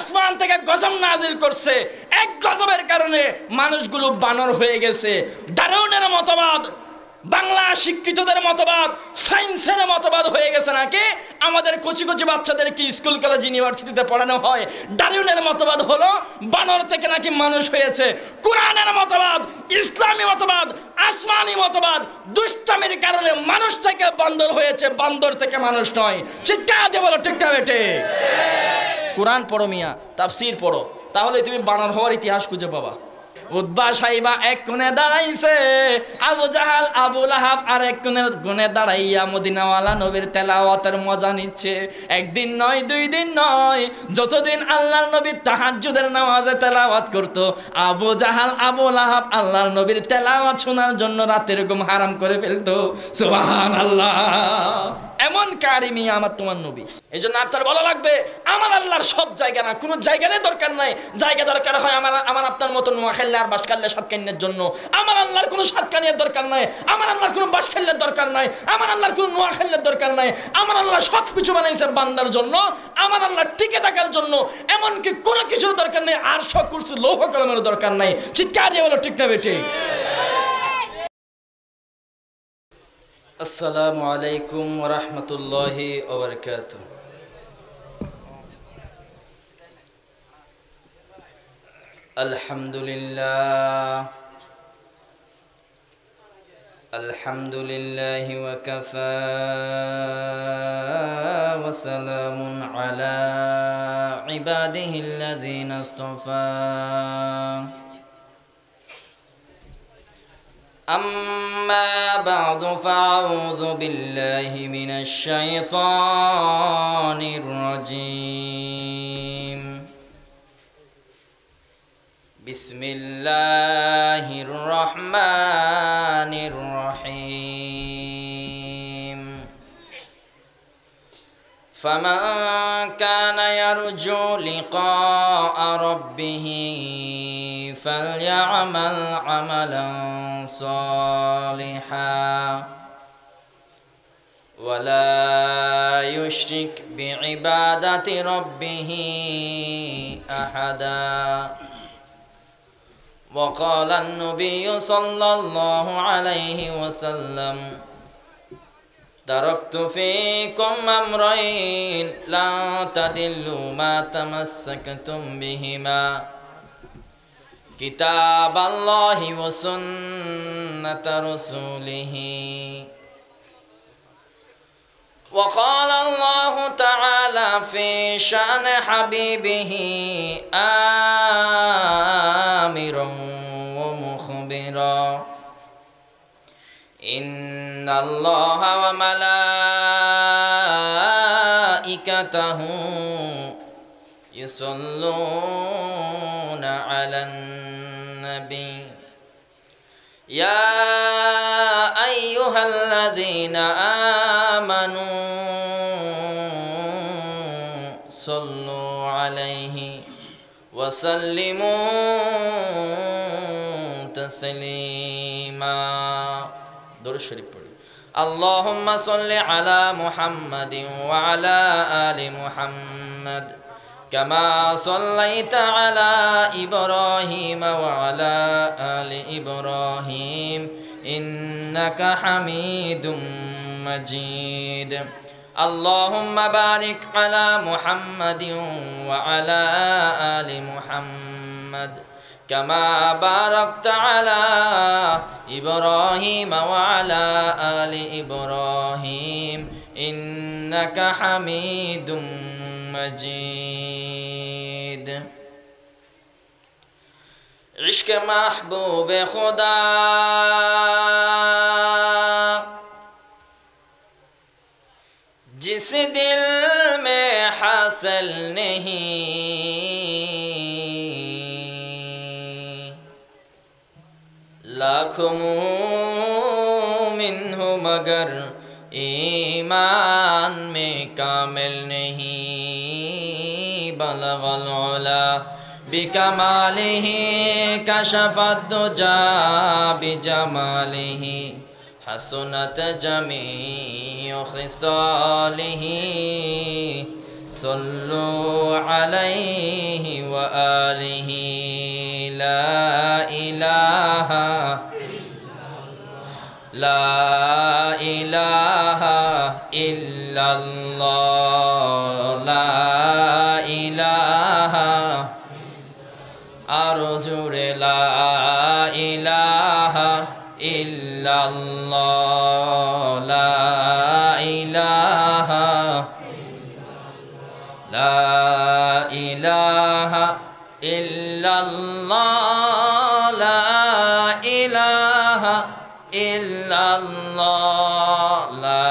আসমান থেকে গজব নাজিল করছে, এক গজবের কারণে মানুষগুলো বানর হয়ে গেছে। ডারউইনের মতবাদ, বাংলা শিক্ষিতদের মতবাদ, সায়েন্সের মতবাদ হয়ে গেছে নাকি আমাদের কচি কচি বাচ্চাদেরকে স্কুল কলেজ ইউনিভার্সিটিতে পড়ানো হয়। ডারউইনের মতবাদ হলো বানর থেকে নাকি মানুষ হয়েছে। কোরআনের মতবাদ, ইসলামী মতবাদ, আসমানি মতবাদ দুষ্টামির কারণে মানুষ থেকে বান্দর হয়েছে, বান্দর থেকে মানুষ নয়। চিৎকার দিয়ে বলো ঠিক না বেটে? কোরআন পড়ো মিয়া, তাফসীর পড়ো, তাহলে তুমি বানর হওয়ার ইতিহাস খুঁজে পাবা। উতবা সাইবা এক কোণে দাঁড়াইছে, আবু জাহাল আবু লাহাব আর এক কোণে দাঁড়াইয়া মদিনাওয়ালা নবীর তেলাওয়াতের মজা নিচ্ছে। একদিন নয়, দুই দিন নয়, যতদিন আল্লাহর নবী তাহাজ্জুদের নামাজে তেলাওয়াত করত, আবু জাহাল আবু লাহাব আল্লাহর নবীর তেলাওয়াত শোনার জন্য রাতের ঘুম হারাম করে ফেলতো। সুবহানাল্লাহ। এমন কারিমি আমার তোমার নবী। এই জন্য আপনার বলা লাগবে আমার আল্লাহর সব জায়গা না, কোনো জায়গারই দরকার নাই। জায়গা দরকার হয় আমার আপনার মতো নোয়াখালী আর বাঁশখালীর সাতকানিয়ার জন্য। আমার আল্লাহর কোনো সাতকানিয়ার দরকার নাই, আমার আল্লাহর কোনো বাঁশখালীর দরকার নাই, আমার আল্লাহর কোনো নোয়াখালীর দরকার নাই। আমার আল্লাহ সব কিছু বানাইছে বান্দার জন্য, আমার আল্লাহ টিকে থাকার জন্য। এমনকি কোনো কিছুর দরকার নেই, আর সব করছে লৌহ কলমের দরকার নাই। চিৎকার দিয়ে বলো ঠিক না বেটি? আসসালামু আলাইকুম ওয়া রাহমাতুল্লাহি ওয়া বারাকাতুহু। আলহামদুলিল্লাহি ওয়া কাফা ওয়া সালামুন আলা ইবাদিহিল্লাযীনা ইসতাফা। أما بعد فأعوذ بالله من الشيطان الرجيم. بسم الله الرحمن الرحيم. فمن كان يرجو لقاء ربه فليعمل عملا صالحا ولا يشرك بعبادة ربه أحدا. وقال النبي صلى الله عليه وسلم: تركت فيكم أمرين لا تضلوا ما تمسكتم بهما كتاب الله وسنة رسوله. وقال الله تعالى في شأن حبيبه آمرا ومخبرا: إن الله وملائكته يصلون على النبي يا أيها الذين آمنوا صلوا عليه وسلموا تسليما. درود شريف পড়ি। اللهم صل على محمد وعلى آل محمد كما صليت على إبراهيم وعلى آل إبراهيم إنك حميد مجيد. اللهم بارك على محمد وعلى آل محمد كما باركت على إبراهيم وعلى آل إبراهيم إنك حميد مجيد. عشق محبوب خدا जिस दिल में हासिल नहीं, लाखों मुमिन हो मगर ईमान में कामिल नहीं. बलगल उला बिकमालिही कशफत दुजा बिजमालिही हसनत जमीउ खिसालिही সল্লু আলাইহি ওয়া আলিহি লা ইলাহা লা ইলাহা ইল্লাল্লাহ লা ইলাহা আরো জোরে লা ইলাহা ইল্লাল্লাহ লা ইলাহা লা ইলাহা ইল্লাল্লাহ লা ইলাহা ইল্লাল্লাহ লা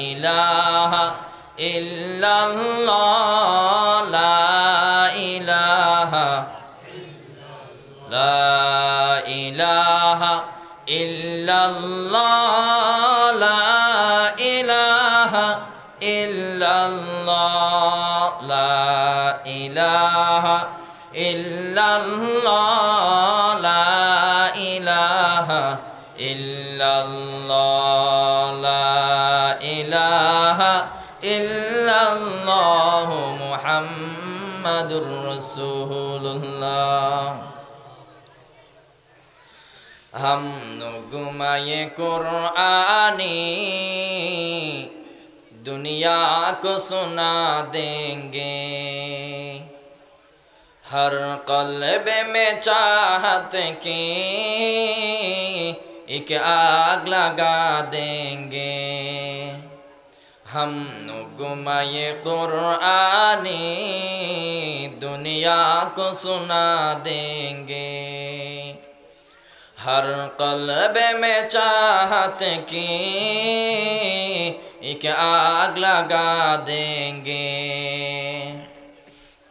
ইলাহা ইল্লাল্লাহ লা ইলাহা লা ইলাহা ইল্লাল্লাহ লা ইলাহা ইল্লাল্লাহ লা ইলাহা ইল্লাল্লাহ লা ইলাহা ইল্লাল্লাহ লা ইলাহা ইল্লাল্লাহ মুহাম্মাদুর রাসূলুল্লাহ। हम नुगमाए कुरानी दुनिया को सुना देंगे, हर क़ल्ब में चाहत की एक आग लगा देंगे। हम नुगमाए कुरानी दुनिया को सुना देंगे, हर क़ल्ब में चाहत की एक आग लगा देंगे।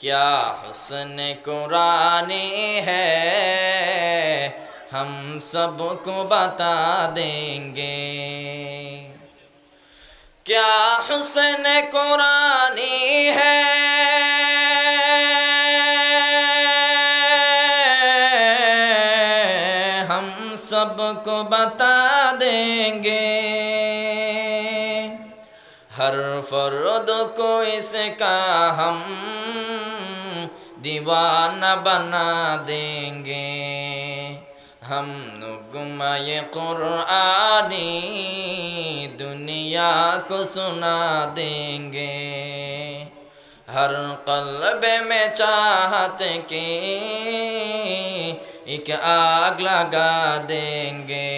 क्या हुस्न कुरानी है हम सबको बता देंगे, क्या हुस्न कुरानी है सबको बता देंगे, हर फर्द को इसका हम दीवाना बना देंगे। हम नुगमाए कुरानी दुनिया को सुना देंगे, हर क़ल्ब में चाहत की एक आग लगा देंगे।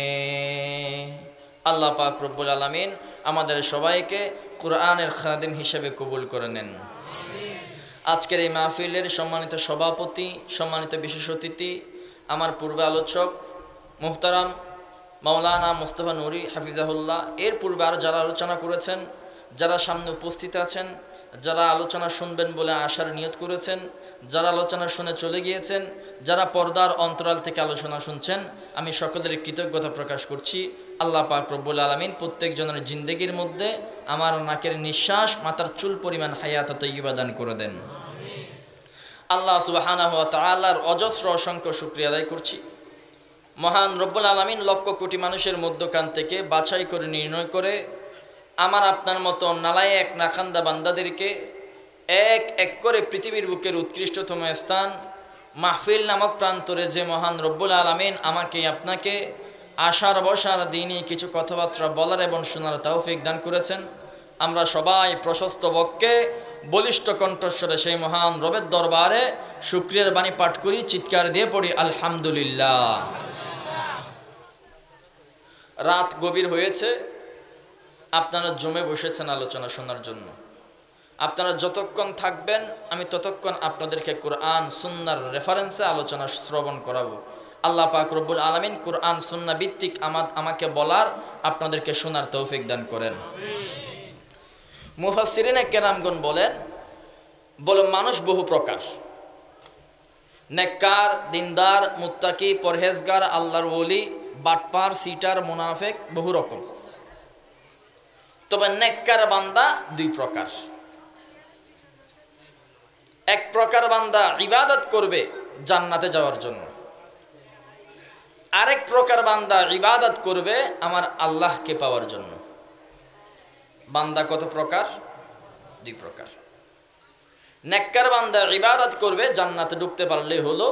আল্লাহ পাক রব্বুল আলামিন আমাদের সবাইকে কোরআনের খাদিম হিসেবে কবুল করে নেন। আজকের এই মাহফিলের সম্মানিত সভাপতি, সম্মানিত বিশেষ অতিথি, আমার পূর্বে আলোচক মুহতারাম মাওলানা মুস্তাফা নুরি হাফিজাহুল্লাহ, এর পূর্বে আর যারা আলোচনা করেছেন, যারা সামনে উপস্থিত আছেন, যারা আলোচনা শুনবেন বলে আশার নিয়ত করেছেন, যারা আলোচনা শুনে চলে গিয়েছেন, যারা পর্দার অন্তরাল থেকে আলোচনা শুনছেন, আমি সকলের কৃতজ্ঞতা প্রকাশ করছি। আল্লাহ পাক রব্বুল আলামিন প্রত্যেকজনের জিন্দেগির মধ্যে আমার নাকের নিঃশ্বাস মাথার চুল পরিমাণ হায়াত তাইয়্যিবা দান করে দেন। আল্লাহ সুবহানাহু ওয়া তাআলার অজস্র অসংখ্য শুকরিয়া আদায় করছি। মহান রব্বুল আলামিন লক্ষ কোটি মানুষের মধ্যখান থেকে বাছাই করে নির্ণয় করে আমার আপনার মতো নালায়েক নাখান্দা বান্দাদেরকে এক এক করে পৃথিবীর বুকের উৎকৃষ্টতম স্থান মাহফিল নামক প্রান্তরে যে মহান রব্বুল আলামিন আমাকে আপনাকে আশার বসার দিনই কিছু কথাবার্তা বলার এবং শোনার তৌফিক দান করেছেন। আমরা সবাই প্রশস্ত বক্কে বলিষ্ঠ কণ্ঠস্বরে সেই মহান রবের দরবারে শুকরিয়ার বাণী পাঠ করি, চিৎকার দিয়ে পড়ি আলহামদুলিল্লাহ। রাত গভীর হয়েছে, আপনারা জমে বসেছেন আলোচনা শোনার জন্য। আপনারা যতক্ষণ থাকবেন আমি ততক্ষণ আপনাদেরকে কোরআন সুন্নাহর রেফারেন্সে আলোচনা শ্রবণ করাবো। আল্লাহ পাক রব্বুল আলামিন কোরআন সুন্নাহ ভিত্তিক আমাকে বলার, আপনাদেরকে শোনার তৌফিক দান করেন। মুফাসসিরিনে কেরামগণ বলেন মানুষ বহু প্রকার, নেককার, দিনদার, মুত্তাকি, পরহেজগার, আল্লাহর ওলি, বাটপার, সিটার, মুনাফিক, বহু রকম। তবে নেককার বান্দা দুই প্রকার। এক প্রকার বান্দা ইবাদত করবে জান্নাতে যাওয়ার জন্য, আরেক প্রকার বান্দা ইবাদত করবে আমার আল্লাহকে পাওয়ার জন্য। বান্দা কত প্রকার? দুই প্রকার। নেককার বান্দা ইবাদত করবে, জান্নাতে ঢুকতে পারলেই হলো।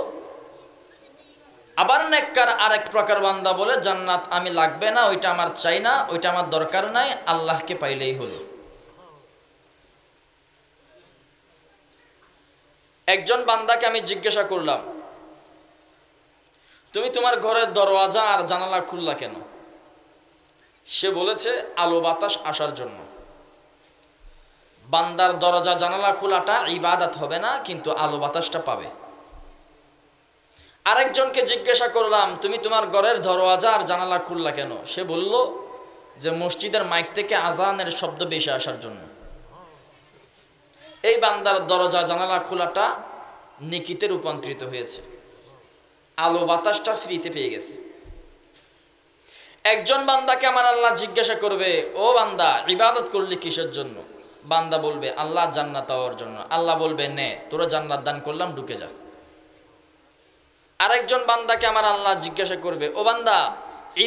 আবার নেককার আরেক প্রকার বান্দা বলে জান্নাত আমি লাগবে না, ওইটা আমার চাই না, ওইটা আমার দরকার নাই, আল্লাহকে পাইলেই হলো। একজন বান্দাকে আমি জিজ্ঞাসা করলাম, তুমি তোমার ঘরের দরওয়াজা আর জানালা খুললা কেন? সে বলেছে আলো বাতাস আসার জন্য। বান্দার দরজা জানালা খোলাটা ইবাদত হবে না, কিন্তু আলো বাতাসটা পাবে। আরেকজনকে জিজ্ঞাসা করলাম, তুমি তোমার ঘরের দরওয়াজা আর জানালা খুললা কেন? সে বলল যে মসজিদের মাইক থেকে আজানের শব্দ বেশি আসার জন্য। এই বান্দার দরজা জানালা খোলাটা নেকিতে রূপান্তরিত হয়েছে, আলো বাতাসটা ফ্রিতে পেয়ে গেছে। একজন বান্দাকে আমার আল্লাহ জিজ্ঞাসা করবে, ও বান্দা ইবাদত করলি কিসের জন্য? বান্দা বলবে আল্লাহ জান্নাত পাওয়ার জন্য। আল্লাহ বলবে নে, তোরা জান্নাত দান করলাম, ঢুকে যা। আরেকজন বান্দাকে আমার আল্লাহ জিজ্ঞাসা করবে, ও বান্দা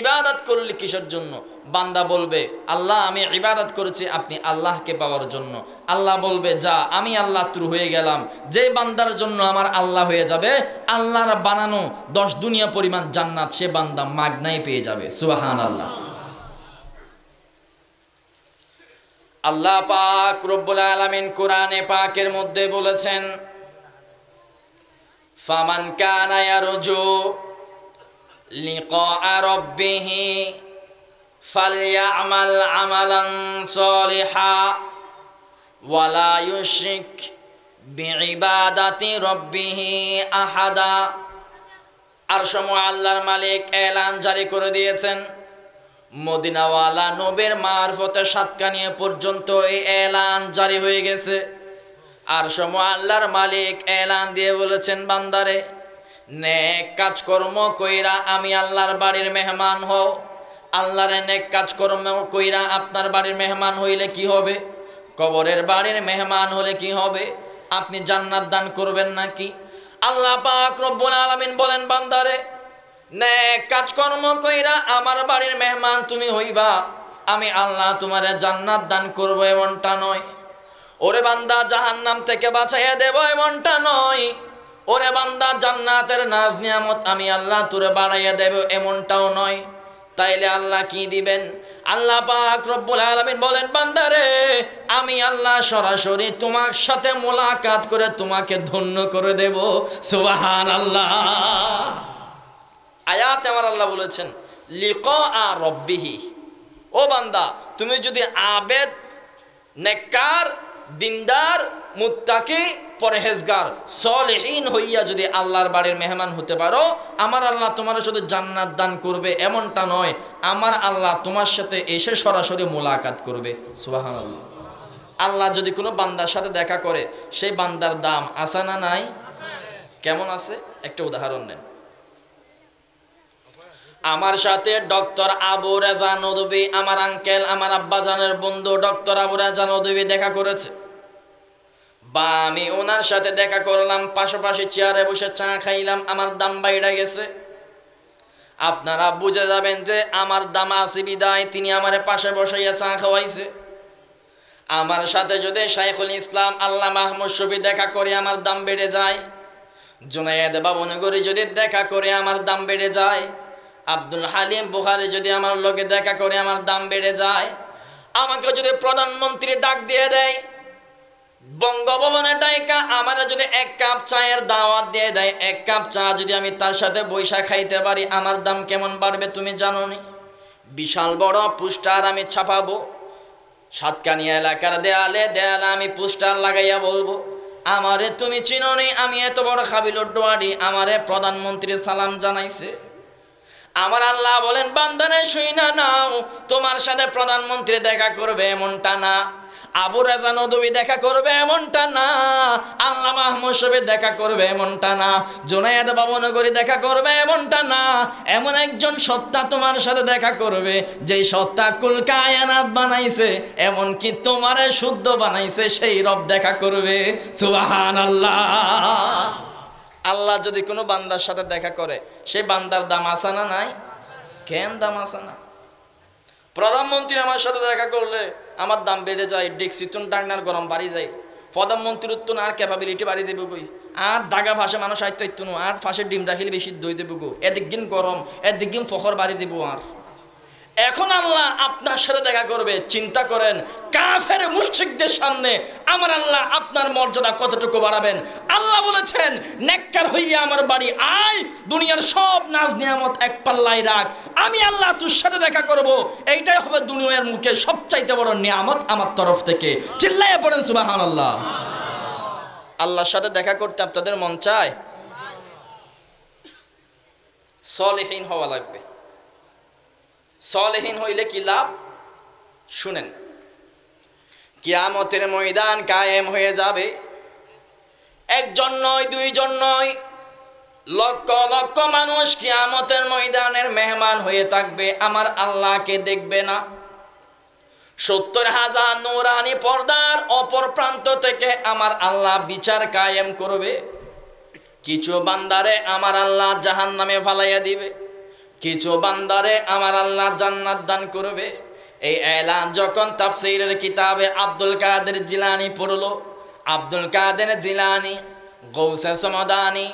ইবাদত করলি কিসের জন্য? বান্দা বলবে আল্লাহ আমি ইবাদত করেছি আপনি আল্লাহকে পাওয়ার জন্য। আল্লাহ বলবে যা, আমি আল্লাহ তুর হয়ে গেলাম। যে বান্দার জন্য আমার আল্লাহ হয়ে যাবে, আল্লাহর বানানো 10 দুনিয়া পরিমাণ জান্নাত সে বান্দা মাগনাই পেয়ে যাবে। সুবহানাল্লাহ। আল্লাহ পাক রব্বুল আলামিন কোরআনে পাকের মধ্যে বলেছেন, ফামান কানা ইয়ারজু লিকা রাব্বিহি ফালইআমাল আমালান সালিহা ওয়ালা ইউশরিক বিইবাদাতি রাব্বিহি আহাদা। আর সময় আল্লাহর মালিক এলান জারি করে দিয়েছেন, মদিনাওয়ালা নবীর মারফতে সাতকানিয়া পর্যন্ত এই এলান জারি হয়ে গেছে। আর সময় আল্লাহর মালিক এলান দিয়ে বলেছেন, বান্দারে নেক কাজকর্ম কইরা আমি আল্লাহর বাড়ির মেহমান হও। আল্লাহর নেক কাজকর্ম কইরা আপনার বাড়ির মেহমান হইলে কি হবে? কবরের বাড়ির মেহমান হলে কি হবে? আপনি জান্নাত দান করবেন নাকি? আল্লাহ পাক রব্বুল আলামিন বলেন, বান্দারে নেক কাজকর্ম কইরা আমার বাড়ির মেহমান তুমি হইবা, আমি আল্লাহ তোমারে জান্নাত দান করব এমনটা নয়। ওরে বান্দা জাহান্নাম থেকে বাঁচাইয়া দেব এমনটা নয়। ওরে বান্দা জান্নাতের নাজ নিয়ামত আমি আল্লাহ তোরে বাড়াইয়া দেব এমনটাও নয়। তাইলে আল্লাহ কি দিবেন? আল্লাহ পাক রব্বুল আলামিন বলেন, বান্দারে আমি আল্লাহ সরাসরি তোমার সাথে মোলাকাত করে তোমাকে ধন্য করে দেব। সুবহানাল্লাহ। আয়াতে আমার আল্লাহ বলেছেন লিকা রাব্বিহি। ও বান্দা তুমি যদি আবেদ, নেককার, দিনদার, মুত্তাকি, পরহেজগার, সলিহিন হইয়া যদি আল্লাহর বাড়ির মেহমান হতে পারো, আমার আল্লাহ তোমার শুধু জান্নাত দান করবে এমনটা নয়, আমার আল্লাহ তোমার সাথে এসে সরাসরি মোলাকাত করবে। সুবহানাল্লাহ। আল্লাহ যদি কোনো বান্দার সাথে দেখা করে, সেই বান্দার দাম আছে না নাই? কেমন আছে? একটা উদাহরণ নেন। আমার সাথে ডক্টর আবু রেজা নদভী, আমার আঙ্কেল, আমার আব্বাজানের বন্ধু ডক্টর আবু রেজা নদভী দেখা করেছে, বা আমি ওনার সাথে দেখা করলাম, পাশাপাশি চেয়ারে বসে চা খাইলাম, আমার দাম বাইরে গেছে। আপনারা বুঝে যাবেন যে আমার দাম আছে বিদায় তিনি আমার পাশে বসাইয়া চা খাওয়াইছে। আমার সাথে যদি শাইখুল ইসলাম আল্লামা মাহমুদ শফি দেখা করে আমার দাম বেড়ে যায়। জুনায়েদ বাবনগরী যদি দেখা করে আমার দাম বেড়ে যায়। আব্দুল হালিম বুখারী যদি আমার লগে দেখা করে আমার দাম বেড়ে যায়। আমাকে যদি প্রধানমন্ত্রী ডাক দিয়ে দেয়, বঙ্গভবনে ডাইকা আমার যদি 1 কাপ চায়ের দাওয়াত দিয়ে দেয়, 1 কাপ চা যদি আমি তার সাথে বৈশা খাইতে পারি, আমার দাম কেমন বাড়বে তুমি জানো নি? বিশাল বড় পোস্টার আমি ছাপাবো, সাতকানিয়া এলাকার দেয়ালে দেয়ালে আমি পোস্টার লাগাইয়া বলবো, আমারে তুমি চিনো নি, আমি এত বড় কাবিলুর ডোয়ারি, আমারে প্রধানমন্ত্রী সালাম জানাইছে। আমার আল্লাহ বলেন, বান্দারে শুইনা নাও, তোমার সাথে প্রধানমন্ত্রী দেখা করবে এমনটা না, আবু রেজা নদভী দেখা করবে এমনটা না, আল্লামা মাহমুদ শফি দেখা করবে এমনটা না, জুনায়েদ বাবনগরী দেখা করবে এমনটা না। এমন একজন সত্তা তোমার সাথে দেখা করবে, যেই সত্তা কুল কায়নাত বানাইছে, এমন কি তোমারে শুদ্ধ বানাইছে, সেই রব দেখা করবে। সুবহানাল্লাহ। আল্লাহ যদি কোনো বান্দার সাথে দেখা করে, সেই বান্দার দাম আছে না নাই? কেন দাম আছে না? প্রধানমন্ত্রী আমার সাথে দেখা করলে আমার দাম বেড়ে যায়, ডেক্সিটন ডাকনার গরম বাড়ি যায়। প্রধানমন্ত্রীর তো আর ক্যাপাবিলিটি বাড়ি দেবো কই, আর দাগা ভাষা মানুষ আয়ত্ত ইত্য আর ফাঁসের ডিম রাখিলে বেশি দই দেবো গো, এদিক দিন গরম এদিক দিন ফখর বাড়ি দেবো। আর এখন আল্লাহ আপনার সাথে দেখা করবে, চিন্তা করেন কাফের মুশরিকদের সামনে আমার আল্লাহ আপনার মর্যাদা কতটুকু বাড়াবেন। আল্লাহ বলেছেন নেককার হইয়া আমার বাড়ি আয়, দুনিয়ার সব নাজ নিয়ামত এক পাল্লায় রাখ, আমি আল্লাহ তোর সাথে দেখা করব। এইটাই হবে দুনিয়ার মুখে সবচাইতে বড় নিয়ামত আমার তরফ থেকে। চিল্লাইয়া পড়েন সুবহানাল্লাহ। আল্লাহর সাথে দেখা করতে আপনাদের মন চায়? সলিহিন হওয়া লাগবে। সলেহীন হইলে কি লাভ শুনেন, কিয়ামতের ময়দান কায়েম হয়ে যাবে। একজন নয়, দুইজন নয়, লক্ষ লক্ষ মানুষ কিয়ামতের ময়দানের মেহমান হয়ে থাকবে, আমার আল্লাহকে দেখবে না। 70,000 নূরানি পর্দার অপর প্রান্ত থেকে আমার আল্লাহ বিচার কায়েম করবে। কিছু বান্দারে আমার আল্লাহ জাহান্নামে ফালাইয়া দিবে, কিছু বান্দারে আমার আল্লাহ জান্নাত দান করবে। এই এলান যখন তাফসীরের কিতাবে আব্দুল কাদের জিলানী পড়লো, আব্দুল কাদের জিলানী, গৌসে সমদানি,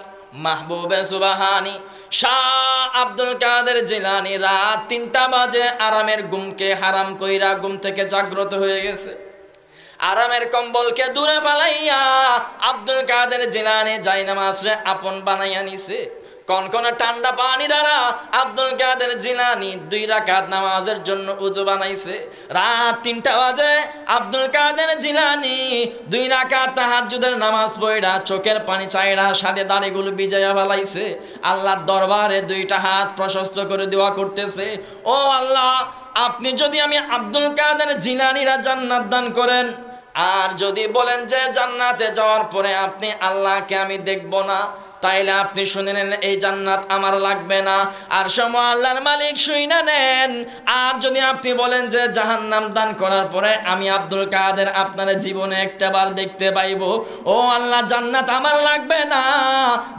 মাহবুবে সুবহানি, শাহ আব্দুল কাদের জিলানী রাত 3টা বাজে আরামের ঘুমকে হারাম কইরা ঘুম থেকে জাগ্রত হয়ে গেছে। আরামের কম্বলকে দূরে ফালাইয়া আব্দুল কাদের জিলানী জায়নামাজে আপন বানাইয়া নিছে। কনকনে ঠান্ডা পানি দ্বারা আব্দুল কাদের জিলানী 2 রাকাত নামাজের জন্য উযু বানাইছে। রাত 3টা বাজে আব্দুল কাদের জিলানী 2 রাকাত তাহাজ্জুদের নামাজ পড়া চোখের পানি চাইরা সাথে দাড়িগুলো ভিজাইয়া ফেলাইছে। আল্লাহর দরবারে 2টা হাত প্রশস্ত করে দোয়া করতেছে, ও আল্লাহ, আপনি যদি আমি আব্দুল কাদের জিলানীরা জান্নাত দান করেন, আর যদি বলেন যে জান্নাতে যাওয়ার পরে আপনি আল্লাহকে আমি দেখব না, তাইলে আপনি শুনে নেন এই জান্নাত আমার লাগবে না। আর সময় আল্লাহর মালিক শুইনা নেন। আর যদি আপনি বলেন যে জাহান্নাম দান করার পরে আমি আব্দুল কাদের আপনার জীবনে একটাবার দেখতে পাইব, ও আল্লাহ, জান্নাত আমার লাগবে না,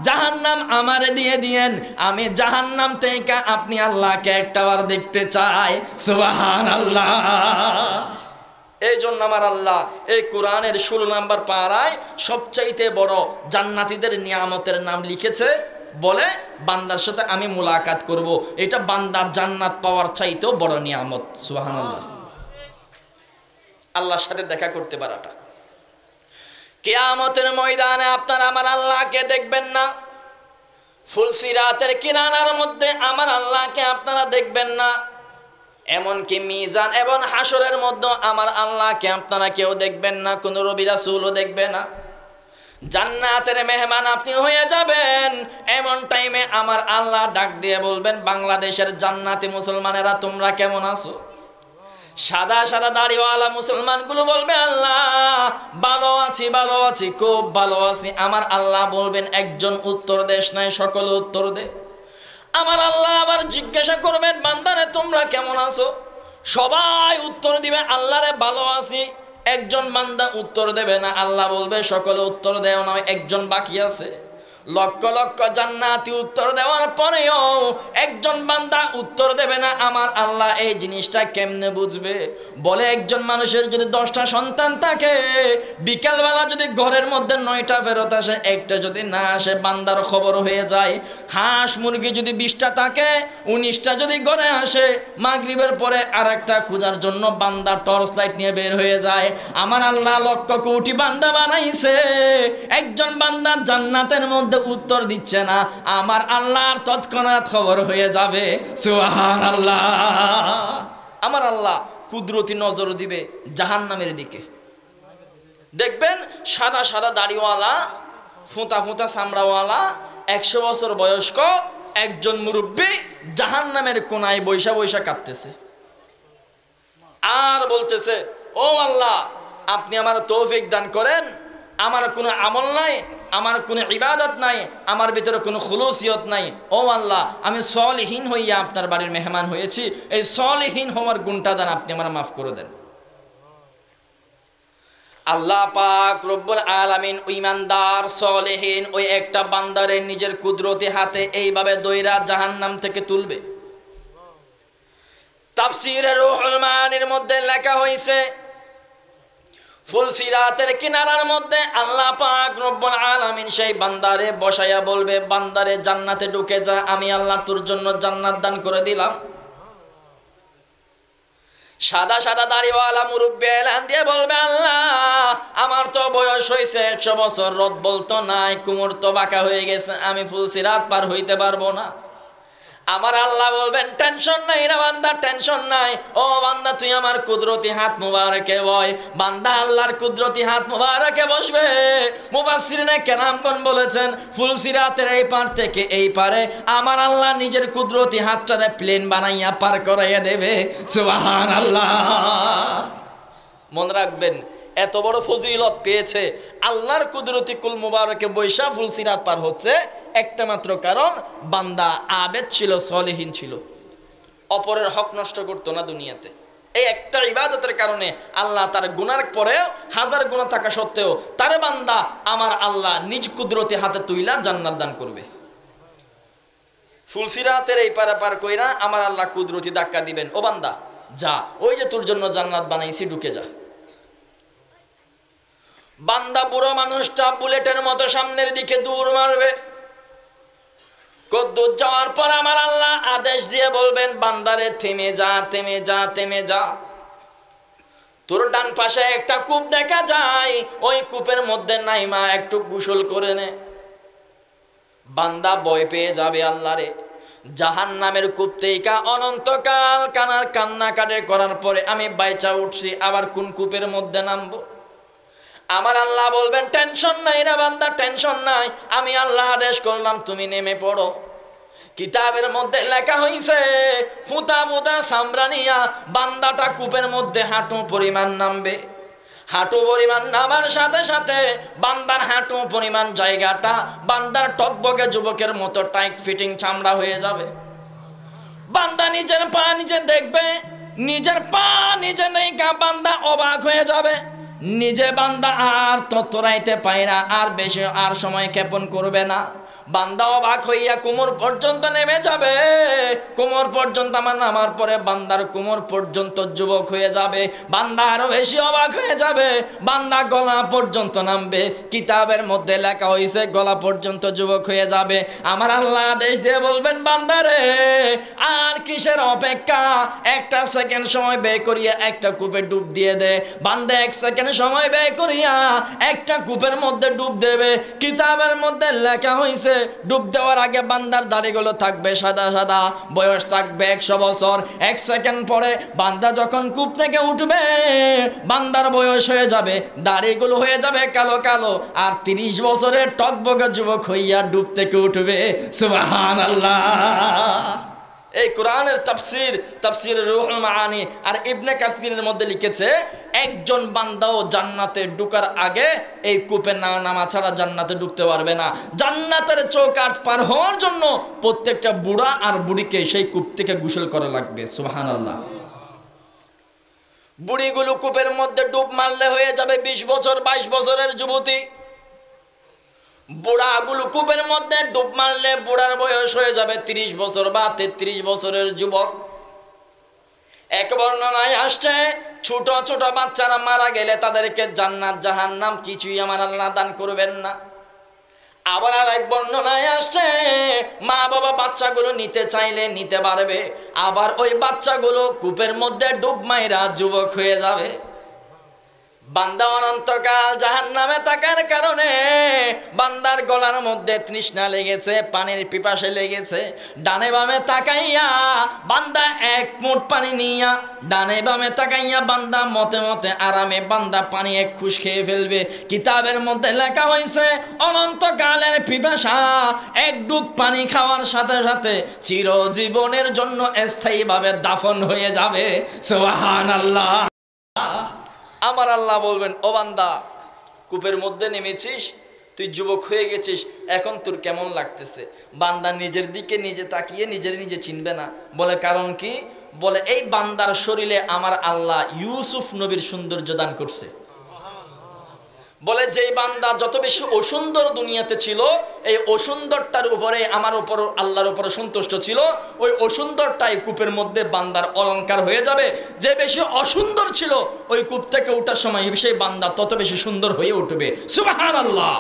জাহান্নাম আমারে দিয়ে দিয়েন, আমি জাহান্নাম থেকে আপনি আল্লাহকে একটাবার দেখতে চাই। সুবহানাল্লাহ। এই জন্য আমার আল্লাহ এই কোরআনের 16 নম্বর পারায় সবচাইতে বড় জান্নাতীদের নিয়ামতের নাম লিখেছে, বলে বান্দার সাথে আমি মুলাকাত করব। এটা বান্দার জান্নাত পাওয়ার চাইতেও বড় নিয়ামত। সুবহানাল্লাহ। আল্লাহর সাথে দেখা করতে পারাটা। কিয়ামতের ময়দানে আপনারা আমার আল্লাহকে দেখবেন না, ফুলসিরাতের কিনারার মধ্যে আমার আল্লাহকে আপনারা দেখবেন না, এমনকি মিজান এবং হাসরের মধ্যে আমার আল্লাহকে আপনারা কেউ দেখবেন না, কোন নবী রাসূলও দেখবে না। জান্নাতের মেহমান আপনি হয়ে যাবেন, এমন টাইমে আমার আল্লাহ ডাক দিয়ে বলবেন, বাংলাদেশের জান্নাতি মুসলমানেরা তোমরা কেমন আছো? সাদা সাদা দাড়িওয়ালা মুসলমানগুলো বলবে, আল্লাহ ভালো আছি, ভালো আছি, খুব ভালো আছি। আমার আল্লাহ বলবেন, একজন উত্তর দেশ নাই, সকলে উত্তর দে। আমার আল্লাহ আবার জিজ্ঞাসা করবেন, বান্দারে তোমরা কেমন আছো? সবাই উত্তর দিবে, আল্লাহরে ভালো আছি। একজন বান্দা উত্তর দেবে না, আল্লাহ বলবে সকলে উত্তর দেও না, একজন বাকি আছে। লক্ষ লক্ষ জান্নাতি উত্তর দেওয়ার পরেও একজন বান্দা উত্তর দেবে না। আমার আল্লাহ এই জিনিসটা কেমনে বুঝবে? বলে, একজন মানুষের যদি 10টা সন্তান থাকে, বিকালবেলা যদি ঘরের মধ্যে 9টা ফেরত আসে, একটা যদি না আসে, বান্দার খবর হয়ে যায়। হাঁস মুরগি যদি 20টা থাকে, 19টা যদি ঘরে আসে, মাগরিবের পরে আর একটা খোঁজার জন্য বান্দা টর্চ লাইট নিয়ে বের হয়ে যায়। আমার আল্লাহ লক্ষ কোটি বান্দা বানাইছে, একজন বান্দা জান্নাতের মধ্যে উত্তর দিচ্ছে না, আমার আল্লাহর তৎক্ষণাৎ খবর হয়ে যাবে। সুবহানাল্লাহ। আমার আল্লাহ কুদরতি নজর দিবে জাহান্নামের দিকে। দেখবেন সাদা সাদা দাড়িওয়ালা, ফুঁতা ফুঁতা চামড়াওয়ালা, 100 বছর বয়স্ক একজন মুরব্বী জাহান্নামের কোনায় বৈশা বৈশা কাঁদতেছে আর বলতেছে, ও আল্লাহ, আপনি আমার তৌফিক দান করেন, আমার কোনো আমল নাই, আমার কোনো ইবাদত নাই, আমার ভিতরে কোনো খুলুসিয়ত নাই। ও আল্লাহ, আমি সলিহীন হইয়া আপনার বাড়ির মেহমান হয়েছি, এই সলিহীন হওয়ার গুণটা দান আপনি আমার মাফ করে দেন। আল্লাহ পাক রব্বুল আলামিন ইমানদার সলিহীন ওই একটা বান্দারে নিজের কুদরতি হাতে এইভাবে দইরা জাহান্নাম থেকে তুলবে। তাফসীরে রুহুল মানির মধ্যে লেখা হয়েছে, ফুলসিরাতের কিনারার মধ্যে আল্লাহ পাক রব্বুল আলামিন সেই বান্দারে বসায়া বলবে, বান্দারে জান্নাতে ঢুকে যা, আমি আল্লাহ তোর জন্য জান্নাত দান করে দিলাম। সাদা সাদা দাড়িওয়ালা মুরব্বি এলান দিয়ে বলবে, আল্লাহ আমার তো বয়স হয়েছে 100 বছর, রদ বলতো নাই, কোমর তো বাঁকা হয়ে গেছে, আমি ফুলসিরাত পার হইতে পারবো না। আমার আল্লাহ বলবেন, টেনশন নাই রে বান্দা, টেনশন নাই। ও বান্দা তুই আমার কুদরতি হাত মুবারকে বয়। বান্দা আল্লাহর কুদরতি হাত মুবারকে বসবে। মুফাসসিরিনে কেরামগণ বলেছেন, ফুলসিরাতের এই পার থেকে এই পারে আমার আল্লাহ নিজের কুদরতি হাতটারে প্লেন বানাইয়া পার করাইয়া দেবে। সুবহানাল্লাহ। মনে রাখবেন, এত বড় ফজিলত পেয়েছে আল্লাহর কুদরতি কুল মুবারকে বৈশা ফুলসিরাত পার হচ্ছে একটা মাত্র কারণ, বান্দা আবেদ ছিল, সলিহিন ছিল, অপরের হক নষ্ট করতো না দুনিয়াতে। এই একটা ইবাদতের কারণে আল্লাহ তার গুনার পরেও, হাজার গুনাহ থাকা সত্ত্বেও, তার বান্দা আমার আল্লাহ নিজ কুদরতি হাতে তুইলা জান্নাত দান করবে। ফুলসিরাতের এই পারা পার কইরা আমার আল্লাহ কুদরতি ধাক্কা দিবেন, ও বান্দা যা, ওই যে তোর জন্য জান্নাত বানাইছি, ঢুকে যা। বান্দা বুড়ো মানুষটা বুলেটের মতো সামনের দিকে দৌড় মারবে। কদ্দুর যাওয়ার পর আমার আল্লাহ আদেশ দিয়ে বলবেন, বান্দারে থেমে যা, থেমে যা, থেমে যা। তোর ডান পাশে একটা কূপ দেখা যায়, ওই কূপের মধ্যে নাইমা একটু গোসল করে নে। বান্দা ভয় পেয়ে যাবে, আল্লাহরে জাহান্নামের কূপ থেকে অনন্তকাল কান্নাকাটি করার পরে আমি বাইচা উঠছি, আবার কোন কূপের মধ্যে নামবো? আমার আল্লাহ বলবেন, টেনশন নাই রে বান্দা, টেনশন নাই, আমি আল্লাহ আদেশ করলাম তুমি নেমে পড়ো। কিতাবের মধ্যে লেখা হইছে, ফুটা ফুটা সামরানিয়া বান্দাটা কূপের মধ্যে হাঁটু পরিমাণ নামবে। হাঁটু পরিমাণ নামার সাথে সাথে বান্দার হাঁটু পরিমাণ জায়গাটা বান্দার টকবকে যুবকের মতো টাইট ফিটিং চামড়া হয়ে যাবে। বান্দা নিজের পা নিজে দেখবে, নিজের পা নিজে দেখা বান্দা অবাক হয়ে যাবে। নিজে বান্দা আর ততরাইতে পায়রা, আর বেশি আর সময় ক্ষেপণ করবে না। বান্দা অবাক হইয়া কোমর পর্যন্ত নেমে যাবে। কোমর পর্যন্ত আমার নামার পরে বান্দার কোমর পর্যন্ত যুবক হয়ে যাবে। বান্দা আরো বেশি অবাক হয়ে যাবে, বান্দা গলা পর্যন্ত নামবে। কিতাবের মধ্যে লেখা হয়েছে গলা পর্যন্ত যুবক হয়ে যাবে। আমার আল্লাহ আদেশ দিয়ে বলবেন, বান্দারে আর কিসের অপেক্ষা, একটা সেকেন্ড সময় ব্যয় করিয়া একটা কূপে ডুব দিয়ে দে। বান্দা 1 সেকেন্ড সময় ব্যয় করিয়া একটা কূপের মধ্যে ডুব দেবে। কিতাবের মধ্যে লেখা হয়েছে, ডুব দেওয়ার আগে বান্দার দাড়িগুলো থাকবে সাদা সাদা, বয়স থাকবে 100 বছর। 1 সেকেন্ড পরে বান্দা যখন কূপ থেকে উঠবে, বান্দার বয়স হয়ে যাবে, দাড়িগুলো হয়ে যাবে কালো কালো, আর 30 বছরের টকবকে যুবক হইয়া ডুব থেকে উঠবে। সুবহানাল্লাহ। এই কোরআনের তাফসীর রুহুল মাআনি আর ইবনে কাসিরের মধ্যে লিখেছে, একজন বান্দাও জান্নাতে ঢোকার আগে এই কূপে না নামা ছাড়া জান্নাতে ঢুকতে পারবে না। জান্নাতের চৌকাঠ পার হওয়ার জন্য প্রত্যেকটা বুড়া আর বুড়িকে সেই কূপ থেকে গোসল করা লাগবে। সুবহানাল্লাহ। বুড়িগুলো কূপের মধ্যে ডুব মারলে হয়ে যাবে 20 বছর 22 বছরের যুবতী। বুড়াগুলো কূপের মধ্যে ডুব মারলে বুড়ার বয়স হয়ে যাবে 30 বছর বা 33 বছরের যুবক। এক বর্ণনায় আসছে, ছোট ছোট বাচ্চারা মারা গেলে তাদেরকে জান্নাত জাহান্নাম কিছুই আমার আল্লাহ দান করবেন না। আবার আর এক বর্ণনায় আসছে, মা বাবা বাচ্চাগুলো নিতে চাইলে নিতে পারবে, আবার ওই বাচ্চাগুলো কূপের মধ্যে ডুব মাইরা যুবক হয়ে যাবে। বান্দা অনন্তকাল জাহান্নামে থাকার কারণে বান্দার গলার মধ্যে তৃষ্ণা লেগেছে, পানির পিপাসে লেগেছে। ডানে বামে তাকাইয়া বান্দা 1 মুঠ পানি নিয়া, ডানে বামে তাকাইয়া বান্দা মতে মতে আরামে বান্দা পানি 1 খুশ খেয়ে ফেলবে। কিতাবের মধ্যে লেখা হয়েছে, অনন্তকালের পিপাসা 1 ডুব পানি খাওয়ার সাথে সাথে চিরজীবনের জন্য স্থায়ীভাবে দাফন হয়ে যাবে। সুবহানাল্লাহ। আমার আল্লাহ বলবেন, ও বান্দা কূপের মধ্যে নেমেছিস, তুই যুবক হয়ে গেছিস, এখন তোর কেমন লাগতেছে? বান্দা নিজের দিকে নিজে তাকিয়ে নিজে চিনবে না। বলে কারণ কি? বলে এই বান্দার শরীরে আমার আল্লাহ ইউসুফ নবীর সৌন্দর্য দান করছে। বলে যেই বান্দা যত বেশি অসুন্দর দুনিয়াতে ছিল, এই অসুন্দরটার উপরে আমার উপর আল্লাহর উপরে সন্তুষ্ট ছিল, ওই অসুন্দরটাই কূপের মধ্যে বান্দার অলংকার হয়ে যাবে। যে বেশি অসুন্দর ছিল, ওই কূপ থেকে ওঠার সময় সেই বান্দা তত বেশি সুন্দর হয়ে উঠবে। সুবহানাল্লাহ।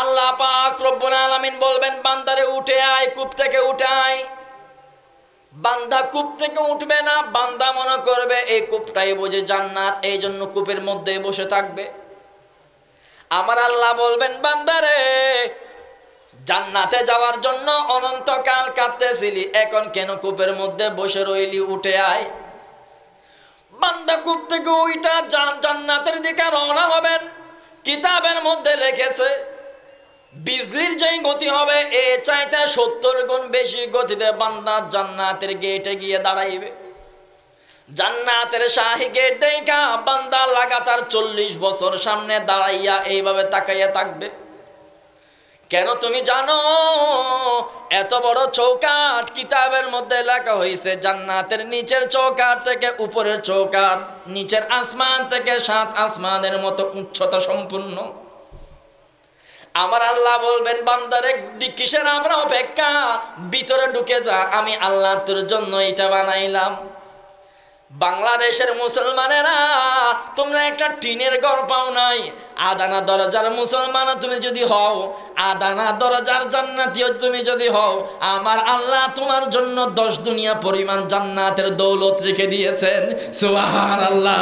আল্লাহ পাক রব্বুল আলামিন বলবেন, বান্দারে উঠে আয়, কূপ থেকে উঠে আয়। বান্দা কূপ থেকে উঠবে না, বান্দা মনে করবে এই কূপটাই বোঝে জান্নাত, এই জন্য কূপের মধ্যে বসে থাকবে। আমার আল্লাহ বলবেন, বান্দারে জান্নাতে যাওয়ার জন্য অনন্তকাল কাঁদতেছিলি, এখন কেন কূপের মধ্যে বসে রইলি? উঠে আয়। বান্দা কূপ থেকে ওইটা জান্নাতের দিকে রওনা হবেন। কিতাবের মধ্যে লিখেছে বিজলির যেই গতি হবে, এ চাইতে 70 গুণ বেশি গতিতে বান্দা জান্নাতের গেটে গিয়ে দাঁড়াইবে। জান্নাতের শাহী গেট দেখা বান্দা লাগাতার 40 বছর সামনে দাঁড়াইয়া এইভাবে তাকাইয়া থাকবে। কেন তুমি জানো? এত বড় চৌকাঠ কিতাবের মধ্যে লেখা হয়েছে, জান্নাতের নিচের চৌকাঠ থেকে উপরের চৌকাঠ, নিচের আসমান থেকে 7 আসমানের মতো উচ্চতা সম্পূর্ণ। আমার আল্লাহ বলবেন, বান্দারে কিসের আমরা অপেক্ষা, ভিতরে ঢুকে যা, আমি আল্লাহ তোর জন্য এটা বানাইলাম। বাংলাদেশের মুসলমানেরা, তোমরা একটা টিনের ঘর পাও নাই, আদানা দরজার মুসলমান তুমি যদি হও, আদানা দরজার জান্নাতীয় তুমি যদি হও, আমার আল্লাহ তোমার জন্য 10 দুনিয়া পরিমাণ জান্নাতের দৌলত রেখে দিয়েছেন। সুবহানাল্লাহ।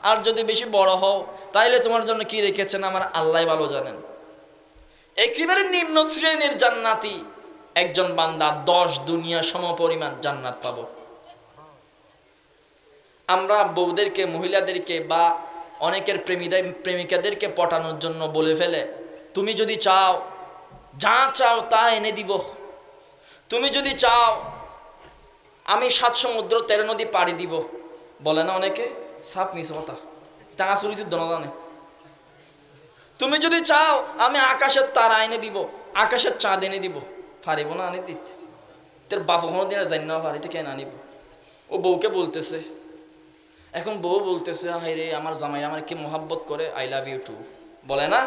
আর যদি বেশি বড় হও, তাইলে তোমার জন্য কি রেখেছেন আমার আল্লাহ ভালো জানেন। একেবারে নিম্ন শ্রেণীর জান্নাতি একজন বান্দা 10 দুনিয়া সম পরিমাণ জান্নাত পাবো। আমরা বউদেরকে, মহিলাদেরকে বা অনেকের প্রেমিকাদেরকে পটানোর জন্য বলে ফেলে, তুমি যদি চাও, যা চাও তা এনে দিব। তুমি যদি চাও, আমি 7 সমুদ্র 13 নদী পাড়ি দিব। বলে না অনেকে, সাপ মিস কথা, টাকা চুরিতে দনাদানে। তুমি যদি চাও, আমি আকাশের তারা এনে দিব, আকাশের চাঁদ এনে দিব। পারিব না আনি দিতে? তোর বাপ কোনো দিন জানি না বাড়িতে কেন আনিব? ও বউকে বলতেছে। এখন বউ বলতেছে, হাই রে আমার জামাই আমার কি মোহাব্বত করে, আই লাভ ইউ টু। বলে না?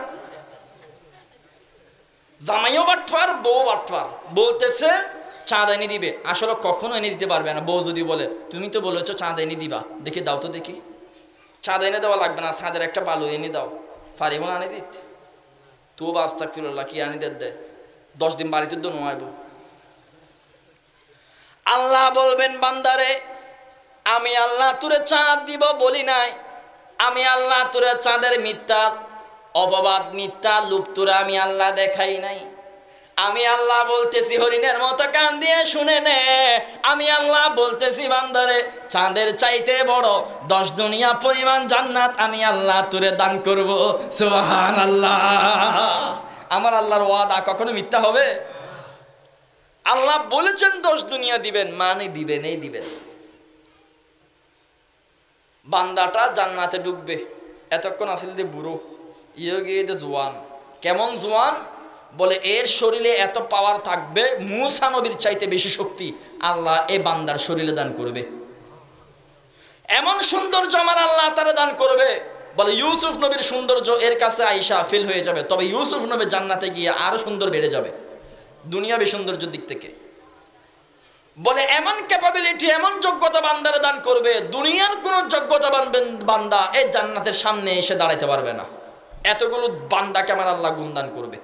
জামাইও বাটপার, বউ বাটপার। বলতেছে চাঁদ এনে দিবে, আসলে কখনো এনে দিতে পারবে না। বউ যদি বলে, তুমি তো বলেছো চাঁদ এনে দিবা, দেখি দাও তো দেখি। চাঁদ এনে দেওয়া লাগবে না, চাঁদের একটা বালু এনে দাও। পারিব না আনি দিতে? তো বাস্তাক ফিরল্লা কি আনি দে, 10 দিন বাড়িতে তো নোয়াইব। আল্লাহ বলবেন, বান্দারে আমি আল্লাহ তোরে চাঁদ দিব বলি নাই, আমি আল্লাহ তোরে চাঁদের মিথ্যা অপবাদ, মিথ্যা লুপ তোরা আমি আল্লাহ দেখাই নাই। আমি আল্লাহ বলতেছি, হরিণের মতো কান দিয়ে শুনে নে, আমি আল্লাহ বলতেছি, বান্দারে চাঁদের চাইতে বড় 10 দুনিয়া পরিমাণ জান্নাত আমি আল্লাহ তোরে দান করব। সুবহানাল্লাহ। আমার আল্লাহর ওয়াদা কখনো মিথ্যা হবে? আল্লাহ বলেছেন 10 দুনিয়া দিবেন, মানে দিবেন, এই দিবেন। বান্দাটা জান্নাতে ঢুকবে, এতক্ষণ আসিল যে বুড়ো, ইয়ে গিয়ে জোয়ান। কেমন জোয়ান? বলে এর শরীরে এত পাওয়ার থাকবে, মুসা নবীর চাইতে বেশি শক্তি আল্লাহ এ বান্দার শরীরে দান করবে। এমন সৌন্দর্য আমার আল্লাহ তারা দান করবে, বলে ইউসুফ নবীর সৌন্দর্য এর কাছে আয়েশা ফেল হয়ে যাবে, তবে ইউসুফ নবী জান্নাতে গিয়ে আরো সুন্দর বেড়ে যাবে দুনিয়াবী সৌন্দর্যের দিক থেকে। বলে এমন ক্যাপাবিলিটি, এমন যোগ্যতা বান্দারে দান করবে, দুনিয়ার কোন যোগ্যতা বান্দা এই জান্নাতের সামনে এসে দাঁড়াইতে পারবে না। এতগুলো বান্দাকে আমার আল্লাহ গুণদান করবে।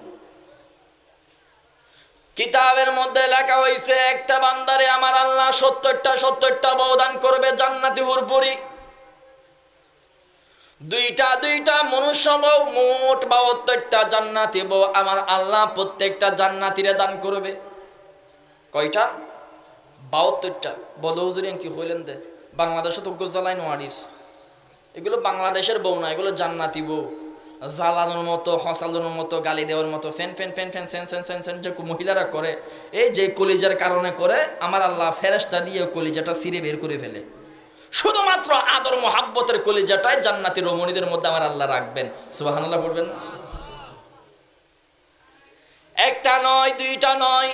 কিতাবের মধ্যে লেখা হয়েছে, একটা বান্দারে আমার আল্লাহ 70টা বউ দান করবে জান্নাতি হুরপুরি। দুইটা মনুষ্য বউ, মোট 72টা জান্নাতি বউ আমার আল্লাহ প্রত্যেকটা জান্নাতিরে দান করবে। কয়টা? 72টা। বলো হুজুর কি হইলেন দে, বাংলাদেশে তো গোজালাই নোয়ারির, এগুলো বাংলাদেশের বউ না, এগুলো জান্নাতি বউ। জ্বালানোর মতো, হসালোর মতো, গালি দেওয়ার মতো fan fan fan fan Sen Sen Sen Sen যে মহিলারা করে, এই যে কলিজার কারণে করে, আমার আল্লাহ ফেরেশতা দিয়ে কলিজাটা ছিঁড়ে বের করে ফেলে। শুধুমাত্র আদর মোহাব্বতের কলিজাটাই জান্নাতি রমণীদের মধ্যে আমার আল্লাহ রাখবেন। সুবহানাল্লাহ বলবেন না? একটা নয়, দুইটা নয়,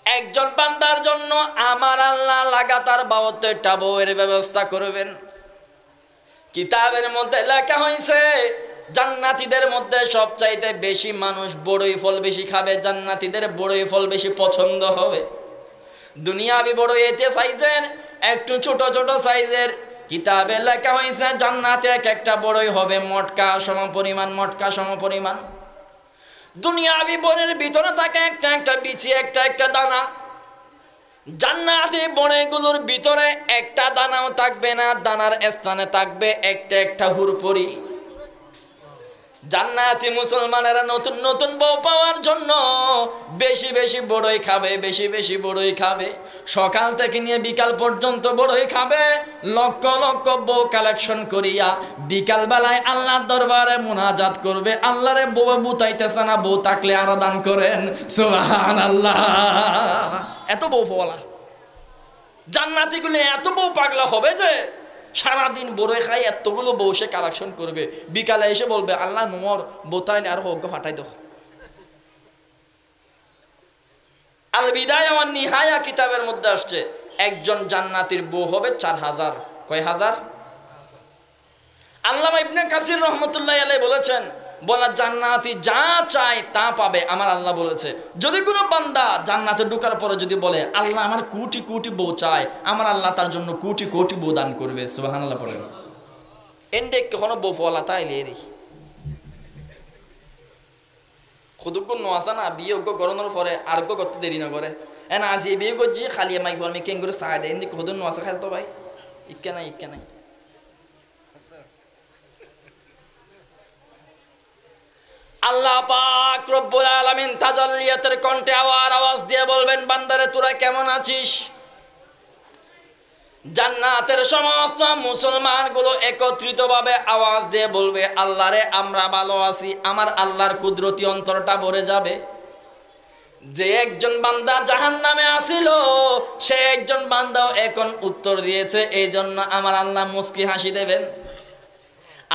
একজন বান্দার জন্য আমার আল্লাহ লাগাতার 72টা বউয়ের ব্যবস্থা করবেন। কিতাবের মধ্যে লেখা হয়েছে জান্নাতীদের মধ্যে সবচাইতে বেশি মানুষ বড়ই ফল বেশি খাবে, জান্নাতীদের বড়ই ফল বেশি পছন্দ হবে। দুনিয়াবি বড়ই এতে সাইজের, একটু ছোট ছোট সাইজের। কিতাবে লেখা হয়েছে জান্নাতে এক একটা বড়ই হবে মটকা সমপরিমাণ, মটকা সমপরিমাণ। দুনিয়াবি বনের ভিতরে থাকে একটা একটা বিচি, একটা একটা দানা। জান্নাতি বনেগুলোর ভিতরে একটা দানাও থাকবে না, দানার স্থানে থাকবে একটা একটা হুরপরি। জান্নাতি মুসলমানেরা নতুন নতুন বউ পাওয়ার জন্য বেশি বেশি বড়ই খাবে, বেশি বেশি বড়ই খাবে। সকাল থেকে নিয়ে বিকাল পর্যন্ত বড়ই খাবে, লক্ষ লক্ষ বউ কালেকশন করিয়া বিকাল বেলায় আল্লাহর দরবারে মুনাজাত করবে, আল্লাহরে বউ বুতাইতেছে না, বউ থাকলে আরো দান করেন, সুবহানাল্লাহ। এত বউ পাওয়া জান্নাতীগুলো এত বউ পাগলা হবে যে সারাদিন বড়ই খাই, এতগুলো বউ সে কালেকশন করবে, বিকালে এসে বলবে আল্লাহ নোমর বোতাইলে আর হোক ফাটাই দাও। আল বিদায়া ওয়ান নিহায়া কিতাবের মধ্যে আসছে একজন জান্নাতীর বউ হবে 4000। কয় হাজার? আল্লামা ইবনে কাসির রহমতুল্লাহ আলাইহি বলেছেন, বলা জান্নাতি যা চায় তা পাবে। আমার আল্লাহ বলেছে যদি কোনো বান্দা জান্নাতে ঢোকার পরে যদি বলে আল্লাহ আমার কোটি কোটি বউ চায়, আমার আল্লাহ তার জন্য কোটি কোটি বউ দান করবে। সুবহানাল্লাহ পড়েন। এন্ডে কখনো বউ ফলা তাইলে রে খুদুকুন নোয়াসা না বিয়ে গরমের পরে আর করতে দেরি না করে এন আজ এই বিয়ে করছি খালি মাইক ফর্মে কেন করে চায় দেয়, এমনি খুদুন নোয়াসা খাইতো ভাই ইক্কা নাই ইক্কা নাই। আল্লাহ পাক রব্বুল আলামিন তাজাল্লিয়াতের কণ্ঠে আওয়াজ দিয়ে বলবেন বান্দারে তোরা কেমন আছিস। জান্নাতের সমস্ত মুসলমানগুলো একত্রিতভাবে আওয়াজ দিয়ে বলবে আল্লাহরে আমরা ভালো আছি। আমার আল্লাহর কুদরতি অন্তরটা ভরে যাবে। যে একজন বান্দা জাহান্নামে আসিল সে একজন বান্দাও এখন উত্তর দিয়েছে, এই জন্য আমার আল্লাহ মুস্কি হাসি দেবেন।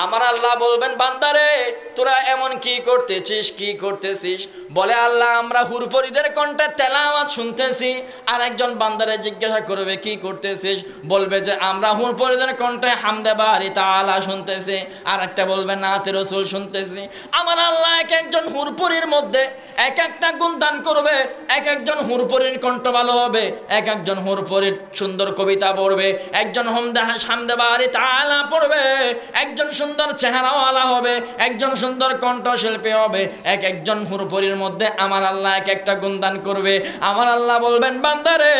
আমার আল্লাহ বলবেন বান্দারে তোরা এমন কি করতেছিস, কি করতেছিস? বলে আল্লাহ আমরা হুরপরিদের কণ্ঠে তেলাওয়াত শুনতেছি। আর একজন বান্দারে জিজ্ঞাসা করবে কি করতেছিস? বলবে যে আমরা হুরপরিদের কণ্ঠে হামদে বারি তাআলা শুনতেছি। আর একটা বলবে নাতে রাসূল শুনতেছি। আমার আল্লাহ এক একজন হুরপরির মধ্যে এক একটা গুণ দান করবে। এক একজন হুরপরির কণ্ঠ ভালো হবে, এক একজন হুরপরির সুন্দর কবিতা পড়বে, একজন হামদে বারি তাআলা পড়বে, একজন সুন্দর চেহারাওয়ালা হবে, একজন সুন্দর কণ্ঠশিল্পী হবে। এক একজন হুরপরির মধ্যে আমার আল্লাহ এক একটা গুণদান করবে। আমার আল্লাহ বলবেন বান্দারে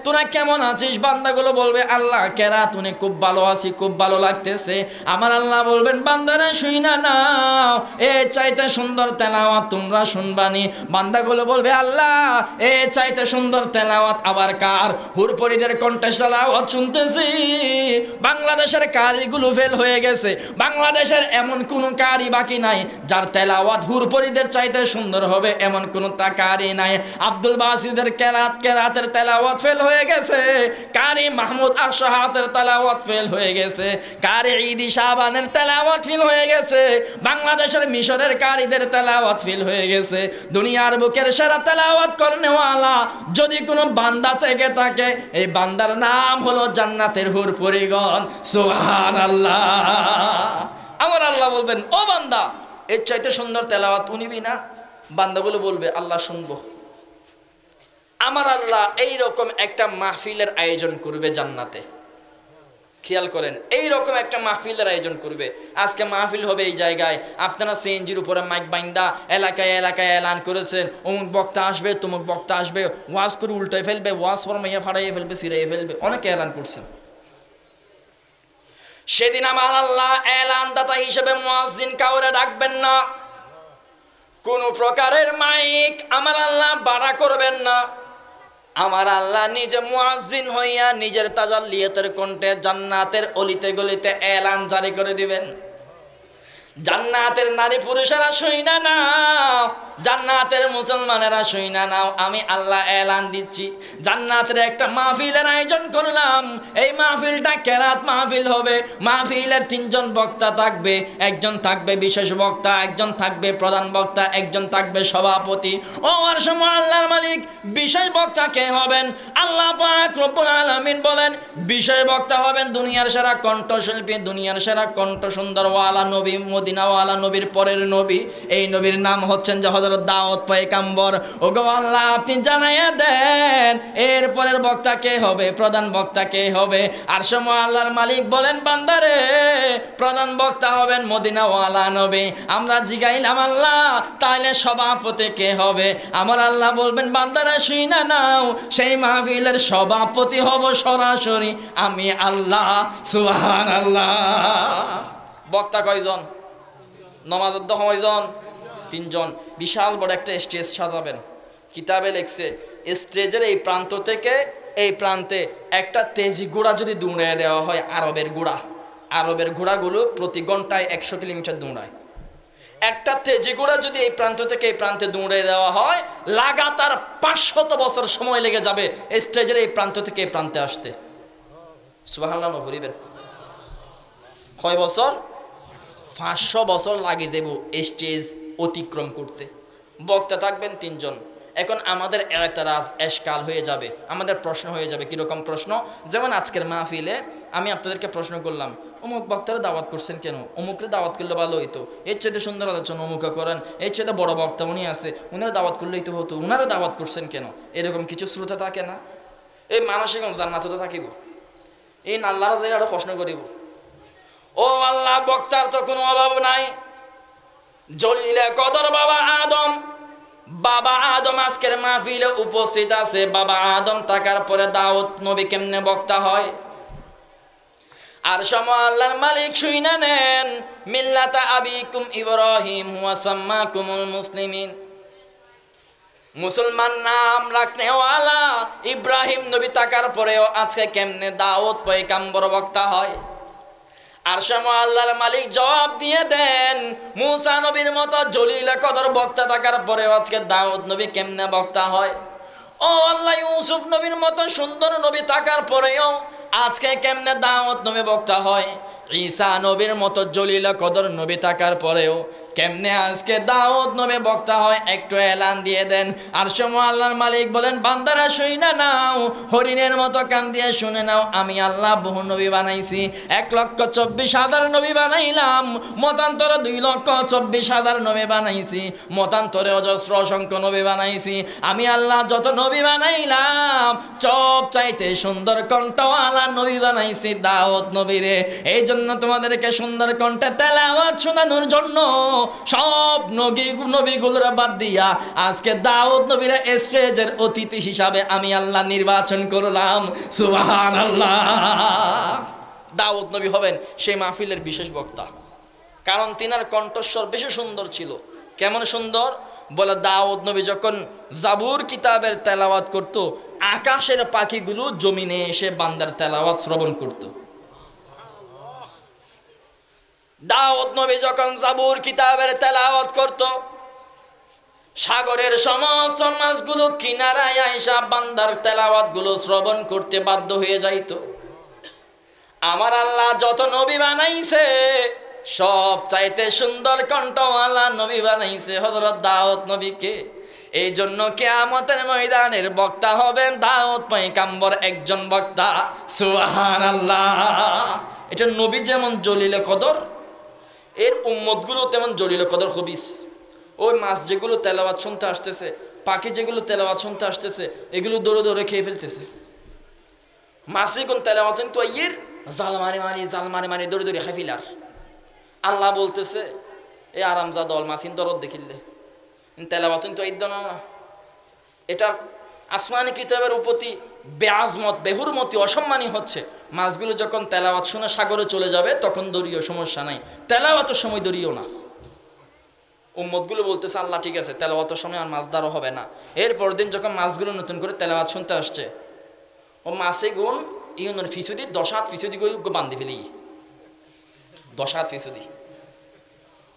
তোরা কেমন আছিস? বান্দাগুলো বলবে আল্লাহ কেরাত উনি খুব ভালো আছি, খুব ভালো লাগতেছে। আমার আল্লাহ বলবেন বান্দারে শুইনা নাও, এ চাইতে সুন্দর তেলাওয়াত তোমরা শুনবানি। বান্দাগুলো বলবে আল্লাহ এ চাইতে সুন্দর তেলাওয়াত আবার কার? হুরপরিদের কণ্ঠে তেলাওয়াত শুনতেছি। বাংলাদেশের কারিগুলো ফেল হয়ে গেছে। বাংলাদেশের এমন কোন কারি বাকি নাই যার তেলাওয়াত হুরপরিদের চাইতে সুন্দর হবে, এমন কোন কারি নাই। আব্দুল বাসিদের কেরাতের তেলাওয়াত ফেল হয়ে গেছে, কারি মাহমুদ আশহাতের তেলাওয়াত ফেল হয়ে গেছে, কারি ঈদি শাবানের তেলাওয়াত ফেল হয়ে গেছে, বাংলাদেশের মিশরের কারিদের তেলাওয়াত ফেল হয়ে গেছে। দুনিয়ার বুকের সেরা তেলাওয়াত করনেওয়ালা যদি কোনো বান্দা থেকে থাকে, এই বান্দার নাম হলো জান্নাতের হুরপরিগণ। সুবহানাল্লাহ। আমার আল্লাহ বলবেন ও বান্দা এর চাইতে সুন্দর তেলাওয়াত শুনবি না? বান্দাগুলো বলবে আল্লাহ শুনবো। আমার আল্লাহ এই রকম একটা মাহফিলের আয়োজন করবে জান্নাতে। খেয়াল করেন এই রকম একটা মাহফিলের আয়োজন করবে। আজকে মাহফিল হবে এই জায়গায়, আপনারা সিএনজির উপরে মাইক বাইন্দা এলাকায় এলাকায় এলান করেছেন অমুক বক্তা আসবে তমুক বক্তা আসবে, ওয়াজ করে উল্টাই ফেলবে, ওয়াজ ফরমাইয়া ফাড়াইয়া ফেলবে, সিরাইয়া ফেলবে, অনেকে এলান করছেন। সেদিন আমার আল্লাহ এলানদাতা হিসেবে মুয়াজ্জিন কাউরে ডাকবেন না, কোন প্রকারের মাইক আমার আল্লাহ ভাড়া করবেন না। আমার আল্লাহ নিজে মুয়াজ্জিন হইয়া নিজের তাজাল্লিয়াতের কণ্ঠে জান্নাতের অলিতে গলিতে এলান জারি করে দিবেন। জান্নাতের নারী পুরুষেরা শুইনা নাও, জান্নাতের মুসলমানেরা শুইনা নাও, আমি আল্লাহ এলান দিচ্ছি জান্নাতের একটা মাহফিলের আয়োজন করলাম। এই মাহফিলটা কেরাত মাহফিল হবে। মাহফিলের 3 জন বক্তা থাকবে, একজন থাকবে বিশেষ বক্তা, একজন থাকবে প্রধান বক্তা, একজন থাকবে সভাপতি। ও আর সময় আল্লাহর মালিক বিশেষ বক্তা কে হবেন? আল্লাহ পাক রব্বুল আলামিন বলেন বিশেষ বক্তা হবেন দুনিয়ার সেরা কণ্ঠশিল্পী, দুনিয়ার সেরা কণ্ঠ সুন্দরওয়ালা নবী, মদিনাওয়ালা নবীর পরের নবী। এই নবীর নাম হচ্ছেন যে হযরত দাউদ পয়গম্বর। ওগো আল্লাহ আপনি জানাইয়া দেন এর পরের বক্তা কে হবে, প্রধান বক্তা কে হবে? আর সময় আল্লাহর মালিক বলেন বান্দারে প্রধান বক্তা হবেন মদিনাওয়ালা নবী। আমরা জিগাইলাম আল্লাহ তাইলে সভাপতি কে হবে? আমার আল্লাহ বলবেন বান্দারা শুইনা নাও, সেই মাহফিলের সভাপতি হব সরাসরি আমি আল্লাহ। সুবহানাল্লাহ। বক্তা কয়জন? নমাজদ্দ কয়জন? 3 জন। বিশাল বড় একটা স্টেজ সাজাবেন। কিতাবে লেখছে স্টেজের এই প্রান্ত থেকে এই প্রান্তে একটা তেজি ঘোড়া যদি দৌড়ে দেওয়া হয়, আরবের ঘোড়াগুলো প্রতি ঘন্টায় 100 কিলোমিটার দৌড়ায়। একটা তেজি ঘোড়া যদি এই প্রান্ত থেকে এই প্রান্তে দৌড়ে দেওয়া হয়, লাগাতার 500 বছর সময় লেগে যাবে স্টেজের এই প্রান্ত থেকে এই প্রান্তে আসতে। সুবহানাল্লাহ বলিবেন। কয় বছর? 500 বছর লাগে যাব স্টেজ অতিক্রম করতে। বক্তা থাকবেন 3 জন। এখন আমাদের এতরাজ এশকাল হয়ে যাবে, আমাদের প্রশ্ন হয়ে যাবে। কীরকম প্রশ্ন? যেমন আজকের মাহফিলে আমি আপনাদেরকে প্রশ্ন করলাম অমুক বক্তারা দাওয়াত করছেন কেন? অমুকরে দাওয়াত করলে ভালো হইতো, এর চাইতে সুন্দর আলোচনা অমুকে করেন, এর চাইতে বড় বক্তা উনি আছে, উনারা দাওয়াত করলেই তো হতো, উনারা দাওয়াত করছেন কেন? এরকম কিছু শ্রোতা থাকে না? এই মানসিক জান্নাত তো থাকিব, এই আল্লাহর যে আরো প্রশ্ন করিব। ও আল্লাহ বক্তার তো কোনো অভাব নাই। জলিলে কদর বাবা আদম আজকের মাহফিলে উপস্থিত আছে। বাবা আদম থাকার পরে দাউদ নবী কেমনে বক্তা হয়? আর সময় আল্লাহর মালিক শুইনা নেন মিল্লাতা আবিকুম ইব্রাহিম হুয়া সাম্মাকুমুল মুসলিমিন। মুসলমান নাম রাখনেওয়ালা ইব্রাহিম নবী থাকার পরেও আজকে কেমনে দাউদ পয়গম্বর বক্তা হয়? আর সময় আল্লাহর মালিক জবাব দিয়ে দেন মুসা নবীর মতো জলিল কদর বক্তা থাকার পরেও আজকে দাউদ নবী কেমনে বক্তা হয়? ও আল্লাহ ইউসুফ নবীর মতো সুন্দর নবী থাকার পরেও আজকে কেমনে দাউদ নবী বক্তা হয়? ঈসা নবীর মতো জলিল কদর নবী থাকার পরেও কেমনে আজকে দাউদ নবী বক্তা হয়? একটু এলান দিয়ে দেন। আর সময় আল্লাহর মালিক বলেন বান্দারা শুইনা নাও, হরিণের মতো কান দিয়ে শুনে নাও, আমি আল্লাহ বহু নবী বানাইছি। 1,24,000 নবী বানাইলাম, মতান্তরে 2,24,000 নবী বানাইছি, মতান্তরে অজস্র অসংখ্য নবী বানাইছি। আমি আল্লাহ যত নবী বানাইলাম সব চাইতে সুন্দর কণ্ঠওয়ালা নবী বানাইছি দাউদ নবীরে। এই জন্য তোমাদেরকে সুন্দর কণ্ঠে তেলাওয়াত শোনানোর জন্য সব নবীগুলোর বাদ দিয়া আজকে দাউদ নবীর স্টেজের অতিথি হিসাবে আমি আল্লাহ নির্বাচন করলাম। সুবহানাল্লাহ। দাউদ নবী হবেন সেই মাহফিলের বিশেষ বক্তা, কারণ তিনার কণ্ঠস্বর বেশি সুন্দর ছিল। কেমন সুন্দর? বলে দাউদ নবী যখন জাবুর কিতাবের তেলাওয়াত করত, আকাশের পাখিগুলো জমিনে এসে বান্দার তেলাওয়াত শ্রবণ করত। দাউদ নবী যখন জাবুর কিতাবের তেলাওয়াত করত, সাগরের সমস্ত মাছগুলো কিনারায় আইসা বান্দার তেলাওয়াত গুলো শ্রবণ করতে বাধ্য হয়ে যাইত। আমার আল্লাহ যত নবী বানাইছে সব চাইতে সুন্দর কণ্ঠওয়ালা নবী বানাইছে হযরত দাউদ নবীকে। এই জন্য কিয়ামতের ময়দানের বক্তা হবেন দাউদ পয়গম্বর, একজন বক্তা। সুবহানাল্লাহ। এটা নবী যেমন জলিলে কদর, এর উম্মতগুলো তেমন জলিল কদর হবিস। ওই মাছ যেগুলো তেলাওয়াত শুনতে আসতেছে, পাখি যেগুলো তেলাওয়াত শুনতে আসতেছে, এগুলো দৌড়ে দৌড়ে খেয়ে ফেলতেছে। মাছে কোন তেলাওয়াত তো ইয়ের জাল মারি মারি দৌড়ে দৌড়ে খাই ফেলার। আল্লাহ বলতেছে এ আরামজা দল মাছিন দরদ দেখিলে তেলাওয়াত তো ঈদ না। এটা আসমানি কিতাবের উপতি বেআজমত বেহুরমতি অসম্মানী হচ্ছে। মাছগুলো যখন তেলাওয়াত শুনে সাগরে চলে যাবে তখন দৌড়িও, সমস্যা নাই, তেলাওয়াতের সময় দৌড়িও না। উম্মতগুলো বলতেছে আল্লাহ ঠিক আছে তেলাওয়াতের সময় আর মাছ দ্বারা হবে না। এরপর দিন যখন মাছগুলো নতুন করে তেলাওয়াত শুনতে আসছে, ও মাছে গুণ ইউনের ফিসুদি 10 হাত ফিসুদি করে বান্ধি ফেলি, 10 হাত ফিসুদি।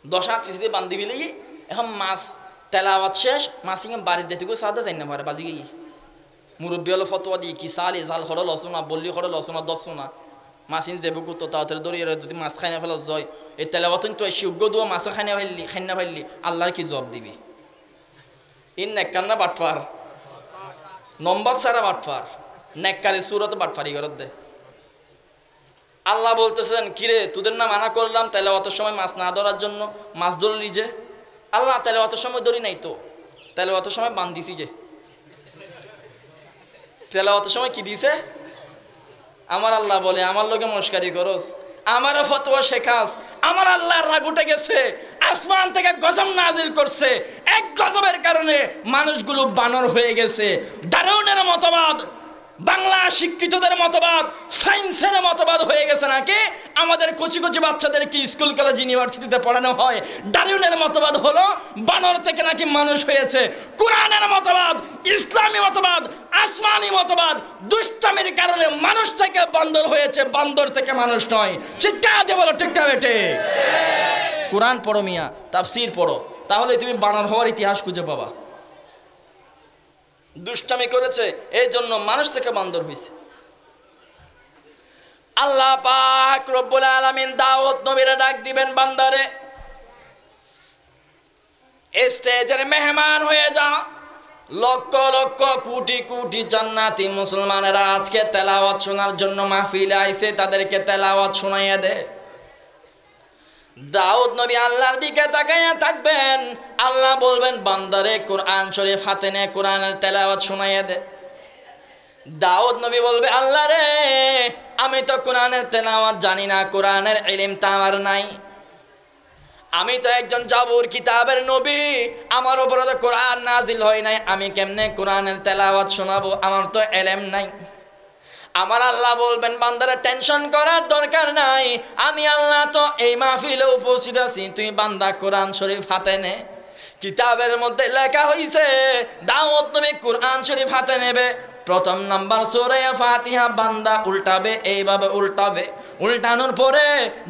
10-8 বান্ধি বিলি এখন মাছ তেলাওয়াত শেষ মাছ ইঙ্গে বাড়ির যেটুকু সাদা যাই না পারে বাজি গিয়ে মুরব্বী হলো ফতোয়া দিয়ে কি সাল জাল হরল লসনা বললি হরল লসনা দশনা মাছিন যে বুকু তো তাড়াতাড়ি দৌড়িয়ে যদি মাছ খাই না ফেলা জয় এই তেলাওয়াতন তো যোগ্য দোয়া মাছও খাই না ফেললি আল্লাহর কি জবাব দিবি ইন নেককান্না বাটফার নম্বর ছাড়া বাটফার নেককারি সুরত বাটফারি করত দে আল্লাহ বলতেছেন কিরে তোদের না মানা করলাম তেলাওয়াতের সময় মাছ না ধরার জন্য মাছ ধরলি যে আল্লাহ তেলাওয়াতের সময় ধরি নাই তো তেলাওয়াতের সময় বান দিছি যে তেলাওয়াতের সময় কি দিছে আমার আল্লাহ বলে আমার লোকে মস্কারি করস আমারও ফতোয়া শেখাস আমার আল্লাহর রাগ উঠে গেছে আসমান থেকে গজব নাজিল করছে এক গজবের কারণে মানুষগুলো বানর হয়ে গেছে ডারউইনের মতবাদ বাংলা শিক্ষিতদের মতবাদ সায়েন্সের মতবাদ হয়ে গেছে নাকি আমাদের কচি কচি বাচ্চাদেরকে স্কুল কলেজ ইউনিভার্সিটিতে পড়ানো হয় ডারউইনের মতবাদ হলো বানর থেকে নাকি মানুষ হয়েছে কোরআনের মতবাদ ইসলামী মতবাদ আসমানি মতবাদ দুষ্টামির কারণে মানুষ থেকে বান্দর হয়েছে বান্দর থেকে মানুষ নয় চিৎকার দিয়ে বলো ঠিক না বেটে কোরআন পড়ো মিয়া তাফসীর পড়ো তাহলে তুমি বানর হওয়ার ইতিহাস খুঁজে পাবা দুষ্টামি করেছে এই জন্য মানুষ থেকে বান্দর হয়েছে আল্লাহ পাক রব্বুল আলামিন দাউদ নবীরে ডাক দিবেন বান্দারে স্টেজের মেহমান হয়ে যা লক্ষ লক্ষ কোটি কোটি জান্নাতি মুসলমানেরা আজকে তেলাওয়াত শোনার জন্য মাহফিলে আইছে তাদেরকে তেলাওয়াত শোনাইয়া দে দাউদ নবী আল্লাহর দিকে তাকাইয়া থাকবেন আল্লাহ বলবেন বান্দারে কোরআন শরীফ হাতে নে কোরআনের তেলাওয়াত শোনাইয়া দে দাউদ নবী বলবে আল্লাহ রে আমি তো কোরআনের তেলাওয়াত জানি না কোরআনের ইলম তো আমার নাই আমি তো একজন জাবুর কিতাবের নবী আমার উপরে তো কোরআন নাজিল হয় নাই আমি কেমনে কোরআনের তেলাওয়াত শোনাবো আমার তো ইলম নাই আমার আল্লাহ বলবেন বান্দারা টেনশন করার দরকার নাই আমি আল্লাহ তো এই মাহফিলে উপস্থিত আছি তুই বান্দা কোরআন শরীফ হাতে নে কিতাবের মধ্যে লেখা হইছে দাউদ নবী কোরআন শরীফ হাতে নেবে প্রথম নাম্বার সূরা ফাতিহা বান্দা উল্টাবে এইভাবে উল্টাবে উল্টানোর পরে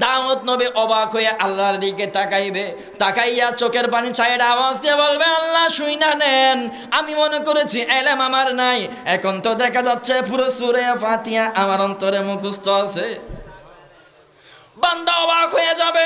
দাউদ নবী অবাক হয়ে আল্লাহর দিকে তাকাইবে তাকাইয়া চোখের পানি ছাইড়া আওয়াজ দিয়ে বলবে আল্লাহ শুইনা নেন আমি মনে করেছি ইলম আমার নাই এখন তো দেখা যাচ্ছে পুরো সূরা ফাতিহা আমার অন্তরে মুখস্থ আছে বান্দা অবাক হয়ে যাবে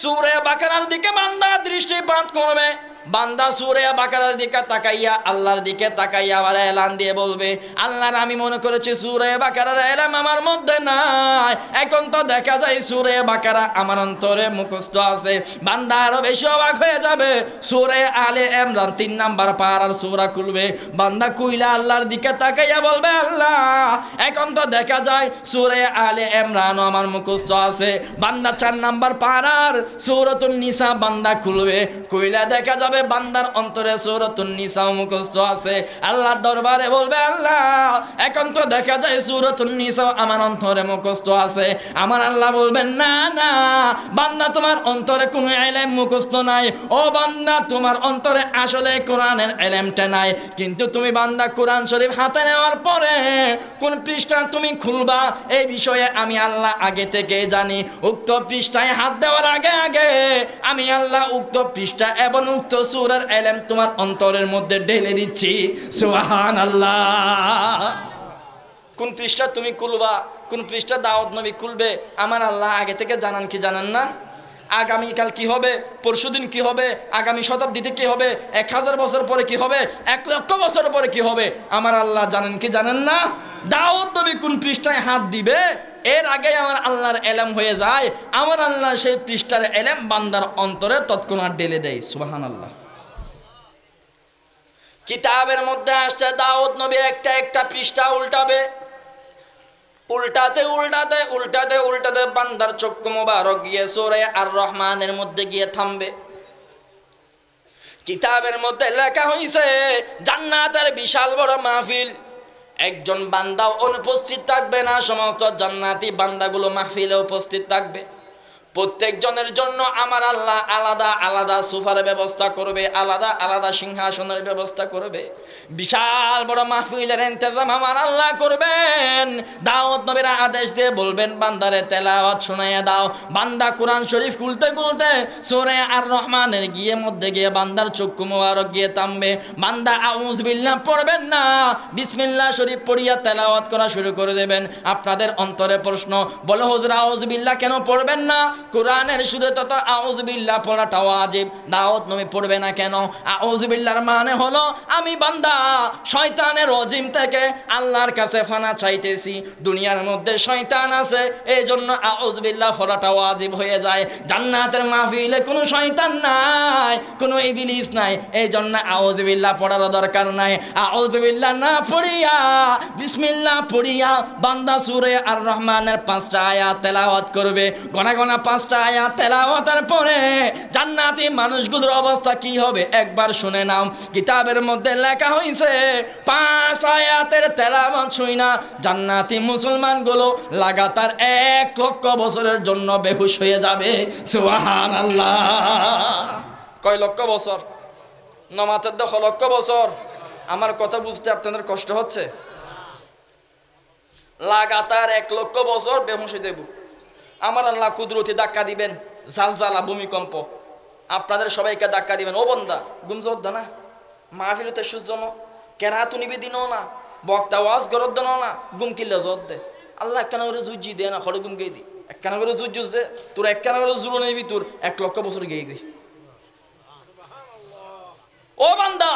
সূরা বাকারার দিকে বান্দা দৃষ্টিপাত করবে বান্দা সূরা বাকারার দিকে তাকাইয়া আল্লাহর দিকে তাকাইয়া আবার এলান দিয়ে বলবে আল্লাহর আমি মনে করেছি সূরা বাকারার ইলম আমার মধ্যে নাই এখন তো দেখা যায় সূরা বাকারা আমার অন্তরে মুখস্থ আছে বান্দা আরো বেশি অবাক হয়ে যাবে সূরা আলে ইমরান 3 নাম্বার পারার সূরা খুলবে বান্দা কইলা আল্লাহর দিকে তাকাইয়া বলবে আল্লাহ এখন তো দেখা যায় সূরা আলে ইমরান আমার মুখস্থ আছে বান্দা 4 নাম্বার পারার সূরাতুন নিসা বান্দা খুলবে কইলা দেখা যাবে বান্দার অন্তরে সূরাতুন নিসা মুখস্থ আছে আল্লাহর দরবারে বলবে আল্লাহ এখন তো দেখা যায় সূরাতুন নিসা আমার অন্তরে মুখস্থ আছে আমার আল্লাহ বলবেন না না বান্দা তোমার অন্তরে কোনো ইলম মুখস্থ নাই ও বান্দা তোমার অন্তরে আসলে কোরআনের ইলমটা নাই কিন্তু তুমি বান্দা কোরআন শরীফ হাতে নেওয়ার পরে কোন পৃষ্ঠা তুমি খুলবা এই বিষয়ে আমি আল্লাহ আগে থেকে জানি উক্ত পৃষ্ঠায় হাত দেওয়ার আগে আগে আমি আল্লাহ উক্ত পৃষ্ঠা এবং উক্ত সূরার ইলম তোমার অন্তরের মধ্যে ঢেলে দিচ্ছি সুবহানাল্লাহ কোন পৃষ্ঠা তুমি খুলবা কোন পৃষ্ঠা দাউদ নবী খুলবে আমার আল্লাহ আগে থেকে জানান কি জানেন না আগামীকাল কি হবে পরশুদিন কি হবে আগামী শতাব্দীতে কি হবে 1000 বছর পরে কি হবে 1 লক্ষ বছর পরে কি হবে আমার আল্লাহ জানেন কি জানেন না দাউদ নবী কোন পৃষ্ঠায় হাত দিবে এর আগে আমার আল্লাহর ইলম হয়ে যায় আমার আল্লাহ সেই পৃষ্ঠার ইলম বান্দার অন্তরে তৎক্ষণাৎ ঢেলে দেয় সুবহানাল্লাহ কিতাবের মধ্যে আসছে দাউদ নবী একটা একটা পৃষ্ঠা উল্টাবে উল্টাতে উল্টাতে উল্টাতে উল্টাতে বান্দার চক্ষু মোবারক গিয়ে সূরা আর রহমানের মধ্যে গিয়ে থামবে কিতাবের মধ্যে লেখা হইছে জান্নাতের বিশাল বড় মাহফিল একজন বান্দাও অনুপস্থিত থাকবে না সমস্ত জান্নাতি বান্দাগুলো মাহফিলে উপস্থিত থাকবে প্রত্যেকজনের জন্য আমার আল্লাহ আলাদা আলাদা সোফার ব্যবস্থা করবে, আলাদা আলাদা সিংহাসনের ব্যবস্থা করবে। বিশাল বড় মাহফিলের ইন্তজাম আমার আল্লাহ করবেন। দাউদ নবীর আদেশ দিয়ে বলবেন, বান্দারে তেলাওয়াত শোনাইয়া দাও। বান্দা কোরআন শরীফ খুলতে খুলতে সূরা আর রহমানের মধ্যে গিয়ে বান্দার চক্ষু মোবারক গিয়ে থামবে। বান্দা আউযু বিল্লাহ পড়বেন না, বিসমিল্লাহ শরীফ পড়িয়া তেলাওয়াত করা শুরু করে দেবেন। আপনাদের অন্তরে প্রশ্ন, বলো হুজুর আউযু বিল্লাহ কেন পড়বেন না? কোরআনের শুরুতে তো আউযু বিল্লাহ পড়াটা ওয়াজিব, দাউদ নবী পড়বে না কেন? আউযু বিল্লাহর মানে হলো আমি বান্দা শয়তানের রজিম থেকে আল্লাহর কাছে ফানা চাইতেছি। দুনিয়ার মধ্যে শয়তান আছে, এই জন্য আউযু বিল্লাহ পড়াটা ওয়াজিব হয়ে যায়। জান্নাতের মাহফিলে কোনো শয়তান নাই, কোনো ইবলিস নাই, এই জন্য আউযু বিল্লাহ পড়ার দরকার নাই। আউযু বিল্লাহ না পড়িয়া বিসমিল্লাহ পড়িয়া বান্দা সূরা আর রহমানের 5টা আয়াত তেলাওয়াত করবে। গোনা গোনা 5টা আয়াত তেলাওয়াতের পরে জান্নাতি মানুষগুলোর অবস্থা কি হবে একবার শুনে নাও। কিতাবের মধ্যে লেখা হয়েছে 5 আয়াতের তেলাওয়াত শুইনা জান্নাতি মুসলমানগুলো লাগাতার 1 লক্ষ বছরের জন্য বেহুশ হয়ে যাবে। সুবহানাল্লাহ। কয় লক্ষ বছর? নমাতের 10 লক্ষ বছর। আমার কথা বুঝতে আপনাদের কষ্ট হচ্ছে? লাগাতার 1 লক্ষ বছর বেহুশ হয়ে যাব। আমার আল্লাহ কুদরতি ধাক্কা দিবেন, জালজালা ভূমিকম্প, আপনাদের সবাইকে ধাক্কা দিবেন। ও বান্দা ঘুম জোর না, মাহফিলতে সূর্য কেরাতু নিবেদিন না, বক্তা ওয়াজ গরদ দেন না, ঘুম কিল্লা জোর দে। আল্লাহ একখানা করে জুজি দে না, খড়ে ঘুম গেই দি। একখানা করে জুজ জুজে তোর একখানা করে জুড়ো নেবি, তোর 1 লক্ষ বছর গেই গই। ও বান্দা,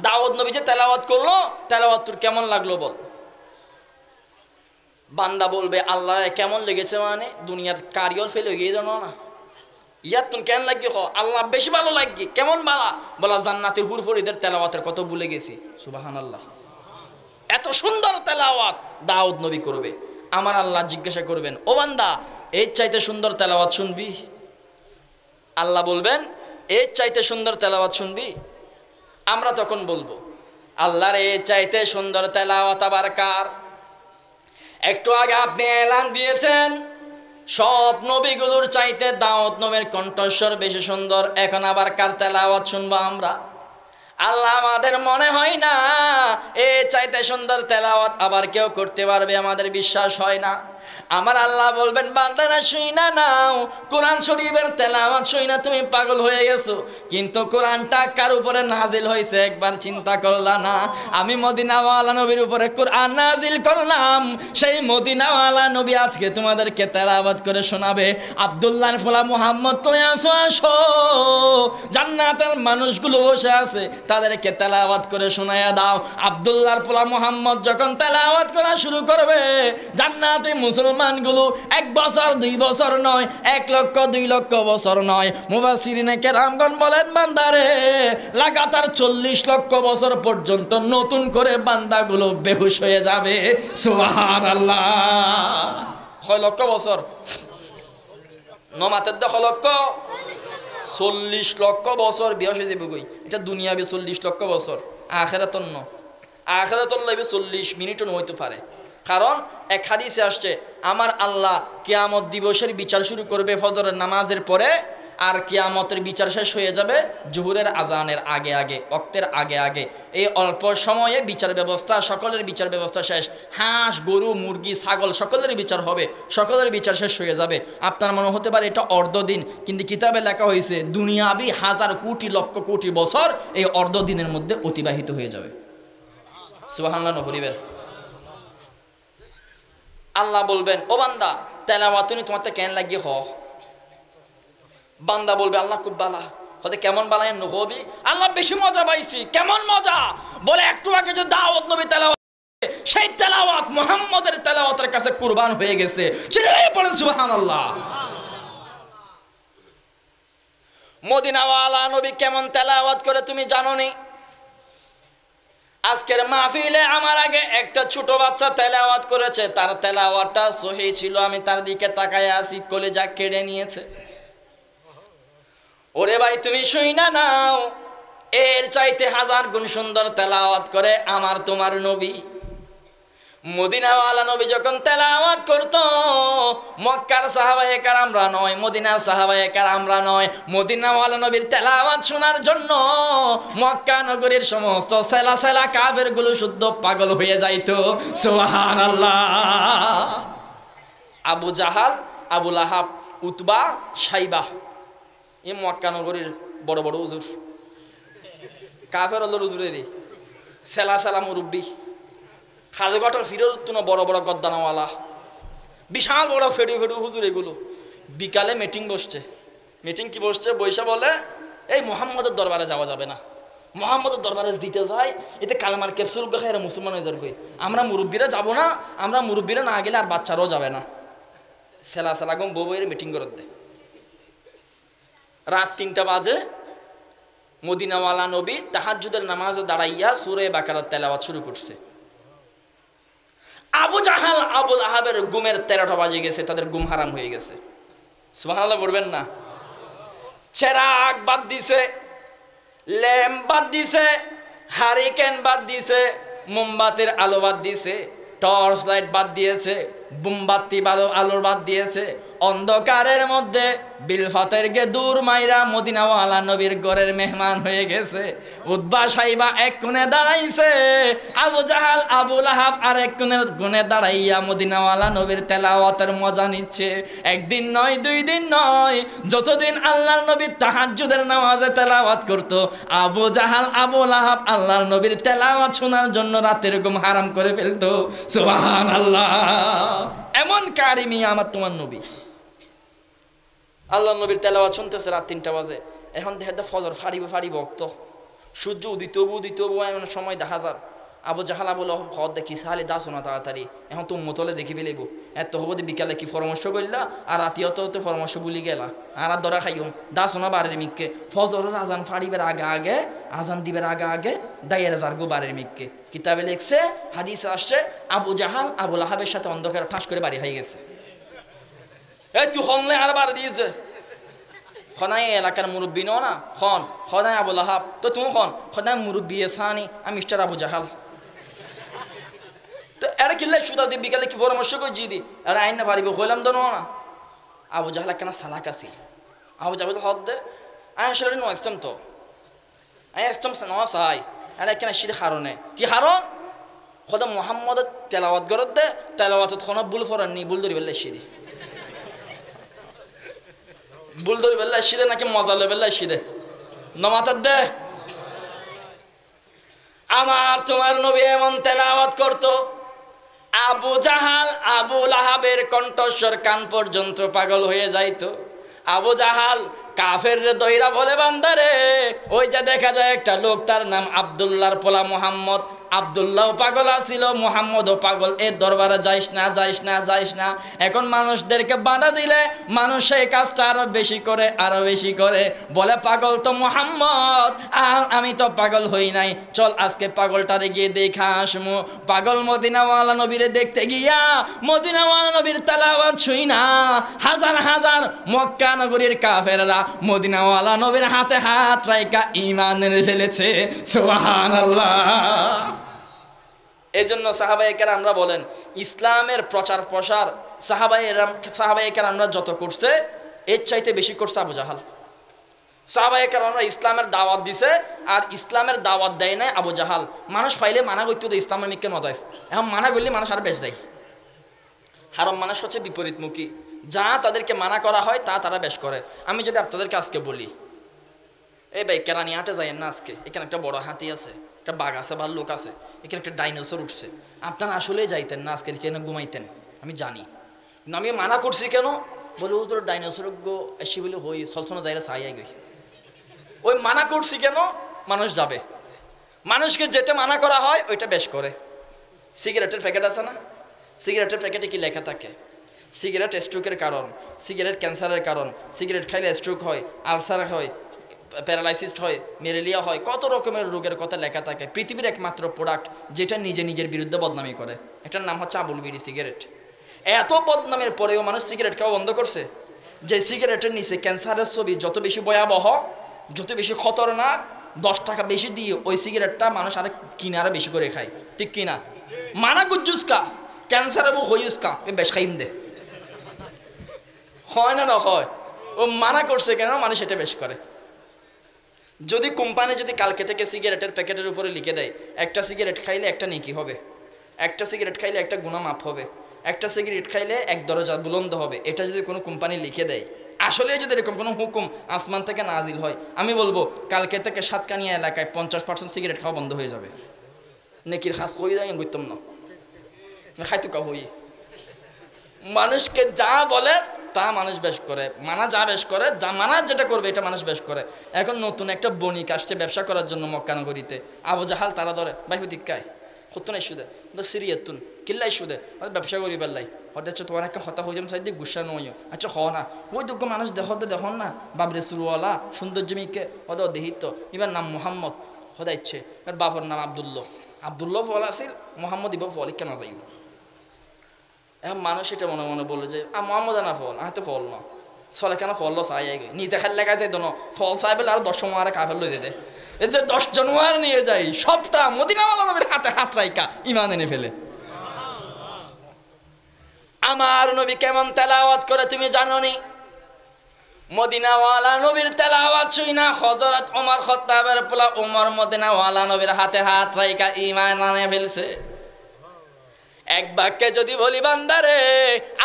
দাউদ নবী যে তেলাওয়াত করলো, তেলাওয়াত তোর কেমন লাগলো বল? বান্দা বলবে আল্লাহ কেমন লেগেছে, মানে দুনিয়ার কারিয়র ফেলে গিয়ে জানো না, ইয়ার তুমি কেন লাগিয়ে আল্লাহ বেশি ভালো লাগি। কেমন বালা? বলা জান্নাতের হুরফরিদের তেলাওয়াতের কত ভুলে গেছি। সুবহানাল্লাহ। এত সুন্দর তেলাওয়াত দাউদ নবী করবে। আমার আল্লাহ জিজ্ঞাসা করবেন, ও বান্দা এর চাইতে সুন্দর তেলাওয়াত শুনবি? আল্লাহ বলবেন, এর চাইতে সুন্দর তেলাওয়াত শুনবি? আমরা তখন বলবো, আল্লাহর এর চাইতে সুন্দর তেলাওয়াত আবার কার? একটু আগে আপনি এলান দিয়েছেন সব নবীগুলোর চাইতে দাউদ নবীর কণ্ঠস্বর বেশি সুন্দর। এখন আবার কার তেলাওয়াত শুনবো আমরা? আল্লাহ আমাদের মনে হয় না এ চাইতে সুন্দর তেলাওয়াত আবার কেউ করতে পারবে, আমাদের বিশ্বাস হয় না। আমার আল্লাহ বলবেন, বান্দারা শুই না নাও, কোরআন শরীফের তেলাওয়াত শুই না তুমি পাগল হয়ে গেছো, কিন্তু কোরআনটা কার উপরে নাজিল হয়েছে একবার চিন্তা করলা না? আমি মদিনাওয়ালা নবীর উপরে কোরআন নাজিল করলাম, সেই মদিনাওয়ালা নবী আজকে তোমাদেরকে তেলাওয়াত করে শোনাবে। আব্দুল্লাহর ফোলা মুহাম্মদ তুমি আসো, আসো, জান্নাতের মানুষগুলো বসে আছে, তাদেরকে তেলাওয়াত করে শোনায়া দাও। আব্দুল্লাহর ফোলা মুহাম্মদ যখন তেলাওয়াত করা শুরু করবে, জান্নাতে মুসলমানগুলো 1 বছর 2 বছর নয়, 1 লক্ষ 2 লক্ষ বছর নয়, মুফাসসিরিনে কেরামগণ বলেন বান্দারে লাগাতার 40 লক্ষ বছর পর্যন্ত নতুন করে বান্দাগুলো বেহুশ হয়ে যাবে। সুবহানাল্লাহ। কয় লক্ষ বছর? নমাতের 10 লক্ষ, 40 লক্ষ বছর বেহুশ হয়ে যাবে। কই এটা দুনিয়াবে 40 লক্ষ বছর, আখিরাতন ন, আখিরাতন লাগবে 40 মিনিটও হইতে পারে। কারণ এক হাদিসে আসছে, আমার আল্লাহ কিয়ামত দিবসের বিচার শুরু করবে ফজরের নামাজের পরে, আর কিয়ামতের বিচার শেষ হয়ে যাবে জোহরের আজানের আগে আগে, ওয়াক্তের আগে আগে। এই অল্প সময়ে বিচার ব্যবস্থা, সকলের বিচার ব্যবস্থা শেষ। হাঁস, গরু, মুরগি, ছাগল সকলের বিচার হবে, সকলের বিচার শেষ হয়ে যাবে। আপনার মনে হতে পারে এটা অর্ধদিন, কিন্তু কিতাবে লেখা হয়েছে দুনিয়াবি 1000 কোটি লক্ষ কোটি বছর এই অর্ধদিনের মধ্যে অতিবাহিত হয়ে যাবে। সুবহানাল্লাহ বলিবেন। আল্লাহ বলবেন, ও বান্দা তেলাওয়াত তুমি তোমার তো কেন লাগিয়ে বান্দা বলবে আল্লাহ খুব বালা। হতে কেমন বালায় নহবি? আল্লাহ বেশি মজা পাইছি। কেমন মজা? বলে একটু আগে যে দাউদ নবী তেলাওয়াত, সেই তেলাওয়াত মুহাম্মদের তেলাওয়াতের কাছে কুরবান হয়ে গেছে। চিল্লায়ে পড়েন সুবহানাল্লাহ। মদিনাওয়ালা নবী কেমন তেলাওয়াত করে তুমি জানো নি? আজকের মাহফিলে আমার আগে একটা ছোট বাচ্চা তেলাওয়াত করেছে, তার তেলাওয়াতটা সহিহ ছিল, আমি তার দিকে তাকায় আছি, কলিজা কেড়ে নিয়েছে। ওরে ভাই তুমি শুই না নাও, এর চাইতে 1000 গুণ সুন্দর তেলাওয়াত করে আমার তোমার নবী। মদিনাওয়ালা নবী যখন তেলাওয়াত করতো, মক্কার সাহাবায়ে কেরামরা নয়, মদিনার সাহাবায়ে কেরামরা নয়, মদিনাওয়ালা নবীর তেলাওয়াত শোনার জন্য মক্কা নগরীর সমস্ত সেলা সেলা কাফেরগুলো শুদ্ধ পাগল হয়ে যাইতো। সুবহানাল্লাহ। আবু জাহাল, আবু লাহাব, উতবা, সাইবা, এই মক্কা নগরীর বড় বড় হুজুর, কাফের হলো হুজুরেরই সেলা সেলা মুরব্বী, খালঘাটার ফিরোজ বড় বড় গদ্দানাওয়ালা, বিশাল বড় ফেডু ফেডু হুজুর এগুলো। বিকালে মিটিং বসছে, মিটিং কি বসছে, বৈশা বলে এই মোহাম্মদের দরবারে যাওয়া যাবে না, মোহাম্মদের দরবারে দিতে যায় এতে কালমার ক্যাপসুল খাই এরা মুসলমান হয়ে যাবে, আমরা মুরব্বীরা যাবো না, আমরা মুরব্বীরা না গেলে আর বাচ্চারাও যাবে না। সেলা সেলাগম বউ বইয়ের মিটিং করে দেয়। রাত 3টা বাজে, মদিনাওয়ালা নবী তাহাজ্জুদের নামাজে দাঁড়াইয়া সূরা বাকারার তেলাওয়াত শুরু করছে। আবু জাহাল, আবু লাহাবের ঘুমের 13টা বাজে গেছে, তাদের ঘুম হারাম হয়ে গেছে। সুবহানাল্লাহ বলবেন না? চেরাগ বাদ দিছে, ল্যাম্প বাদ দিছে, হারিকেন বাদ দিছে, মোমবাতির আলো বাদ দিছে, টর্চ লাইট বাদ দিয়েছে, মোমবাতি আলোর বাদ দিয়েছে। অন্ধকারের মধ্যে বিলফাতের গে দূর মাইরা মদিনাওয়ালা নবীর ঘরের মেহমান হয়ে গেছে। উতবা সাইবা এক কোণে দাঁড়াইছে, আবু জাহাল আবু লাহাব আর এক কোণে দাঁড়াইয়া মদিনাওয়ালা নবীর তেলাওয়াতের মজা নিচ্ছে। একদিন নয়, 2 দিন নয়, যতদিন আল্লাহর নবী তাহাজ্জুদের নামাজে তেলাওয়াত করত, আবু জাহাল আবু লাহাব আল্লাহর নবীর তেলাওয়াত শোনার জন্য রাতের ঘুম হারাম করে ফেলতো। সুবহানাল্লাহ। এমন কারিমি আমার তোমার নবী, আল্লাহ নবীর তেলাওয়াত শুনতেছে রাত 3টা বাজে। এখন দেখে ফজর ফাড়িব অক্ত, সূর্য উদিত এমন সময় দেখা যার আবু জাহাল আবু লাহাব হদ দেখি সালে দাস না তাড়াতাড়ি, এখন তো মতলে দেখি ফেলিব। এত হবো বিকালে কি পরামর্শ করলা, আর রাতি হতে পরামর্শ বলি গেলা, আর দরা খাইম দাস না বাড়ির মিককে। ফজরের আজান ফাড়িবার আগে আজান দিবার আগে দায়ের যারগো বাড়ির মিককে। কিতাবে লিখছে, হাদিস আসছে, আবু জাহাল আবু লাহাবের সাথে অন্ধকার ঠাস করে বাড়ি হয়ে গেছে। এই তুই হনলে আর বার দিয়েছে খনাই এলাকার মুরব্বী নো না, খন খনাই আবু লাহাব, তো তুমি খন খনাই মুরব্বী এসানি, আমি মিস্টার আবু জাহাল। তো এরা কিনলে সুতা দিয়ে বিকালে কি পরামর্শ করে জি দি এরা আইন না পারিব হইলাম তো না। আবু জাহাল কেন সালাক আসি, আবু জাহাল হদ দে আই আসলে নো আসতাম তো, আই আসতাম নওয়া চাই এরা কেন সিঁড়ি হারনে কি হারন খোদা মোহাম্মদ তেলাওয়াত গরত দে, তেলাওয়াত খনা বুল ফরাননি, বুল ধরি বেল্লা সিঁড়ি, বুল ধরি বেল্লা সিদে নাকি মজা বেল্লা সিদে নমাতার দে। আমার তোমার নবী এমন তেলাওয়াত করতো, আবু জাহাল আবু লাহাবের কণ্ঠস্বর কান পর্যন্ত পাগল হয়ে যাইতো। আবু জাহাল কাফের দইরা বলে, বান্দারে ওই যে দেখা যায় একটা লোক, তার নাম আব্দুল্লাহর পোলা মোহাম্মদ, আব্দুল্লাহ পাগল আছিল, মোহাম্মদও পাগল, এর দরবারে যাইস না যাইস না যাইস না। এখন মানুষদেরকে বাধা দিলে মানুষ এই কাজটা আরো বেশি করে বলে, পাগল তো মোহাম্মদ, আর আমি তো পাগল হই নাই, চল আজকে পাগলটারে গিয়ে দেখা আসমু। পাগল মদিনাওয়ালা নবীরে দেখতে গিয়া মদিনাওয়ালা নবীর তেলাওয়াত শুই না হাজার হাজার মক্কা নগরীর কাফেররা মদিনাওয়ালা নবীর হাতে হাত রাইকা ঈমান এনে ফেলেছে। সুবহানাল্লাহ। এজন্য সাহাবায়ে কেরামরা বলেন, ইসলামের প্রচার প্রসার সাহাবায়ে কেরামরা যত করছে এর চাইতে বেশি করছে আবু জাহাল। সাহাবায়ে কেরামরা ইসলামের দাওয়াত দিছে, আর ইসলামের দাওয়াত দেয় নাই আবু জাহাল। মানুষ পাইলে মানা করতে ইসলামের মিকে নদায়, এখন মানা করলে মানুষ আর বেশ যায়। হারাম মানুষ হচ্ছে বিপরীতমুখী, যা তাদেরকে মানা করা হয় তা তারা বেশ করে। আমি যদি আপনাদেরকে আজকে বলি, এই ভাই কেরানি হাটে যাইয়েন না, আজকে এখানে একটা বড় হাতি আছে, একটা বাঘ আছে, ভাল্লুক আছে, এখানে একটা ডাইনোসর উঠছে, আপনারা আসলেই যাইতেন না, আজকে এখানে ঘুমাইতেন, আমি জানি। কিন্তু আমি মানা করছি কেন, বলে ও তোর ডাইনোসর গো এসে বলে হই সলসনা যাইরা চাইয়াই গই, ওই মানা করছি কেন, মানুষ যাবে। মানুষকে যেটা মানা করা হয় ওইটা বেশ করে। সিগারেটের প্যাকেট আছে না, সিগারেটের প্যাকেটে কি লেখা থাকে, সিগারেট স্ট্রোকের কারণ, সিগারেট ক্যান্সারের কারণ, সিগারেট খাইলে স্ট্রোক হয়, আলসার হয়, প্যারালাইসিস হয়, ম্যালেরিয়া হয়, কত রকমের রোগের কথা লেখা থাকে। পৃথিবীর একমাত্র প্রোডাক্ট যেটা নিজের বিরুদ্ধে বদনামি করে, এটার নাম হচ্ছে আবুল বিড়ি সিগারেট। এত বদনামের পরেও মানুষ সিগারেট খাওয়া বন্ধ করছে। যে সিগারেটের নিচে ক্যান্সারের ছবি যত বেশি ভয়াবহ, যত বেশি খতরনাক, 10 টাকা বেশি দিয়ে ওই সিগারেটটা মানুষ আরে কিনে আরো বেশি করে খায়, ঠিক কিনা? মানা কুজ্জুসকা ক্যান্সার হবো হইস কা বেশ খাইম দে হয় না হয় ও মানা করছে কেন মানুষ এটা বেশ করে যদি কোম্পানি যদি কালকে থেকে সিগারেটের প্যাকেটের উপরে লিখে দেয় একটা সিগারেট খাইলে একটা নেকি হবে একটা সিগারেট খাইলে একটা গুনাহ মাফ হবে একটা সিগারেট খাইলে এক দরজা বুলন্দ হবে এটা যদি কোনো কোম্পানি লিখে দেয় আসলে যদি এরকম কোনো হুকুম আসমান থেকে নাজিল হয় আমি বলবো কালকে থেকে সাতকানিয়া এলাকায় 50% সিগারেট খাওয়া বন্ধ হয়ে যাবে নেকির হাস হয়ে যায় বুঝতাম না খাইতো কা হই মানুষকে যা বলে তা মানুষ বেশ করে মানা যা বেশ করে যা মানা যেটা করবে এটা মানুষ বেশ করে এখন নতুন একটা বণিক আসছে ব্যবসা করার জন্য মক্কা নগরীতে আবু জাহাল তারা ধরে বাইহু দিক্কায় হতো না সুদে সিরিয়াতুন কিল্লাই সুদে ব্যবসা করি বেল্লাই হচ্ছে তোমার একটা হতা হয়ে যাবে সাইডে গুসা নয় আচ্ছা হ না ওই দুঃখ মানুষ দেখুন না বাবরে সুরওয়ালা সৌন্দর্য মিকে হদ দেহিত এবার নাম মোহাম্মদ হদা ইচ্ছে এবার বাবার নাম আবদুল্লাহ ফল আসিল মোহাম্মদ ইবা ফল কেন যাই এখন মানুষ এটা মনে মনে বলে যে মোহাম্মদ আনা ফল আমি তো ফল না চলে কেন ফল চাই নিতে খালি লেখা যায় দোনো ফল চাই বলে আর 10 মারে কাফের লই দে এই যে 10 জানুয়ার নিয়ে যাই সবটা মদিনাওয়ালা নবীর হাতে হাত রাইকা ইমান এনে ফেলে আমার নবী কেমন তেলাওয়াত করে তুমি জানো নি মদিনাওয়ালা নবীর তেলাওয়াত শুই না হযরত ওমর খাত্তাবের পোলা ওমর মদিনাওয়ালা নবীর হাতে হাত রাইকা ঈমান আনে ফেলছে এক বাক্যে যদি বলি বান্দারে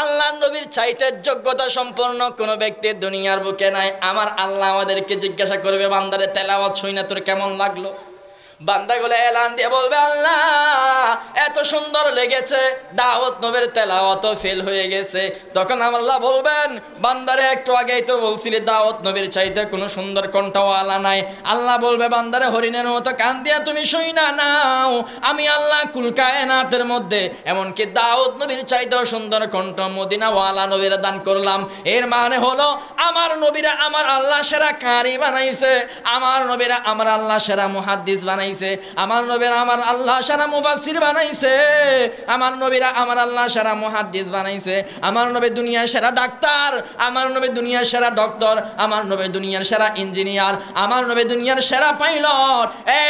আল্লাহর নবীর চাইতে যোগ্যতা সম্পন্ন কোন ব্যক্তি দুনিয়ার বুকে নাই আমার আল্লাহ আমাদেরকে জিজ্ঞাসা করবে বান্দারে তেলাওয়াত শুই না তোর কেমন লাগলো বান্দাগুলো এলান দিয়ে বলবে আল্লাহ এত সুন্দর লেগেছে দাউদ নবীর তেলাওয়াতও ফেল হয়ে গেছে তখন আল্লাহ বলবেন বান্দারে একটু আগেই তো বলছিলি দাউদ নবীর চাইতে কোনো সুন্দর কণ্ঠওয়ালা নাই আল্লাহ বলবে বান্দারে হরিণের মতো কান দিয়া তুমি শুই না নাও আমি আল্লাহ কুল কায়নাতের মধ্যে এমনকি দাউদ নবীর চাইতেও সুন্দর কণ্ঠ মদিনাওয়ালা নবীর দান করলাম এর মানে হলো আমার নবীরা আমার আল্লাহ সেরা কারি বানাইছে আমার নবীরা আমার আল্লাহ সেরা মুহাদ্দিস বানাইছে আমার নবীরা আমার আল্লাহ সেরা মুফাসসির বানাইছে আমার নবীরা আমার আল্লাহ সেরা মুহাদ্দিস বানাইছে আমার নবী দুনিয়ার সেরা ডাক্তার আমার নবী দুনিয়ার সেরা ডক্টর আমার নবী দুনিয়ার সেরা ইঞ্জিনিয়ার আমার নবী দুনিয়ার সেরা পাইলট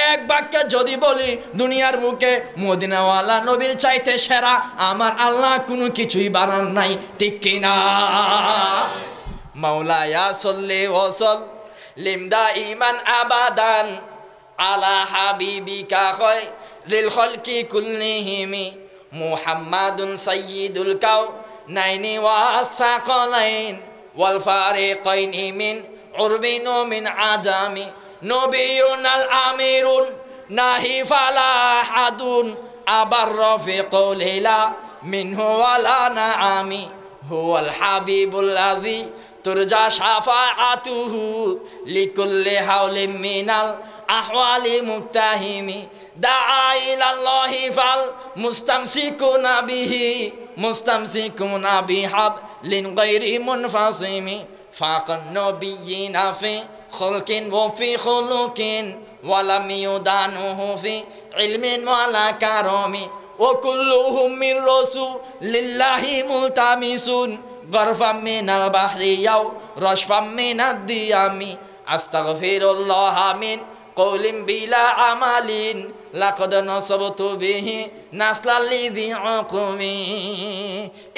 এক বাক্যে যদি বলি দুনিয়ার বুকে মদিনাওয়ালা নবীর চাইতে সেরা আমার আল্লাহ কোনো কিছুই বানান নাই ঠিক কি না মাওলায়া সাল্লি ওয়া সাল্লিম দাইমান আবাদান আলা হাবিবিকা খায়রিল খালকি কুল্লিহিম মুহাম্মাদুন সাইয়্যিদুল কাওনাইনি ওয়াস সাকালাইন ওয়াল ফারিকাইনি মিন উরবিন ওয়া মিন আজামি নবিয়ুনাল আমিরুন নাহি ফালাহাদুন আবার রাফিকুল হিলা মিনহু ওয়ালা নাআমি হুয়াল হাবিবুল লাযী তুরজা শাফাআতুহু লিকুল্লি হাওলিন মিনাল আহওয়ালি মুক্তাহিমি দাআ ইলাল্লাহি ফাল মুস্তামসিকুনা বিহাবলিন গায়রি মুনফাসিমি ফাকান নবিয়িনা ফি খালকিন ওয়া ফি খুলুকিন ওয়া লাম ইউদানুহু ফি ইলমিন ওয়ালা কারামি ওয়া কুল্লুহুম মির রাসূলিল্লাহি মুলতামিসুন গরফাম মিনাল বাহরি ইয়াও রাশফাম মিনাদ দিয়ামি আস্তাগফিরুল্লাহ মিন কওলিন বিলা আমালিন লাকাদ নাসাবতু বিহি নাসলাল্লিযি আকুমি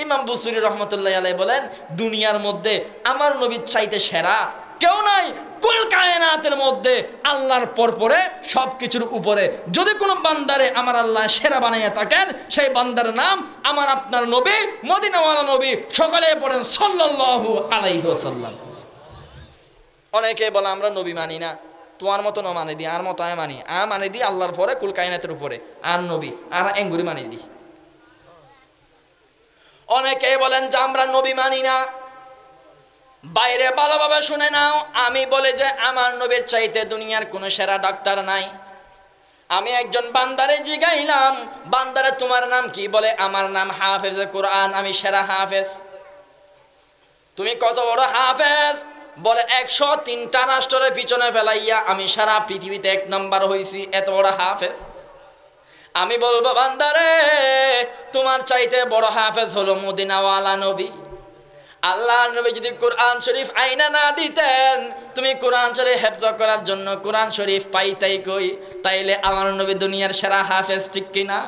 ইমাম বুসরি রাহমাতুল্লাহি আলাইহি বলেন দুনিয়ার মধ্যে আমার নবীর চাইতে সেরা কেউ নাই কুল কায়নাতের মধ্যে আল্লাহর পরপরে সবকিছুর উপরে যদি কোনো বান্দারে আমার আল্লাহ সেরা বানাইয়া থাকেন সেই বান্দার নাম আমার আপনার নবী মদিনাওয়ালা নবী সকলে পড়েন সাল্লাল্লাহু আলাইহি ওয়াসাল্লাম অনেকে বলে আমরা নবী মানি না তোমার মতো ন মানে দিই আর মতো আমি মানে দিই আল্লাহর পরে কুল কায়নাতের উপরে আর নবী আর এঙ্গুরি মানে দিই অনেকে বলেন যে আমরা নবী মানি না বাইরে ভালোভাবে শুনে নাও আমি বলে যে আমার নবীর চাইতে দুনিয়ার কোনো সেরা ডাক্তার নাই আমি একজন বান্দারে জিগাইলাম বান্দারে তোমার নাম কি বলে আমার নাম হাফেজ কোরআন আমি সেরা হাফেজ তুমি কত বড় হাফেজ বলে 103টা রাষ্ট্রের পিছনে ফেলাইয়া আমি সারা পৃথিবীতে 1 নাম্বার হইছি এত বড় হাফেজ আমি বলবো বান্দারে তোমার চাইতে বড় হাফেজ হলো মদিনাওয়ালা নবী আল্লাহ নবী যদি কোরআন শরীফ আইনা না দিতেন তুমি কোরআন শরীফ হেফজ করার জন্য কোরআন শরীফ পাইতাই কই তাইলে আমার নবী দুনিয়ার সেরা হাফেজ ঠিক কিনা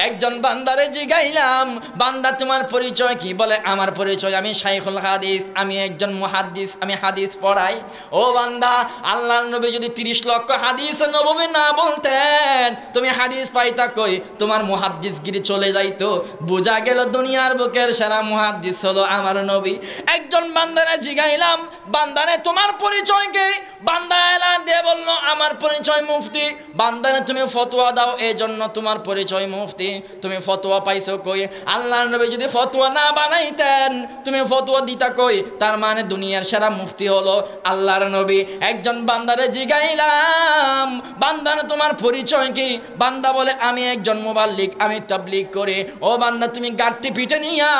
একজন বান্দারে জিগাইলাম, বান্দা তোমার পরিচয় কি? বলে আমার পরিচয় আমি শাইখুল হাদিস, আমি একজন মুহাদ্দিস, আমি হাদিস পড়াই। ও বান্দা, আল্লাহর নবী যদি 30 লক্ষ হাদিস নববী না বলতেন তুমি হাদিস পাইতা কই? তোমার মুহাদ্দিসগিরি চলে যাইতো। বোঝা গেল দুনিয়ার বুকের সেরা মুহাদ্দিস হলো আমার নবী। একজন বান্দারে জিগাইলাম, বান্দারে তোমার পরিচয় কি? বান্দা এলান দিয়ে বলল আমার পরিচয় মুফতি। বান্দারে তুমি ফতোয়া দাও, এই জন্য তোমার পরিচয় মুফতি। তুমি ফতোয়া পাইছো কই? আল্লাহর নবী যদি ফতোয়া না বানাইতেন তুমি ফতোয়া দিতা কই? তার মানে দুনিয়ার সেরা মুফতি হলো আল্লাহর নবী। একজন বান্দারে জিগাইলাম, বান্দারে তোমার পরিচয় কি? বান্দা বলে আমি একজন মুবাল্লিগ, আমি তাবলীগ করি। ও বান্দা, তুমি গাঁটটি পিঠে নিয়া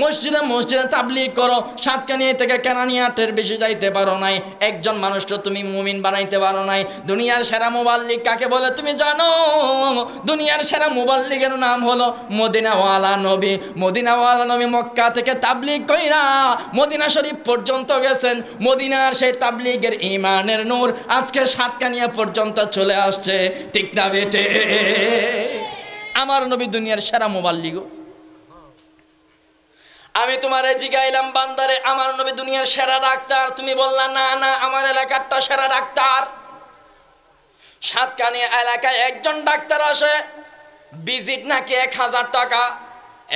মসজিদে মসজিদে তাবলীগ করো, সাতকানিয়া থেকে কেরানিয়াটের বেশি যাইতে পারো নাই। একজন মানুষ তুমি মুমিন বানাইতে পারো নাই। দুনিয়ার সেরা মুবাল্লিগ কাকে বলে তুমি জানো? দুনিয়ার সেরা মুবাল্লিগের নাম হলো মদিনাওয়ালা নবী। মদিনাওয়ালা নবী মক্কা থেকে তাবলীগ কইরা মদিনা শরীফ পর্যন্ত গেছেন। মদিনার সেই তাবলীগের ঈমানের নূর আজকে সাতকানিয়া পর্যন্ত চলে আসছে। ঠিক না বেটে? আমার নবী দুনিয়ার সেরা মুবাল্লিগ। আমি তোমারে জিগাইলাম, বান্দারে আমার নবী দুনিয়ার সেরা ডাক্তার। তুমি বললা না না, আমার এলাকারটা সেরা ডাক্তার। সাতকানিয়া এলাকায় একজন ডাক্তার আসে, ভিজিট নাকি 1000 টাকা।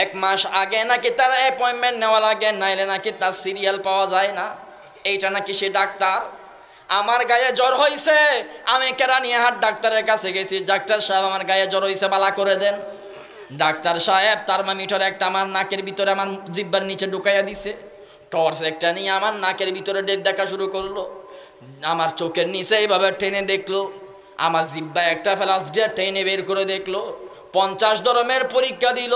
1 মাস আগে নাকি তার অ্যাপয়েন্টমেন্ট নেওয়া লাগে, নাইলে নাকি তার সিরিয়াল পাওয়া যায় না। এইটা নাকি সে ডাক্তার। আমার গায়ে জ্বর হয়েছে, আমি কেরানিয়াহাট ডাক্তারের কাছে গেছি। ডাক্তার সাহেব আমার গায়ে জ্বর হয়েছে, বালা করে দেন। ডাক্তার সাহেব থার্মোমিটার একটা আমার নাকের ভিতরে, আমার জিহ্বার নিচে ঢুকাইয়া দিছে। টর্চ একটা নিয়ে আমার নাকের ভিতরে ডেট দেখা শুরু করলো। আমার চোখের নিচে এইভাবে টেনে দেখলো, আমার জিহ্বা একটা ফ্লাস দিয়ে টেনে বের করে দেখলো। 50 ধরনের পরীক্ষা দিল।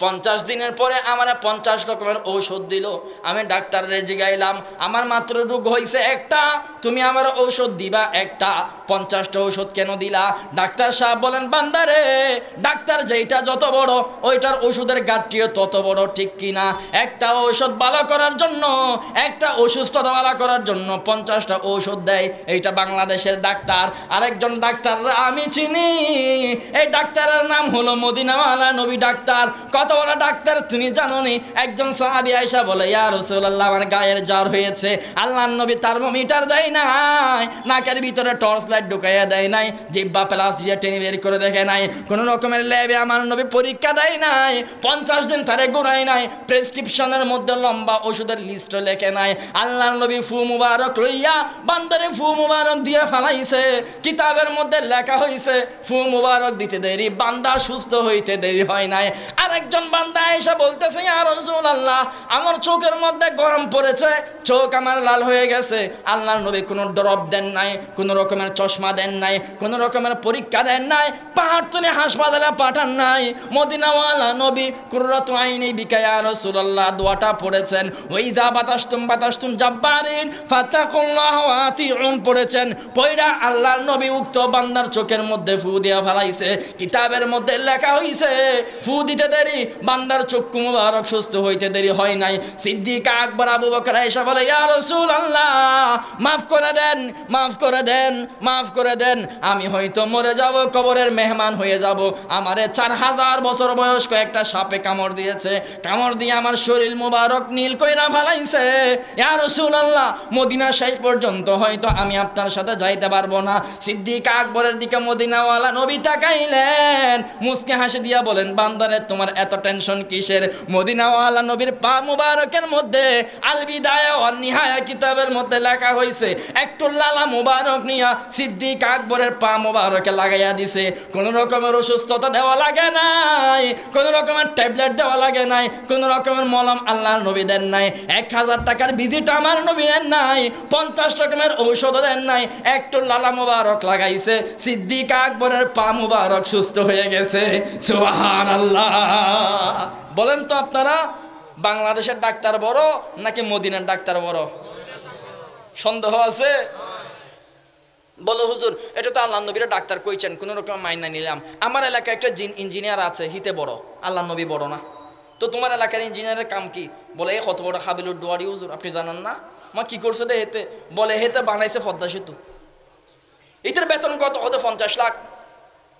50 দিনের পরে আমার 50 রকমের ঔষধ দিল। আমি ডাক্তারের জিগাইলাম, আমার মাত্র রোগ হয়েছে একটা, তুমি আমার ঔষধ দিবা একটা, 50টা ঔষধ কেন দিলা? ডাক্তার সাহেব বলেন, বান্দারে ডাক্তার যেটা যত বড় ওইটার ওষুধের গাঁটটিও তত বড়, ঠিক কিনা? একটা ঔষধ ভালো করার জন্য, একটা অসুস্থতা ভালো করার জন্য 50টা ঔষধ দেয়। এইটা বাংলাদেশের ডাক্তার। আরেকজন ডাক্তার আমি চিনি, এই ডাক্তারের নাম হলো মদিনাওয়ালা নবী ডাক্তার। কত বড় ডাক্তার তুমি জানো নি? একজন সাহাবী আয়েশা বলে, ইয়া রাসূলুল্লাহ, আমার গায়ের জ্বর হয়েছে। আল্লাহর নবী থার্মোমিটার দেয় নাই, নাকের ভিতরে টর্চ লাইট ঢুকাইয়া দেয় নাই, জিহ্বা প্লাস দিয়ে টেনে বের করে দেখে নাই, কোন রকমের ল্যাবে আমার নবী পরীক্ষা দেয় নাই, 50 দিন তারে ঘুরায় নাই, প্রেসক্রিপশনের মধ্যে লম্বা ওষুধের লিস্ট লেখে নাই। আল্লাহর নবী ফু মুবারক লইয়া বান্দারে ফু মুবারক দিয়ে ফেলাইছে। কিতাবের মধ্যে লেখা হয়েছে ফু মুবারক দিতে দেরি, বান্দা সুস্থ হইতে দেরি হয় নাই। আরেকজন বান্দা এসে বলতেছে, ইয়া রাসূলুল্লাহ, আমার চোখের মধ্যে গরম পড়েছে, চোখ আমার লাল হয়ে গেছে। আল্লাহর নবী কোনো ড্রপ দেন নাই, কোনো রকমের চশমা দেন নাই, কোনো রকমের পরীক্ষা দেন নাই, পাহাড়তলি হাসপাতালে পাঠান নাই। মদিনাওয়ালা নবী কুররাতু আইনি বিকা ইয়া রাসূলুল্লাহ দোয়াটা পড়েছেন। ওয়াইযা বাতাসতুম জাব্বারিন ফাতাকুল্লাহ ওয়া আতিউন পড়েছেন। পয়রা আল্লাহর নবী উক্ত বান্দার চোখের মধ্যে ফু দিয়া ফেলাইছে। কিতাবের মধ্যে লেখা হইছে ফু দিতে দেরি, বান্দার চক্ষু মুবারক সুস্থ হইতে দেরি হয় নাই। সিদ্দিক আকবর আবু বকর এসে বলে, ইয়া রাসূলুল্লাহ, মাফ করে দেন, মাফ করে দেন, মাফ করে দেন। আমি হয়তো মরে যাব, কবরের মেহমান হয়ে যাব। আমারে 4000 বছর বয়স্ক একটা সাপে কামড় দিয়েছে, কামড় দিয়ে আমার শরীর মুবারক নীল কইরা ফেলাইছে। ইয়া রাসূলুল্লাহ, মদিনা শেষ পর্যন্ত হয়তো আমি আপনার সাথে যাইতে পারবো না। সিদ্দিক আকবরের দিকে মদিনাওয়ালা নবী তাকাইলেন, মুস্কি হাসি দিয়া বলেন, বান্দারে তোমার এত টেনশন কিসের? মদিনাওয়ালা নবীর পা মুবারকের মধ্যে আল বিদায়া ওয়ান নিহায়া কিতাবের মধ্যে লেখা হয়েছে, একটু লালা মুবারক নিয়া সিদ্দিক আকবরের পা মুবারকে লাগাইয়া দিছে। কোন রকমের অসুস্থতা দেওয়া লাগে নাই, কোন রকমের ট্যাবলেট দেওয়া লাগে নাই, কোন রকমের মলম আল্লাহর নবী দেন নাই, 1000 টাকার ভিজিট আমার নবী দেন নাই, 50 রকমের ঔষধ দেন নাই, একটু লালা মুবারক লাগাইছে, সিদ্দিক আকবরের পা মুবারক সুস্থ হয়ে গেছে। সুবহানাল্লাহ। বলেন তো আপনারা, বাংলাদেশের ডাক্তার বড় নাকি মদিনার ডাক্তার বড়? সন্দেহ আছে? বলো হুজুর, এটা তো আল্লাহ নবীরা ডাক্তার কইছেন, কোন রকম মাইনা নিলাম। আমার এলাকায় একটা ইঞ্জিনিয়ার আছে, হিতে বড়, আল্লাহ নবী বড় না। তো তোমার এলাকার ইঞ্জিনিয়ারের কাম কি? বলে এই কত বড় হাবিলুর ডুয়ারি হুজুর, আপনি জানান না? মা কি করছে দে হেতে? বলে হেতে বানাইছে পদ্মা সেতু। এটার বেতন কত? কত 50 লাখ।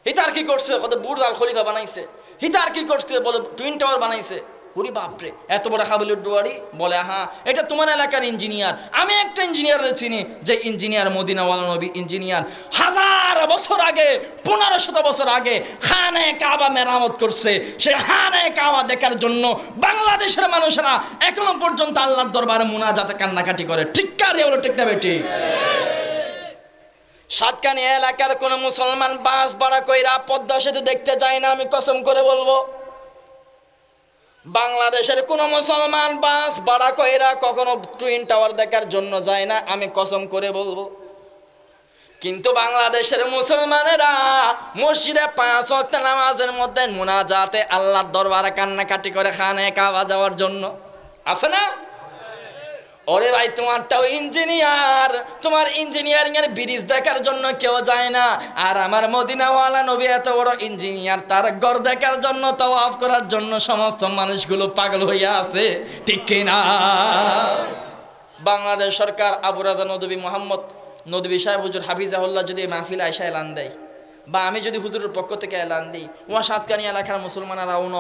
এটা আর কি করছে? কত বুর্জ আল খলিফা বানাইছে। হিতার কি করছে বলে টুইন টাওয়ার বানাইছে। ওরে বাপরে, এত বড় হাবিলুর দুয়ারি। বলে হ্যাঁ, এটা তোমার এলাকার ইঞ্জিনিয়ার। আমি একটা ইঞ্জিনিয়ারের চিনি, যে ইঞ্জিনিয়ার মদিনাওয়ালা নবী ইঞ্জিনিয়ার। 1000 বছর আগে, 1500 বছর আগে খানে কাবা মেরামত করছে। সে খানে কাবা দেখার জন্য বাংলাদেশের মানুষেরা এখনো পর্যন্ত আল্লাহর দরবারে মুনাজাতে কান্নাকাটি করে। ঠিক কারে হলো, ঠিক না বেটি? সাতকানি এলাকার কোন মুসলমান বাস ভাড়া কইরা পদ্মা সেতু দেখতে যায় না, আমি কসম করে বলবো। বাংলাদেশের কোন মুসলমান বাস ভাড়া কইরা কখনো টুইন টাওয়ার দেখার জন্য যায় না, আমি কসম করে বলবো। কিন্তু বাংলাদেশের মুসলমানেরা মসজিদে 5 ওয়াক্ত নামাজের মধ্যে মুনাজাতে আল্লাহর দরবারে কান্নাকাটি করে খানে কাবা যাওয়ার জন্য। আছে না? ওরে ভাই, তোমারটাও ইঞ্জিনিয়ার, তোমার ইঞ্জিনিয়ারিং এর ব্রিজ দেখার জন্য কেউ যায় না। আর আমার মদিনাওয়ালা নবী এত বড় ইঞ্জিনিয়ার, তার ঘর দেখার জন্য, তাওয়াফ করার জন্য সমস্ত মানুষগুলো পাগল হইয়া আছে। ঠিক কিনা? বাংলাদেশ সরকার আবু রাজা নদভী মোহাম্মদ নদভী সাহেব হুজুর হাফিজাহুল্লাহ যদি মাহফিল আয়সা এলান দেয়, বা আমি যদি হুজুরের পক্ষ থেকে এলান দিই, ওয়া সাতকানি এলাকার মুসলমানেরাও ন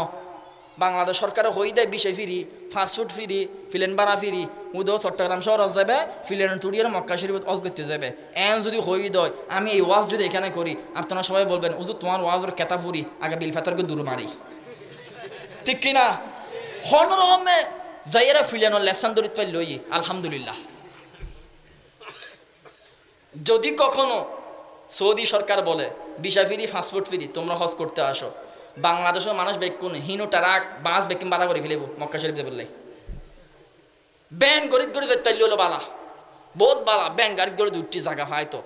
বাংলাদেশ সরকারে হই দেয় বিষয় ফিরি, ফাস্টফুড ফিরি, ফিলেন বাড়া ফিরি, উদো চট্টগ্রাম শহর যাবে, ফিলেন তুড়িয়ার মক্কা শরীফ অজ করতে যাবে। এন যদি হই দেয়, আমি এই ওয়াজ যদি এখানে করি, আপনারা সবাই বলবেন হুজুর তোমার ওয়াজের কেতা ফুরি, আগে বিল ফাতরকে দূর মারি। ঠিক কিনা? হনরমে যাইয়েরা ফিলেনের লেসান দরিত পাই লই, আলহামদুলিল্লাহ। যদি কখনো সৌদি সরকার বলে ভিসা ফ্রি, ফাস্টফুড ফ্রি, তোমরা হজ করতে আসো, বাংলাদেশের মানুষ বেকুন হিনু টারাক বাস বেকিং বালা করে ফেলেব মক্কা শরীফ যাবে। ব্যান গরিব গরিব যেতে হলো বালা, বহুত বালা। ব্যান গাড়ি গড়ে 2টি জায়গা হয়তো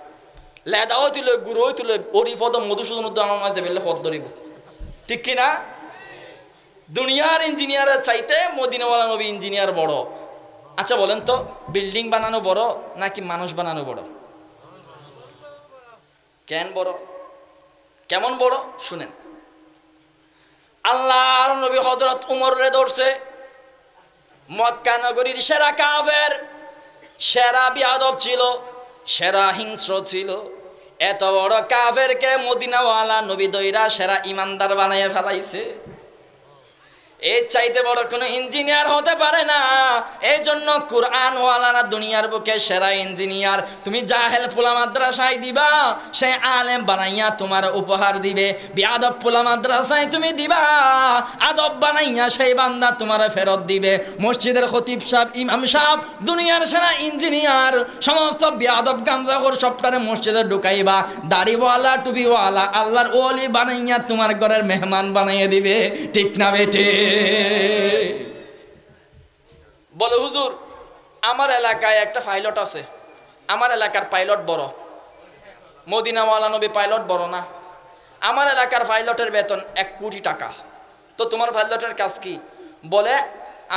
লেদাও তুলে গুঁড়ো তুলে ওরি পদ মধুসূদন আমার মাছ দেবে পদ ধরিব। ঠিক কিনা? দুনিয়ার ইঞ্জিনিয়ারের চাইতে মদিনাওয়ালা নবী ইঞ্জিনিয়ার বড়। আচ্ছা বলেন তো, বিল্ডিং বানানো বড় নাকি মানুষ বানানো বড়? কেন বড়? কেমন বড় শুনেন। আল্লাহর নবী হযরত উমর রে ধরছে, মক্কা নগরীর সেরা কাফের, সেরা বিয়াদব ছিল, সেরা হিংস্র ছিল। এত বড় কাফেরকে মদিনাওয়ালা নবী দইরা সেরা ইমানদার বানাইয়া ফেলাইছে। এর চাইতে বড় কোনো ইঞ্জিনিয়ার হতে পারে না। এই জন্য কোরআন ওয়ালারা দুনিয়ার বুকে সেরা ইঞ্জিনিয়ার। তুমি জাহেল পোলা মাদ্রাসায় দিবা, সে আলেম বানাইয়া তোমার উপহার দিবে। বিয়াদব পোলা মাদ্রাসায় তুমি দিবা, আদব বানাইয়া সেই বান্দা তোমার ফেরত দিবে। মসজিদের খতিব সাহেব, ইমাম সাহেব দুনিয়ার সেরা ইঞ্জিনিয়ার। সমস্ত বিয়াদব গাঞ্জাখোর সবটারে মসজিদে ঢুকাইবা, দাড়িওয়ালা টুপিওয়ালা আল্লাহর ওলি বানাইয়া তোমার ঘরের মেহমান বানাইয়া দিবে। ঠিক না বেটে? বলে হুজুর আমার এলাকায় একটা পাইলট আছে, আমার এলাকার পাইলট বড়, মদিনাওয়ালা নবী পাইলট বড় না? আমার এলাকার পাইলটের বেতন 1 কোটি টাকা। তো তোমার পাইলটের কাজ কি? বলে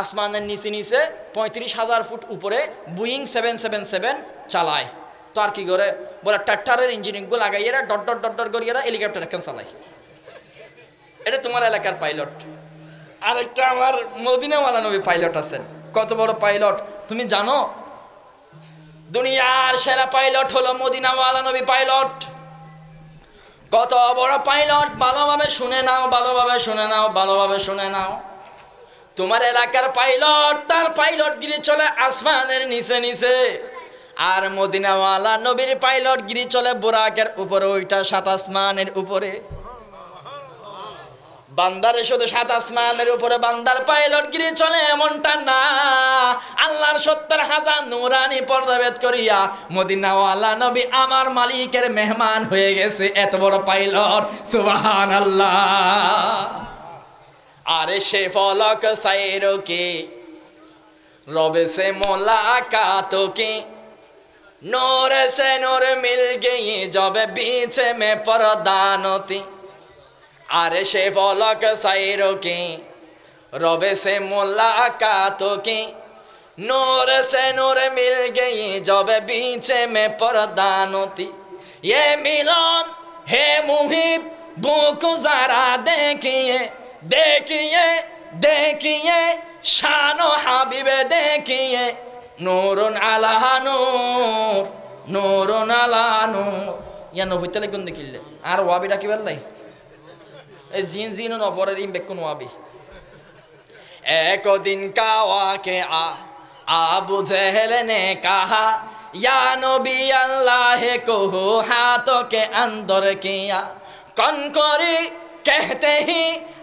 আসমানের নিচে নিচে 35,000 ফুট উপরে বোয়িং 777 চালায়। তো আর কি করে? বলে ট্রাক্টরের ইঞ্জিনিয়ারগুলো লাগাইয়েরা ডট ডট ডট ডট করিয়েরা হেলিকপ্টার এখন চালায়। এটা তোমার এলাকার পাইলট। আরেকটা আমার মদিনাওয়ালা নবী পাইলট আছেন। কত বড় পাইলট তুমি জানো? দুনিয়ার সেরা পাইলট হলো মদিনাওয়ালা নবী পাইলট। কত বড় পাইলট! ভালোভাবে শুনে নাও, ভালোভাবে শুনে নাও, ভালোভাবে শুনে নাও। তোমার এলাকার পাইলট, তার পাইলট গিরি চলে আসমানের নিচে নিচে। আর মদিনাওয়ালা নবীর পাইলট গিরি চলে বুরাকের উপরে, ওইটা 7 আসমানের উপরে। বান্দারে শুধু 7 আসমানের উপরে বান্দার পাইলট গিরি চলে এমনটা না। আল্লাহর 70,000 নূরানি পর্দা ভেদ করিয়া মদিনাওয়ালা নবী আমার মালিকের মেহমান হয়ে গেছে। এত বড় পাইলট, সুবহানাল্লাহ। আরে সে ফলক সাইরো কে রবে সে মুলাকাতো কে, नूर से नूर मिल गई जब बीच में परदानती। अरे शे फलक सैरो की रबे से मुलाकातों की, नूर से नूर मिल गई जब बीच में परदानती। ये मिलन है मुहिब बुको जरा देखिए, देखिए देखिए शानो हबीबे देखिए, नूरुन अला नूर, नूरुन अला नूर। या नबीते लिखুন দেখিলে আর ওয়াবিটা কি বললাই এই জিন জিন নফরের ইম বেকুন ওয়াবি एक दिन का वाक़या अबू जहल ने कहा या नबी अल्लाह को हाथों के अंदर किया कौन करी कहते ही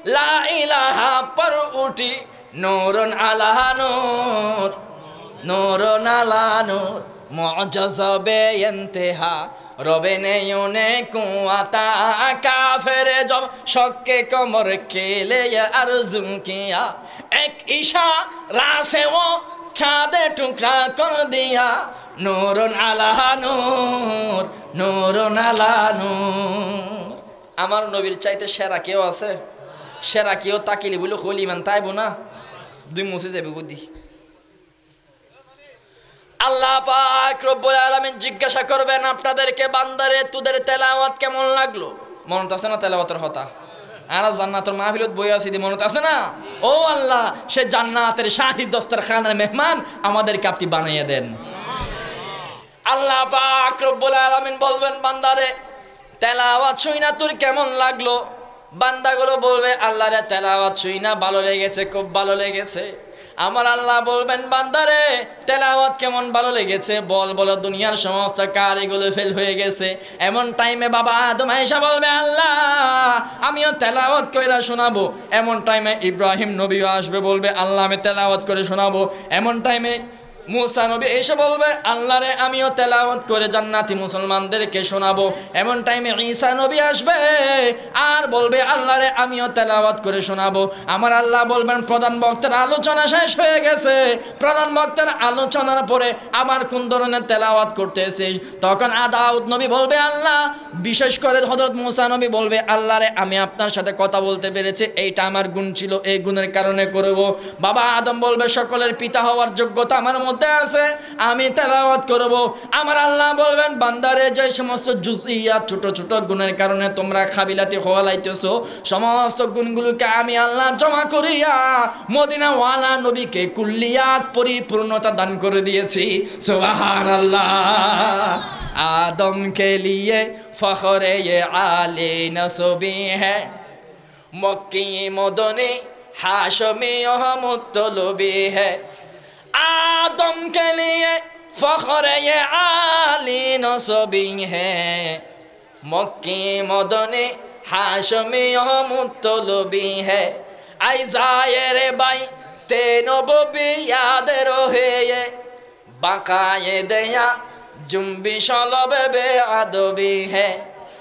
ला इलाहा पर उठी नूरन अला नूर नूरन अला नूर मुअज्जज़ बेइंतहा रबे ने यूने कुआता काफिर जब शक्के कमर के लिए अर्ज़ किया एक इशारा से वो चाँदे टुकड़ा कर दिया नूरन अला नूर नूरन अला नूर আমার নবীর চাইতে সেরা কেউ আছে সেরা কেউ তাকিলি বলে হলি মান তাইব না দুই মুছে যাবে বুদ্ধি আল্লাহ পাক রব্বুল আলামিন জিজ্ঞাসা করবেন আপনাদেরকে বান্দারে তোদের তেলাওয়াত কেমন লাগলো মনে আছে না তেলাওয়াতের কথা আর জান্নাতের মাহফিলত বই আছে মনে আছে না ও আল্লাহ সে জান্নাতের শাহী দস্তরখানের মেহমান আমাদেরকে আপনি বানিয়ে দেন আল্লাহ পাক রব্বুল আলামিন বলবেন বান্দারে তেলাওয়াত শুইনা তোর কেমন লাগলো বান্দাগুলো বলবে আল্লাহরে তেলাওয়াত শুইনা ভালো লেগেছে খুব ভালো লেগেছে আমার আল্লাহ বলবেন বান্দারে তেলাওয়াত কেমন ভালো লেগেছে বল বলো দুনিয়ার সমস্ত কারিগুলো ফেল হয়ে গেছে এমন টাইমে বাবা আদম আয়েশা বলবে আল্লাহ আমিও তেলাওয়াত কইরা শোনাবো এমন টাইমে ইব্রাহিম নবীও আসবে বলবে আল্লাহ আমি তেলাওয়াত করে শোনাবো এমন টাইমে মুসা নবী এসে বলবে আল্লাহরে আমিও তেলাওয়াত করে জান্নাতি মুসলমানদেরকে শোনাবো এমন টাইমে ঈসা নবী আসবে আর বলবে আল্লাহরে আমিও তেলাওয়াত করে শোনাবো আমার আল্লাহ বলবেন প্রধান বক্তার আলোচনা শেষ হয়ে গেছে প্রধান বক্তার আলোচনার পরে আবার কোন ধরনের তেলাওয়াত করতেছিস তখন দাউদ নবী বলবে আল্লাহ বিশেষ করে হযরত মুসা নবী বলবে আল্লাহরে আমি আপনার সাথে কথা বলতে পেরেছি এইটা আমার গুণ ছিল এই গুণের কারণে করব বাবা আদম বলবে সকলের পিতা হওয়ার যোগ্যতা আমার আছে আমি তেলাওয়াত করব আমার আল্লাহ বলবেন বান্দারে যে সমস্ত জুজিয়াত ছোট ছোট গুণের কারণে তোমরা খাবিলাতি হওয়ালাইতেছো সমস্ত গুণগুলোকে আমি আল্লাহ জমা করিয়া মদিনা ওয়ালা নবীকে কুল্লিয়াত পরিপূর্ণতা দান করে দিয়েছি সুবহানাল্লাহ आदम के लिए फख्र ये आले नसबी है मक्की मदनी हाशमी मुत्तलबी है आदम के लिए फख्र ये आली नसबी है मक्की मदनी हाशमी मुत्तलबी है आई जायरे बाई ते नबी याद रहे ये बाकाए दया जुम्बिश लबे बेअदबी है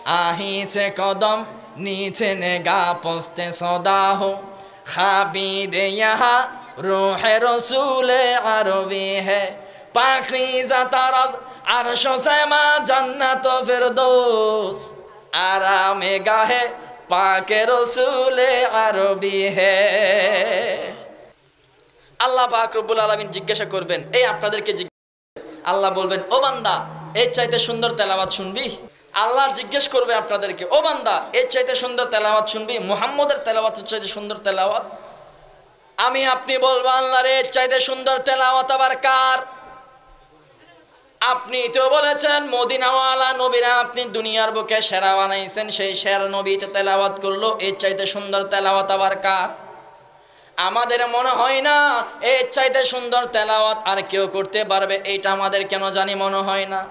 आहीचे कदम नीचे नेगा पोस्ते सदा हो खाबीदे यहाँ रूह रसूल अरबी है पाखीज़ा तरज़ अर्श समा जन्नत फिरदौस आरामे गाहे पाके रसूल अरबी है আল্লাহ পাক রব্বুল আলামিন জিজ্ঞাসা করবেন এই আপনাদেরকে আল্লাহ বলবেন ও বান্দা এর চাইতে সুন্দর তেলাওয়াত শুনবি আল্লাহ জিজ্ঞেস করবে আপনাদেরকে ও বান্দা এর চাইতে সুন্দর তেলাওয়াত শুনবি মুহাম্মদের তেলাওয়াতের চাইতে সুন্দর তেলাওয়াত আমি আপনি বলবো আল্লাহর এর চাইতে সুন্দর তেলাওয়াত আবার কার আপনি তো বলেছেন মদিনাওয়ালা নবীরা আপনি দুনিয়ার বুকে সেরা বানাইছেন সেই সেরা নবীতে তেলাওয়াত করলো এর চাইতে সুন্দর তেলাওয়াত আবার কার আমাদের মনে হয় না এর চাইতে সুন্দর তেলাওয়াত আর কেউ করতে পারবে এইটা আমাদের কেন জানি মনে হয় না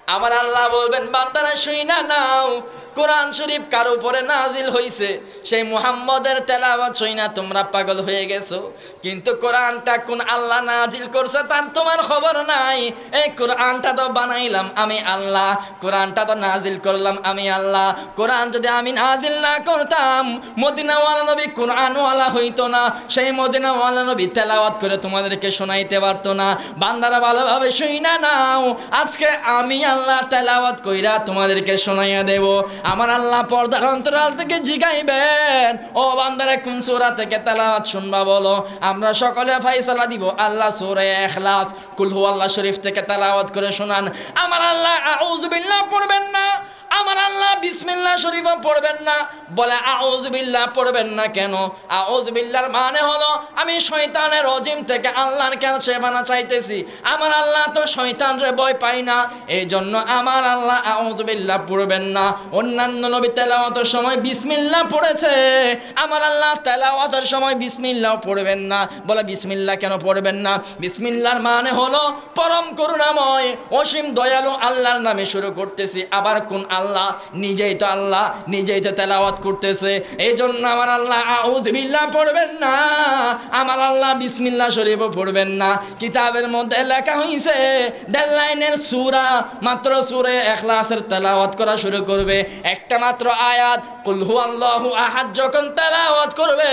আমার আল্লাহ বলবেন বান্দারা শুইনা নাও কোরআন শরীফ কার উপরে নাজিল হইছে সেই মুহাম্মদের তেলাওয়াত শুইনা তোমরা পাগল হয়ে গেছো কিন্তু কোরআনটা কোন আল্লাহ নাজিল করছে তার তোমার খবর নাই এই কোরআনটা তো বানাইলাম আমি আল্লাহ কোরআনটা তো নাজিল করলাম আমি আল্লাহ কোরআন যদি আমি নাজিল না করতাম মদিনাওয়ালা নবী কোরআনওয়ালা হইতো না সেই মদিনাওয়ালা নবী তেলাওয়াত করে তোমাদেরকে শোনাইতে পারতো না বান্দারা ভালোভাবে শুইনা নাও আজকে আমি আল্লাহ তেলাওয়াত কইরা তোমাদেরকে শোনাইয়া দেব আমার আল্লাহ পর্দার অন্তরাল থেকে জিগাইবেন ও বান্দারা কোন সূরা থেকে তেলাওয়াত শুনবা বলো আমরা সকলে ফয়সালা দিব আল্লাহ সূরা ইখলাস কুল হুয়াল্লাহ শরীফ থেকে তেলাওয়াত করে শোনান আমার আল্লাহ আউযু বিল্লাহ পড়বেন না আমার আল্লাহ বিসমিল্লাহ শরীফও পড়বেন না। বলে আউযু বিল্লাহ পড়বেন না কেন? আউযু বিল্লাহর মানে হলো আমি শয়তানের রজিম থেকে আল্লাহর কাছে পানা চাইতেছি। আমার আল্লাহ তো শয়তানরে ভয় পায় না, এই জন্য আমার আল্লাহ আউযু বিল্লাহ পড়বেন না। অন্যান্য নবী তেলাওয়াতের সময় বিসমিল্লাহ পড়েছে, আমার আল্লাহ তেলাওয়াতের সময় বিসমিল্লাহ পড়বেন না। বলে বিসমিল্লাহ কেন পড়বেন না? বিসমিল্লাহর মানে হলো পরম করুণাময় অসীম দয়ালু আল্লাহর নামে শুরু করতেছি। আবার কোন আল্লাহ? নিজেই তো আল্লাহ, নিজেই তো তেলাওয়াত করতেছে, এই জন্য আমার আল্লাহ আউযু বিল্লাহ পড়বেন না, আমার আল্লাহ বিসমিল্লাহ শরীফও পড়বেন না। কিতাবের মধ্যে লেখা হয়েছে 1.5 লাইনের সূরা, মাত্র সূরা ইখলাসের তেলাওয়াত করা শুরু করবে, একটা মাত্র আয়াত কুল হুয়াল্লাহু আহাদ যখন তেলাওয়াত করবে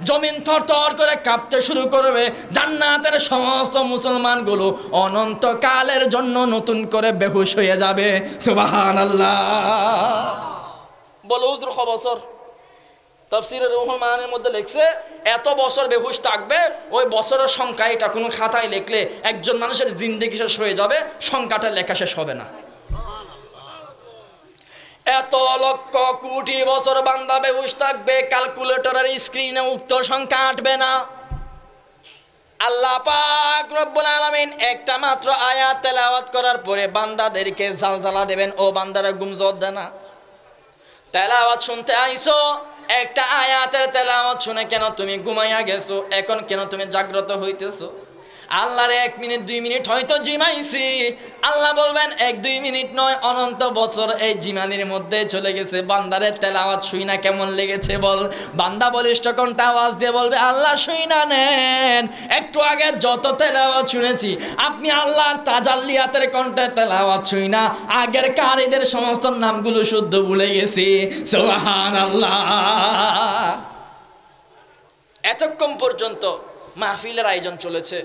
জমিন থরথর করে কাঁপতে শুরু করবে। জান্নাতের সমস্ত মুসলমানগুলো অনন্তকালের জন্য নতুন করে বেহুশ হয়ে যাবে। সুবহানাল্লাহ। বলো হুজুর কত বছর? তাফসীরে রুহুল মাআনির মধ্যে লেখছে এত বছর বেহুশ থাকবে, ওই বছরের সংখ্যা এটা কোনো খাতায় লিখলে একজন মানুষের জিন্দেগি শেষ হয়ে যাবে, সংখ্যাটা লেখা শেষ হবে না। এত লক্ষ কোটি বছর বান্দা বেহুশ থাকবে, ক্যালকুলেটরের স্ক্রিনে উক্ত সংখ্যা আঁটবে না। আল্লাহ পাক রব্বুল আলামিন একটা মাত্র আয়াত তেলাওয়াত করার পরে বান্দাদেরকে জালজালা দেবেন, ও বান্দারা গুমজত দে না, তেলাওয়াত শুনতে আইছো, একটা আয়াতের তেলাওয়াত শুনে কেন তুমি ঘুমাইয়া গেছো? এখন কেন তুমি জাগ্রত হইতেছো? আল্লাহর 1 মিনিট 2 মিনিট হয়তো জিমাইছি, আল্লাহ বলবেন 1-2 মিনিট নয়, অনন্ত বছর এই জিমানির মধ্যে চলে গেছে। বান্দারে তেলাওয়াত শুই না কেমন লেগেছে বল? বান্দা বলিষ্ঠ কণ্ঠে আওয়াজ দিয়ে বলবে আল্লাহ শুই না নেন, একটু আগে যত তেলাওয়াত শুনেছি আপনি আল্লাহর তাজাল্লিয়াতের কণ্ঠে তেলাওয়াত শুই না, আগের কারীদের সমস্ত নামগুলো শুদ্ধ ভুলে গেছি। সুবহানাল্লাহ। এতক্ষণ পর্যন্ত মাহফিলের আয়োজন চলেছে,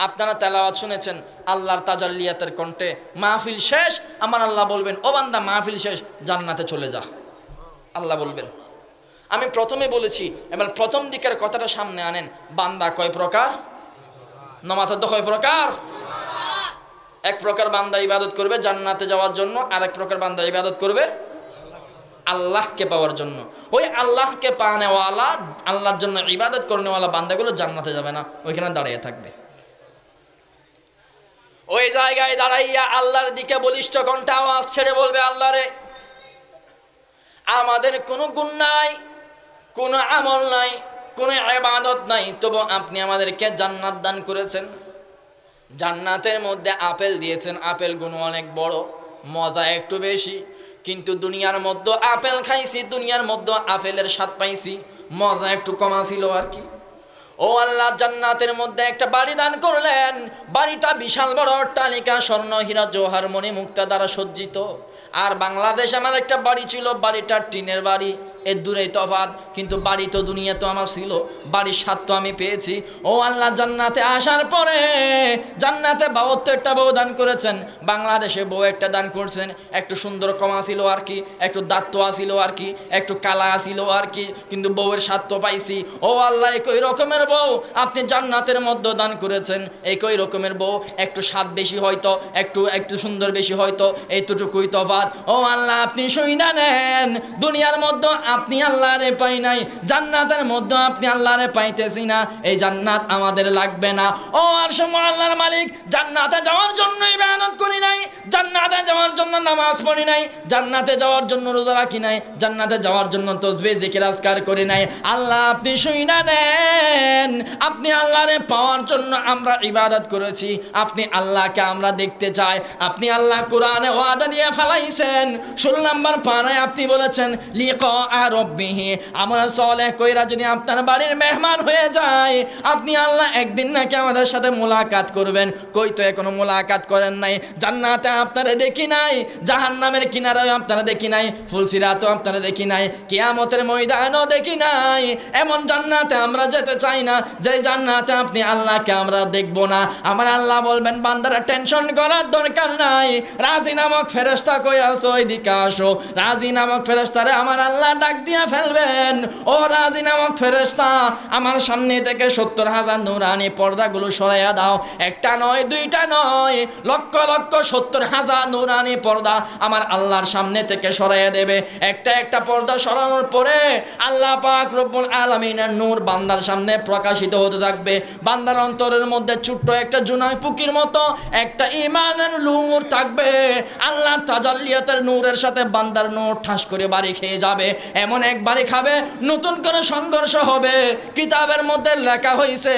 আপনারা তেলাওয়াত শুনেছেন আল্লাহর তাজাল্লিয়াতের কণ্ঠে, মাহফিল শেষ, আমার আল্লাহ বলবেন ও বান্দা মাহফিল শেষ, জান্নাতে চলে যা। আল্লাহ বলবেন। আমি প্রথমে বলেছি, এবার প্রথম দিকের কথাটা সামনে আনেন। বান্দা কয় প্রকার? নামাজের তো কয় প্রকার? এক প্রকার বান্দা ইবাদত করবে জান্নাতে যাওয়ার জন্য, আর এক প্রকার বান্দা ইবাদত করবে আল্লাহকে পাওয়ার জন্য। ওই আল্লাহকে পানেওয়ালা, আল্লাহর জন্য ইবাদত করনেওয়ালা বান্দাগুলো জান্নাতে যাবে না, ওইখানে দাঁড়িয়ে থাকবে। ওই জায়গায় দাঁড়াইয়া আল্লাহর দিকে বলিষ্ঠ কণ্ঠে আওয়াজ ছেড়ে বলবে আল্লাহ রে, আমাদের কোনো গুণ নাই, কোনো আমল নাই, কোনো ইবাদত নাই, তবু আপনি আমাদেরকে জান্নাত দান করেছেন। জান্নাতের মধ্যে আপেল দিয়েছেন, আপেল গুণ অনেক বড়, মজা একটু বেশি, কিন্তু দুনিয়ার মধ্যে আপেল খাইছি, দুনিয়ার মধ্যে আপেলের স্বাদ পাইছি, মজা একটু কমা ছিল আর কি। ও আল্লাহ জান্নাতের মধ্যে একটা বাড়ি দান করলেন, বাড়িটা বিশাল বড় অট্টালিকা, স্বর্ণ হীরা জওহর মণি মুক্তা দ্বারা সজ্জিত। আর বাংলাদেশ আমার একটা বাড়ি ছিল, বাড়িটা টিনের বাড়ি, এর দূরেই তফাৎ, কিন্তু বাড়ি তো দুনিয়া তো আমার ছিল, বাড়ির স্বাদ তো আমি পেয়েছি। ও আল্লাহ জান্নাতে আসার পরে জান্নাতে 72টা বউ দান করেছেন, বাংলাদেশে বউ একটা দান করছেন, একটু সুন্দর কমা ছিল আর কি, একটু দাঁত ছিল আর কি, একটু কালা ছিল আর কি, কিন্তু বউয়ের স্বাদ তো পাইছি। ও আল্লাহ একই রকমের বউ আপনি জান্নাতের মধ্যে দান করেছেন, একই রকমের বউ, একটু স্বাদ বেশি হয়তো, একটু সুন্দর বেশি হয়তো, এইটুকুই তফাৎ। ও আল্লাহ আপনি শুইনা নেন, দুনিয়ার মধ্যে আপনি আল্লাহরে পাই নাই, জান্নাতের মধ্যে আপনি আল্লাহরে পাইতেছি না, এই জান্নাত আমাদের লাগবে না। ও আর সময় আল্লাহর মালিক, জান্নাতে যাওয়ার জন্য ইবাদত করি নাই, জান্নাতে যাওয়ার জন্য নামাজ পড়ি নাই, জান্নাতে যাওয়ার জন্য রোজা রাখি নাই, জান্নাতে যাওয়ার জন্য তাসবিহ জিকির আজকার করি নাই। আল্লাহ আপনি শুইনা নেন, আপনি আল্লাহরে পাওয়ার জন্য আমরা ইবাদত করেছি, আপনি আল্লাহকে আমরা দেখতে চাই। আপনি আল্লাহ কোরআনে ওয়াদা দিয়ে ফেলাইছেন, 16 নম্বর পারায় আপনি বলেছেন লিকা রব্বিহি, আমরা সালেহ কইরা যদি আপনার বাড়ির মেহমান হয়ে যায়, আপনি আল্লাহ একদিন নাকি আমাদের সাথে মোলাকাত করবেন। কই তো এখনো মোলাকাত করেন নাই। জান্নাতে আপনারা দেখি নাই, জাহান্নামের কিনারায় আপনারা দেখি নাই, ফুলসিরাতও আপনারা দেখি নাই, কিয়ামতের ময়দানও দেখি নাই। এমন জান্নাতে আমরা যেতে চাই না যে জান্নাতে আপনি আল্লাহকে আমরা দেখব না। আমার আল্লাহ বলবেন বান্দারা টেনশন করার দরকার নাই, রাজি নামক ফেরেশতা কই আসো, এদিকে আসো। রাজি নামক ফেরেশতারে আমার আল্লাহ ডাক দিয়া ফেলবেন, ও রাজি নামক ফেরেশতা, আমার সামনে থেকে 70,000 নূরানি পর্দাগুলো সরাইয়া দাও। একটা নয়, দুইটা নয়, লক্ষ লক্ষ 70,000 নূরানি পর্দা আমার আল্লাহর সামনে থেকে সরাইয়া দেবে। একটা একটা পর্দা সরানোর পরে আল্লাহ পাক রব্বুল আলামিনের নূর বান্দার সামনে প্রকাশিত হতে থাকবে। বান্দার অন্তরের মধ্যে ছোট্ট একটা জুনাই পুকির মতো একটা ঈমানের নূর থাকবে। আল্লাহর তাজাল্লিয়াতের নূরের সাথে বান্দার নূর ঠাস করে বাড়ি খেয়ে যাবে। এমন এক বাড়ি খাবে, নতুন করে সংঘর্ষ হবে। কিতাবের মধ্যে লেখা হয়েছে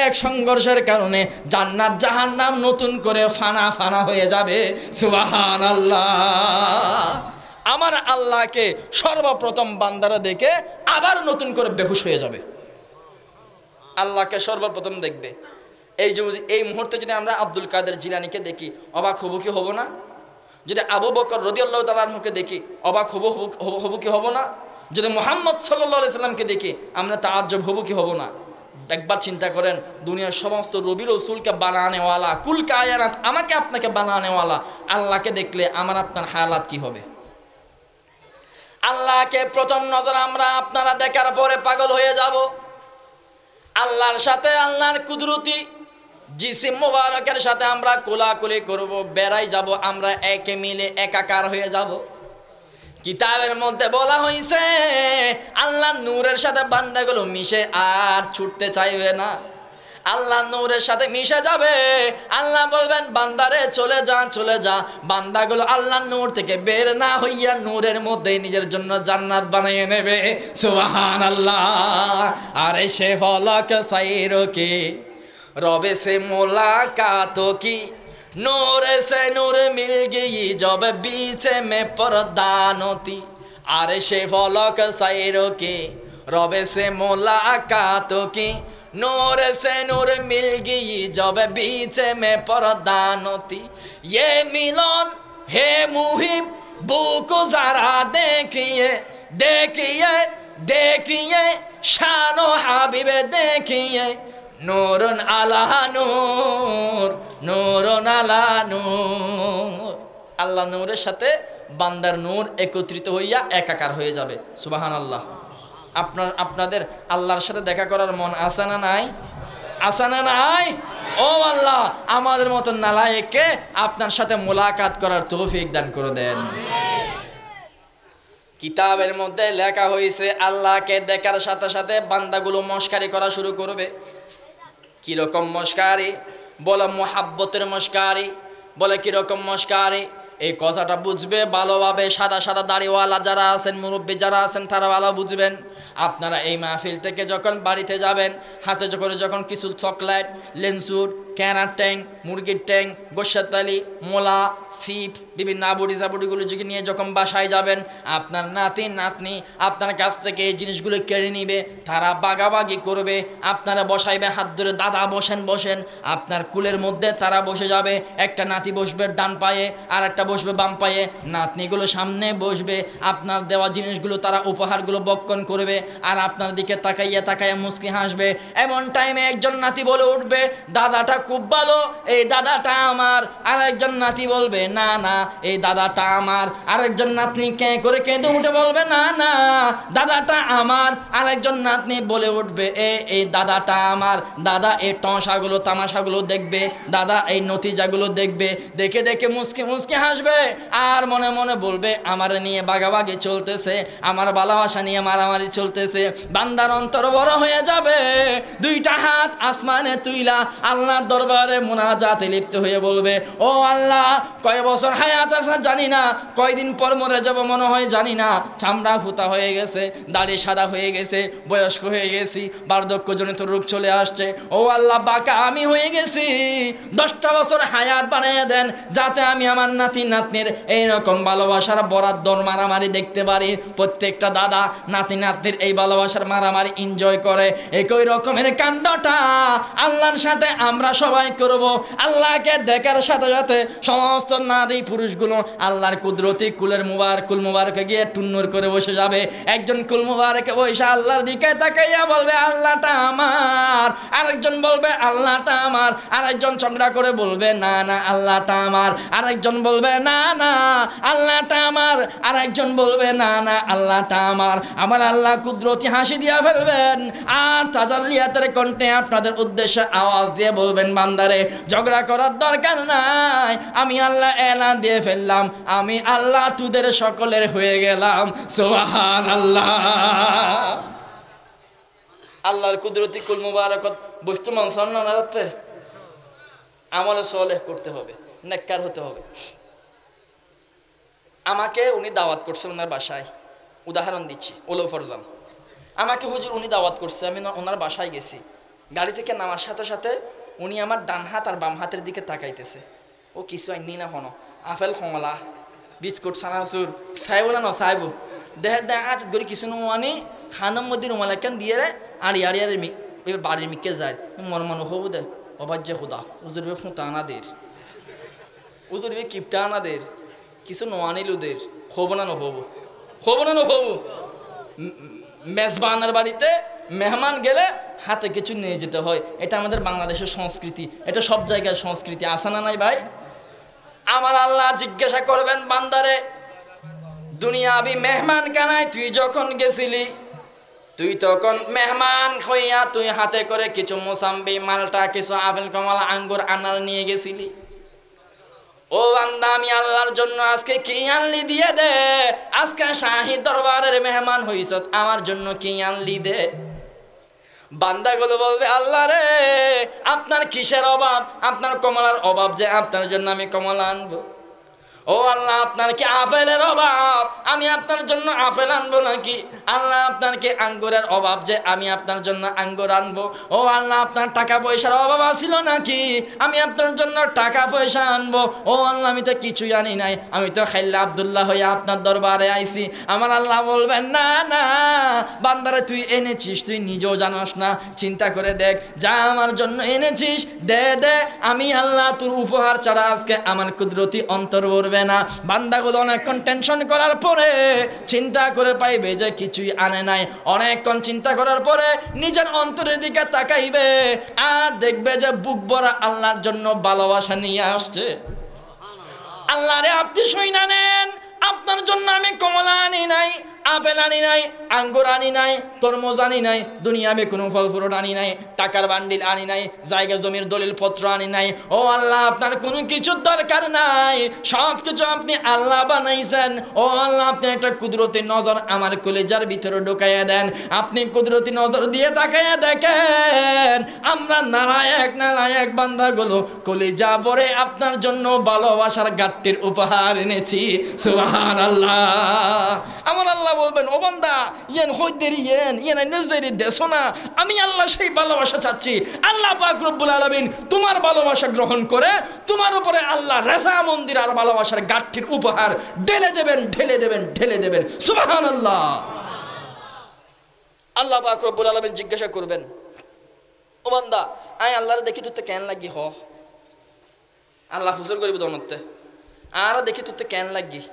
এক সংঘর্ষের কারণে জান্নাত জাহান্নাম নতুন করে ফানা ফানা হয়ে যাবে। সুবহানাল্লাহ। আমার আল্লাহকে সর্বপ্রথম বান্দারা দেখে আবার নতুন করে বেহুশ হয়ে যাবে। আল্লাহকে সর্বপ্রথম দেখবে। এই মুহূর্তে যদি আমরা আব্দুল কাদের জিলানীকে দেখি, অবাক হব কি হব না? যদি আবু বকর রাদিয়াল্লাহু তাআলা আনহুকে দেখি, অবাক হব কি হব না? যদি মুহাম্মদ সাল্লাল্লাহু আলাইহি সাল্লামকে দেখি, আমরা তাআজ্জব হব কি হব না? একবার চিন্তা করেন, দুনিয়ার সমস্ত নবী রাসূলকে বানানেওয়ালা, কুল কায়নাত আমাকে আপনাকে বানানেওয়ালা আল্লাহকে দেখলে আমার আপনার হালাত কি হবে? আল্লাহকে প্রথম নজর আমরা আপনারা দেখার পরে পাগল হয়ে যাব। আল্লাহর সাথে আল্লাহর কুদরতি জিসিম মুবারকের সাথে আমরা কোলাকুলি করব, বেড়াই যাব, আমরা একে মিলে একাকার হয়ে যাব। কিতাবের মধ্যে বলা হয়েছে আল্লাহর নূরের সাথে বান্দাগুলো মিশে আর ছুটতে চাইবে না। আল্লাহ নূরের সাথে মিশে যাবে। আল্লাহ বলবেন বান্দারে চলে যা, চলে যা। বান্দাগুলো আল্লাহর নূর থেকে বের না হইয়া নূরের মধ্যে নিজের জন্য জান্নাত বানিয়ে নেবে। সুবহানাল্লাহ। আরে সে ফলক সাইরো কি, রবে সে মুলাকাত কি, नूर से नूर मिल गई जब बीच में पर्दा नती। अर्श फलक सैरों की रब से मुलाकातों की, नूर से नूर मिल गई जब बीच में पर्दा नती। ये मिलन है मुहिब बुको जरा देखिए, देखिए देखिए शानो हाबिबे देखिए, नूरुन अला नूर, नूरुन अला नूर। আল্লাহ নূরের সাথে বান্দার নূর একত্রিত হইয়া একাকার হয়ে যাবে। সুবহানাল্লাহ। আপনাদের আল্লাহর সাথে দেখা করার মন আছে না নাই? আছে না নাই? ও আল্লাহ, আমাদের মতো নালায়েককে আপনার সাথে মোলাকাত করার তৌফিক দান করে দেন। কিতাবের মধ্যে লেখা হয়েছে আল্লাহকে দেখার সাথে সাথে বান্দাগুলো মস্কারি করা শুরু করবে। কিরকম মস্কারি? বলে মোহাব্বতের মস্কারি। বলে কিরকম মস্কারি? এই কথাটা বুঝবে ভালোভাবে সাদা সাদা দাড়িওয়ালা যারা আছেন, মুরব্বী যারা আছেন, তারা ভালো বুঝবেন। আপনারা এই মাহফিল থেকে যখন বাড়িতে যাবেন, হাতে করে যখন কিছু চকলেট, লেন্সুর, ক্যানার ট্যাং, মুরগির ট্যাং, গোস্তের তালি, মোলা, চিপস, বিভিন্ন আবুড়ি জাবুড়িগুলো নিয়ে যখন বাসায় যাবেন, আপনার নাতি নাতনি আপনার কাছ থেকে এই জিনিসগুলো কেড়ে নিবে, তারা বাগাবাগি করবে। আপনারা বসাইবে হাত ধরে, দাদা বসেন বসেন। আপনার কুলের মধ্যে তারা বসে যাবে। একটা নাতি বসবে ডান পায়ে, আর একটা বসবে বাম পায়ে। নাতনিগুলো সামনে বসবে। আপনার দেওয়া জিনিসগুলো তারা উপহারগুলো বক্ষণ করবে, আর আপনার দিকে তাকাইয়া তাকাইয়া মুচকি হাসবে। এমন টাইমে একজন নাতি বলে উঠবে, দাদাটা খুব ভালো, এই দাদাটা আমার। আর একজন নাতি বলবে, না না, এই দাদাটা আমার। আরেকজন নাতনি কে করে কেঁদে উঠে বলবে, না না, দাদাটা আমার। আরেকজন নাতনি বলে উঠবে, এই দাদাটা আমার। দাদা এই টসাগুলো তামাশাগুলো দেখবে, দাদা এই নতিজাগুলো দেখবে, দেখে দেখে মুচকি মুচকি হাসবে, আর মনে মনে বলবে আমার নিয়ে বাগাবাগি চলতেছে, আমার ভালোবাসা নিয়ে মারামারি চলতেছে। বান্দার অন্তর বড় হয়ে যাবে। দুইটা হাত আসমানে তুইলা আল্লাহর দরবারে মুনাজাতে লিপ্ত হয়ে বলবে, ও আল্লাহ, কয় বছর হায়াত আছে জানি না, কয়দিন পর মরে যাব মনে হয় জানি না, চামড়া ফুতা হয়ে গেছে, দাড়ি সাদা হয়ে গেছে, বয়স্ক হয়ে গেছি, বার্ধক্যজনিত রোগ চলে আসছে। ও আল্লাহ, বাঁকা আমি হয়ে গেছি, 10টা বছর হায়াত বানিয়ে দেন, যাতে আমি আমার নাতি নাতনির এইরকম ভালোবাসার বরাদ্দ মারামারি দেখতে পারি। প্রত্যেকটা দাদা নাতি নাতনির এই ভালোবাসার মারামারি এনজয় করে। একই রকমের কাণ্ডটা আল্লাহর সাথে আমরা সবাই করব। আল্লাহকে দেখার সাথে সাথে সমস্ত নারী পুরুষগুলো আল্লাহর কুদরতি কুল মুবারকে গিয়ে টুন্নুর করে বসে যাবে। একজন কুল মুবারকে বসে আল্লাহর দিকে তাকাইয়া বলবে আল্লাহটা আমার, আরেকজন বলবে আল্লাহটা আমার, আরেকজন ঝগড়া করে বলবে না না আল্লাহটা আমার, আরেকজন বলবে না না আল্লাহটা আমার, আরেকজন বলবে না না আল্লাহটা আমার। আমার আল্লাহ কুদরতি হাসি দিয়া ফেলবেন আর তাজাল্লিয়াতের কণ্ঠে আপনাদের উদ্দেশ্যে আওয়াজ দিয়ে বলবেন বান্দারে ঝগড়া করার দরকার নাই, আমি আল্লাহ এলান দিয়ে ফেললাম, আমি আল্লাহ তোদের সকলের হয়ে গেলাম। সুবহানাল্লাহ। আল্লাহর কুদরতি কুল মুবারকত বুঝতে মন না রাতে আমলে সলেহ করতে হবে, নেককার হতে হবে। আমাকে উনি দাওয়াত করছে ওনার বাসায়, উদাহরণ দিচ্ছি, ওলো ফরজান। আমাকে হুজুর উনি দাওয়াত করছে, আমি ওনার বাসায় গেছি। গাড়ি থেকে নামার সাথে সাথে উনি আমার ডান হাত আর বাম হাতের দিকে তাকাইতেছে। ও কিছু আইনি না হনো, আপেল কমলা বিস্কুট সানাসুর চাইব না চাইব দেহ দেহ আজ গড়ি কিছু নানি খানম মধ্যে রুমাল একখান দিয়ে আড়ি আড়িয়ারে বাড়ির মিকে যায় মন মন হবু দে অবাজ্য খুদা উজুরবে ফুঁতা আনাদের উজুরবে কিপটা আনাদের কিছু নোয়ানিলুদের হবো না নহবো, হবো না নহবো। মেজবানের বাড়িতে মেহমান গেলে হাতে কিছু নিয়ে যেতে হয়, এটা আমাদের বাংলাদেশের সংস্কৃতি, এটা সব জায়গায় সংস্কৃতি, আসে না নাই ভাই? আমার আল্লাহ জিজ্ঞাসা করবেন বান্দারে দুনিয়াবি মেহমান কানায় তুই যখন গেছিলি তুই তখন মেহমান হইয়া তুই হাতে করে কিছু মোসাম্বি মালটা কিছু আপেল কমলা আঙ্গুর আনার নিয়ে গেছিলি। ও বান্দা আমি আল্লাহর জন্য আজকে কি আনলি দিয়ে দে, আজকে শাহী দরবারের মেহমান হইছ আমার জন্য কি আনলি দে। বান্দাগুলো বলবে আল্লাহ রে আপনার কিসের অভাব, আপনার কমলার অভাব যে আপনার জন্য আমি কমলা আনবো। ও আল্লাহ আপনার কি আপেলের অভাব, আমি আপনার জন্য আপেল আনবো নাকি? আল্লাহ আপনার কি আঙ্গুরের অভাব যে আমি আপনার জন্য আঙ্গুর আনবো। ও আল্লাহ আপনার টাকা পয়সার অভাব ছিল নাকি আমি আপনার জন্য টাকা পয়সা আনবো। ও আল্লাহ আমি তো কিছুই আনি নাই, আমি তো খাইল্লা আব্দুল্লাহ হয়ে আপনার দরবারে আইছি। আমার আল্লাহ বলবেন না না বান্দারে তুই এনেছিস তুই নিজেও জানাস না, চিন্তা করে দেখ যা আমার জন্য এনেছিস দে দে, আমি আল্লাহ তোর উপহার ছাড়া আজকে আমার কুদরতি অন্তর না। বান্দাগুলো অনেকক্ষণ টেনশন করার পরে চিন্তা করে পাইবে যে কিছুই আনে নাই, অনেকক্ষণ চিন্তা করার পরে নিজের অন্তরের দিকে তাকাইবে আর দেখবে যে বুক ভরা আল্লাহর জন্য ভালোবাসা নিয়ে আসছে। আল্লাহ রে আপনি শুইনা নেন, আপনার জন্য আমি কমলা আনি নাই, আপেল আনি নাই, আঙ্গুর আনি নাই, তরমুজ আনি নাই, দুনিয়াবে কোনো ফল ফ্রুট আনি নাই, টাকার বান্ডিল আনি নাই, জায়গা জমির দলিল পত্র আনি নাই। ও আল্লাহ আপনার কোনো কিছুর দরকার নাই, সব কিছু আপনি আল্লাহ বানাইছেন। ও আল্লাহ আপনি একটা কুদরতি নজর আমার কলিজার ভিতরে ঢুকাইয়া দেন, আপনি কুদরতি নজর দিয়ে তাকাইয়া দেখেন আমরা নালায়েক নালায়েক বান্দাগুলো কলিজা ভরে আপনার জন্য ভালোবাসার গাট্টির উপহার এনেছি। সুবহানাল্লাহ। আমার আল্লাহ বলবেন ও বান্দা ইয়েন হইদেরি ইয়েন নজরে দেশো না, আমি আল্লাহ সেই ভালোবাসা চাচ্ছি। আল্লাহ পাক রব্বুল আলামিন তোমার ভালোবাসা গ্রহণ করে তোমার উপরে আল্লাহ রেজা মন্দির আর ভালোবাসার গাঠটির উপহার ঢেলে দেবেন ঢেলে দেবেন ঢেলে দেবেন। সুবহানাল্লাহ। আল্লাহ পাক রব্বুল আলামিন জিজ্ঞাসা করবেন ও বান্দা আই আল্লাহরে দেখি তোতে কেন লাগি হ, আল্লাহ ফুসর করিব দনতে আর দেখি তোতে কেন লাগি।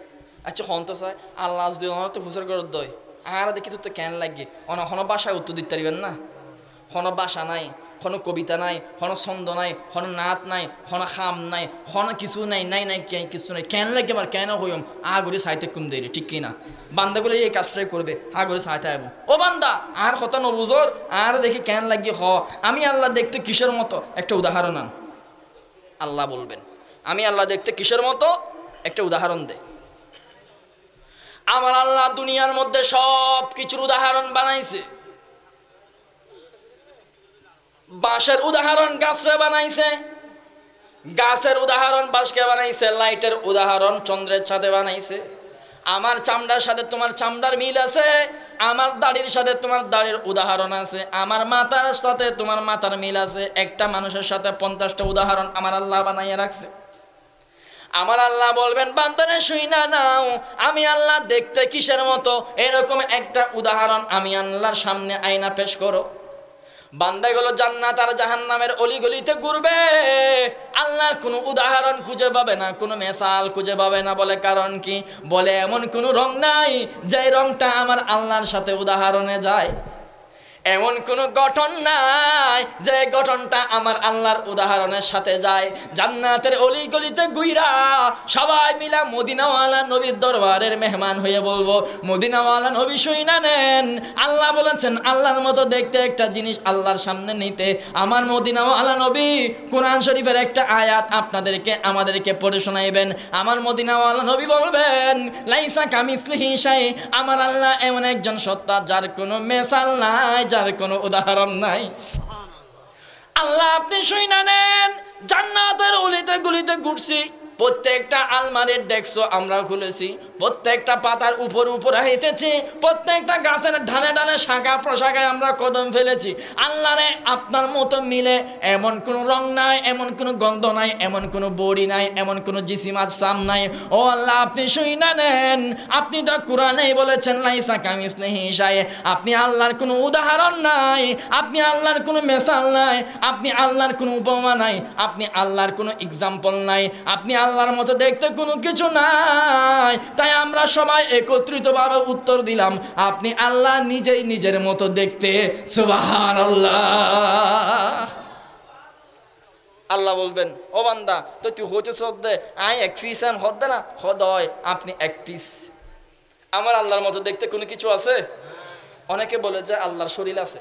আচ্ছা হন্ত চাই আল্লাহ যদি ওনার তো ফুসর করে দয় আর দেখি তোর তো কেন লাগে হন বাসায় উত্তর দিতে পারবেন না, হন বাসা নাই, হন কবিতা নাই, হন ছন্দ নাই, হন নাত নাই, হন খাম নাই, হন কিছু নাই নাই নাই কিছু নাই, কেন লাগে আমার কেন হইম আগরে সাইতে কম দেরি ঠিক কিনা? বান্দাগুলো এই কাজটাই করবে, আগরে সাইতে আইব। ও বান্দা আর কথা নবুজর আর দেখি কেন লাগে হ, আমি আল্লাহ দেখতে কিসের মতো একটা উদাহরণ আন। আল্লাহ বলবেন আমি আল্লাহ দেখতে কিসের মতো একটা উদাহরণ দে। আমার আল্লাহ দুনিয়ার মধ্যে সব কিছুর উদাহরণ বানাইছে। বাঁশের উদাহরণ গাছরে বানাইছে, গাছের উদাহরণ বাঁশকে বানাইছে, লাইটের উদাহরণ চন্দ্রের সাথে বানাইছে। আমার চামড়ার সাথে তোমার চামড়ার মিল আছে, আমার দাড়ির সাথে তোমার দাড়ির উদাহরণ আছে, আমার মাথার সাথে তোমার মাথার মিল আছে। একটা মানুষের সাথে 50টা উদাহরণ আমার আল্লাহ বানাইয়া রাখছে। আমার আল্লাহ বলবেন বান্দারে শুইনা নাও আমি আল্লাহ দেখতে কিসের মতো, এরকম একটা উদাহরণ আমি আল্লাহর সামনে আয়না পেশ করো। বান্দাগুলো জান্নাত আর জাহান্নামের অলিগলিতে ঘুরবে, আল্লাহর কোনো উদাহরণ খুঁজে পাবে না, কোনো মেসাল খুঁজে পাবে না। বলে কারণ কি? বলে এমন কোনো রং নাই যে রংটা আমার আল্লাহর সাথে উদাহরণে যায়। এমন কোনো গঠন নাই যে গঠনটা আমার আল্লাহর উদাহরণের সাথে যায়। জান্নাতের অলিগলিতে গুইরা সবাই মিলা মদিনাওয়ালা নবীর দরবারের মেহমান হয়ে বলবো, মদিনাওয়ালা নবী শুইনা নেন, আল্লাহ বলেছেন আল্লাহর মতো দেখতে একটা জিনিস আল্লাহর সামনে নিতে আমার মদিনাওয়ালা নবী কোরআন শরীফের একটা আয়াত আপনাদেরকে আমাদেরকে পড়ে শোনাইবেন। আমার মদিনাওয়ালা নবী বলবেন, লাইসা কামিসলিহি শাই, আমার আল্লাহ এমন একজন সত্তা যার কোনো মেসাল নাই, যার কোনো উদাহরণ নাই। আল্লাহ আপনি শুইনা নেন, জান্নাতের অলিতে গলিতে ঘুরছি, প্রত্যেকটা আলমারির ডেস্ক আমরা খুলেছি, প্রত্যেকটা পাতার উপর উপরে হেঁটেছি, প্রত্যেকটা গাছের ঢালে ঢালে শাখা প্রশাখায় আমরা কদম ফেলেছি। আল্লাহরে আপনার মতো মিলে এমন কোনো রং নাই, এমন কোনো গন্ধ নাই, এমন কোনো বড়ি নাই, এমন কোনো জিসিমাত সাম নাই। ও আল্লাহ আপনি শুইনা নেন, আপনি তো কোরআনেই বলেছেন লাইসা কামিসলিহি শাই, আপনি আল্লাহর কোনো উদাহরণ নাই, আপনি আল্লাহর কোনো মেসাল নাই, আপনি আল্লাহর কোনো উপমা নাই, আপনি আল্লাহর কোনো এক্সাম্পল নাই, আপনি আল্লাহর মতো দেখতে কোনো কিছু নাই। তাই আমরা সবাই একত্রিতভাবে উত্তর দিলাম, আপনি আল্লাহ নিজেই নিজের মতো দেখতে। সুবহানাল্লাহ। আল্লাহ বলবেন, ও বান্দা তো তুই হচ্ছে সদ্দে আই এক পিস আন হদ্দে না হদয়, আপনি এক পিস। আমার আল্লাহর মতো দেখতে কোনো কিছু আছে? অনেকে বলে যে আল্লাহর শরীর আছে,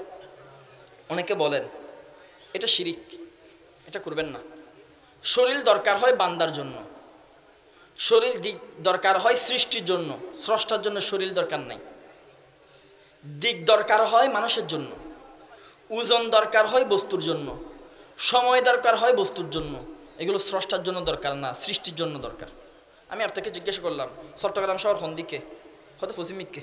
অনেকে বলেন এটা শিরিক, এটা করবেন না। শরীর দরকার হয় বান্দার জন্য, শরীর দরকার হয় সৃষ্টির জন্য, স্রষ্টার জন্য শরীর দরকার নাই। দিক দরকার হয় মানুষের জন্য, ওজন দরকার হয় বস্তুর জন্য, সময় দরকার হয় বস্তুর জন্য। এগুলো স্রষ্টার জন্য দরকার না, সৃষ্টির জন্য দরকার। আমি আপনাকে জিজ্ঞাসা করলাম চট্টগ্রাম শহর কোন দিকে? হয়তো পশ্চিম মিককে।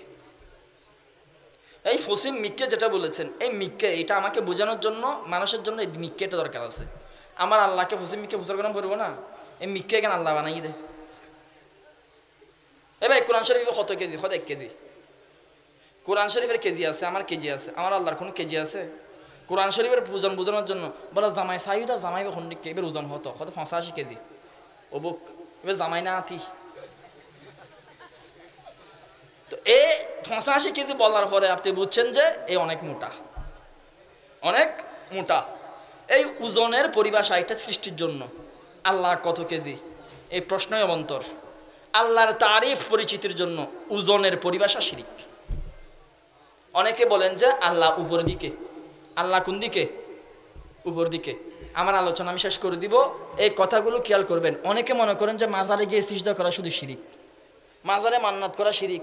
এই পশ্চিম মিককে যেটা বলেছেন, এই মিককে এটা আমাকে বোঝানোর জন্য মানুষের জন্য এই মিককে এটা দরকার আছে। আমার আল্লাহকে পশ্চিম মিককে প্রচার করবো না, এই মিককে কেন আল্লাহ বানাই দে। এ ভাই কোরআন শরীফে কত কেজি? কত 1 কেজি? কোরআন শরীফের কেজি আছে, আমার কেজি আছে, আমার আল্লাহর কোনো কেজি আছে? কোরআন শরীফের ওজন বোঝানোর জন্য বলে জামাই সাইদা জামাই বা খন্ডিককে এবার ওজন হতো 85 কেজি। ও বুক এবার জামাই না আতি। তো এই 85 কেজি বলার পরে আপনি বুঝছেন যে এই অনেক মোটা, অনেক মোটা। এই ওজনের পরিভাষা এটা সৃষ্টির জন্য। আল্লাহ কত কেজি এই প্রশ্নই অবন্তর। আল্লাহর তারিফ পরিচিতির জন্য ওজনের পরিভাষা শিরিক। অনেকে বলেন যে আল্লাহ উপর দিকে। আল্লাহ কোন দিকে? উপর দিকে। আমার আলোচনা আমি শেষ করে দিব, এই কথাগুলো খেয়াল করবেন। অনেকে মনে করেন যে মাজারে গিয়ে সিজদা করা শুধু শিরিক, মাজারে মান্নাত করা শিরিক,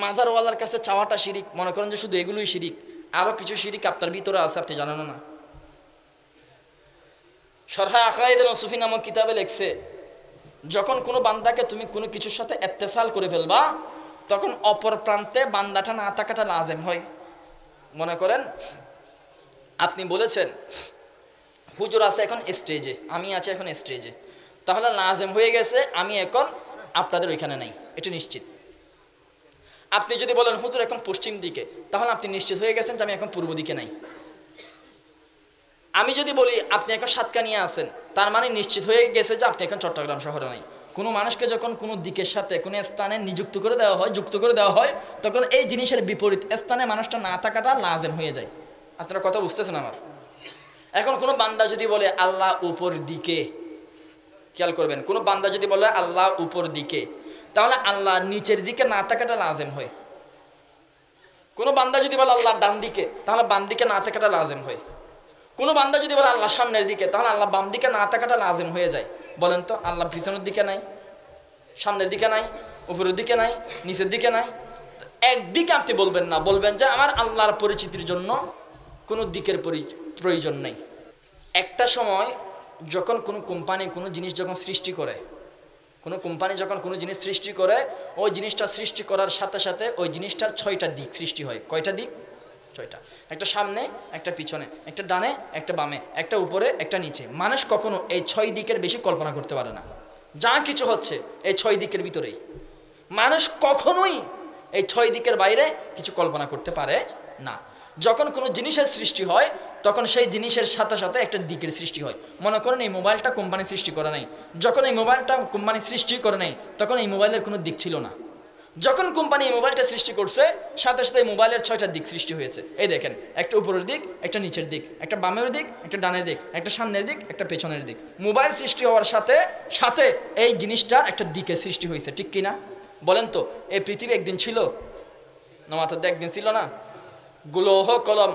মাজারওয়ালার কাছে চাওয়াটা শিরিক, মনে করেন যে শুধু এগুলোই শিরিক। আরো কিছু শিরিক আপনার ভিতরে আছে, আপনি জানেন না। শরহ আকায়েদ সুফি নামক কিতাবে লেখছে, যখন কোনো বান্দাকে তুমি কোনো কিছুর সাথে ইত্তেসাল করে ফেলবা, তখন অপর প্রান্তে বান্দাটা না থাকাটা লাজেম হয়। মনে করেন আপনি বলেছেন হুজুর আছে এখন স্টেজে, আমি আছি এখন স্টেজে, তাহলে লাজেম হয়ে গেছে আমি এখন আপনাদের ওইখানে নাই, এটা নিশ্চিত। আপনি যদি বলেন হুজুর এখন পশ্চিম দিকে, তাহলে আপনি নিশ্চিত হয়ে গেছেন যে আমি এখন পূর্ব দিকে নাই। আমি যদি বলি আপনি এখন সাতকানিয়া আছেন, তার মানে নিশ্চিত হয়ে গেছে যে আপনি এখন চট্টগ্রাম শহরে নাই। কোনো মানুষকে যখন কোনো দিকের সাথে কোনো স্থানে নিযুক্ত করে দেওয়া হয়, যুক্ত করে দেওয়া হয়, তখন এই জিনিসের বিপরীত স্থানে মানুষটা না থাকাটা লাজেম হয়ে যায়। আপনারা কথা বুঝতেছেন আমার? এখন কোনো বান্দা যদি বলে আল্লাহ উপর দিকে, খেয়াল করবেন, কোনো বান্দা যদি বলে আল্লাহ উপর দিকে, তাহলে আল্লাহ নিচের দিকে না থাকাটা লাজেম হয়। কোনো বান্দা যদি বলে আল্লাহ ডান দিকে, তাহলে বাম দিকে না থাকাটা লাজেম হয়। কোনো বান্দা যদি বলে আল্লাহ সামনের দিকে, তাহলে আল্লাহ বাম দিকে না থাকাটা লাজেম হয়ে যায়। বলেন তো, আল্লাহ পিছনের দিকে নাই, সামনের দিকে নাই, উপরের দিকে নাই, নিচের দিকে নাই। একদিকে আপনি বলবেন না, বলবেন যে আমার আল্লাহর পরিচিতির জন্য কোনো দিকের প্রয়োজন নেই। একটা সময় যখন কোনো কোম্পানি কোনো জিনিস যখন সৃষ্টি করে, কোনো কোম্পানি যখন কোনো জিনিস সৃষ্টি করে, ওই জিনিসটা সৃষ্টি করার সাথে সাথে ওই জিনিসটার 6টা দিক সৃষ্টি হয়। কয়টা দিক? 6টা। একটা সামনে, একটা পিছনে, একটা ডানে, একটা বামে, একটা উপরে, একটা নিচে। মানুষ কখনো এই 6 দিকের বেশি কল্পনা করতে পারে না। যা কিছু হচ্ছে এই 6 দিকের ভিতরেই। মানুষ কখনোই এই 6 দিকের বাইরে কিছু কল্পনা করতে পারে না। যখন কোনো জিনিসের সৃষ্টি হয় তখন সেই জিনিসের সাথে সাথে একটা দিকের সৃষ্টি হয়। মনে করেন এই মোবাইলটা কোম্পানি সৃষ্টি করে নাই, যখন এই মোবাইলটা কোম্পানি সৃষ্টি করে নাই তখন এই মোবাইলের কোনো দিক ছিল না। যখন কোম্পানি এই মোবাইলটা সৃষ্টি করছে সাথে সাথে এই মোবাইলের 6টা দিক সৃষ্টি হয়েছে। এই দেখেন, একটা উপরের দিক, একটা নিচের দিক, একটা বামের দিক, একটা ডানের দিক, একটা সামনের দিক, একটা পেছনের দিক। মোবাইল সৃষ্টি হওয়ার সাথে সাথে এই জিনিসটার একটা দিকের সৃষ্টি হয়েছে, ঠিক কিনা বলেন তো? এই পৃথিবী একদিন ছিল না? মাথাতে একদিন ছিল না? গ্রহ কলম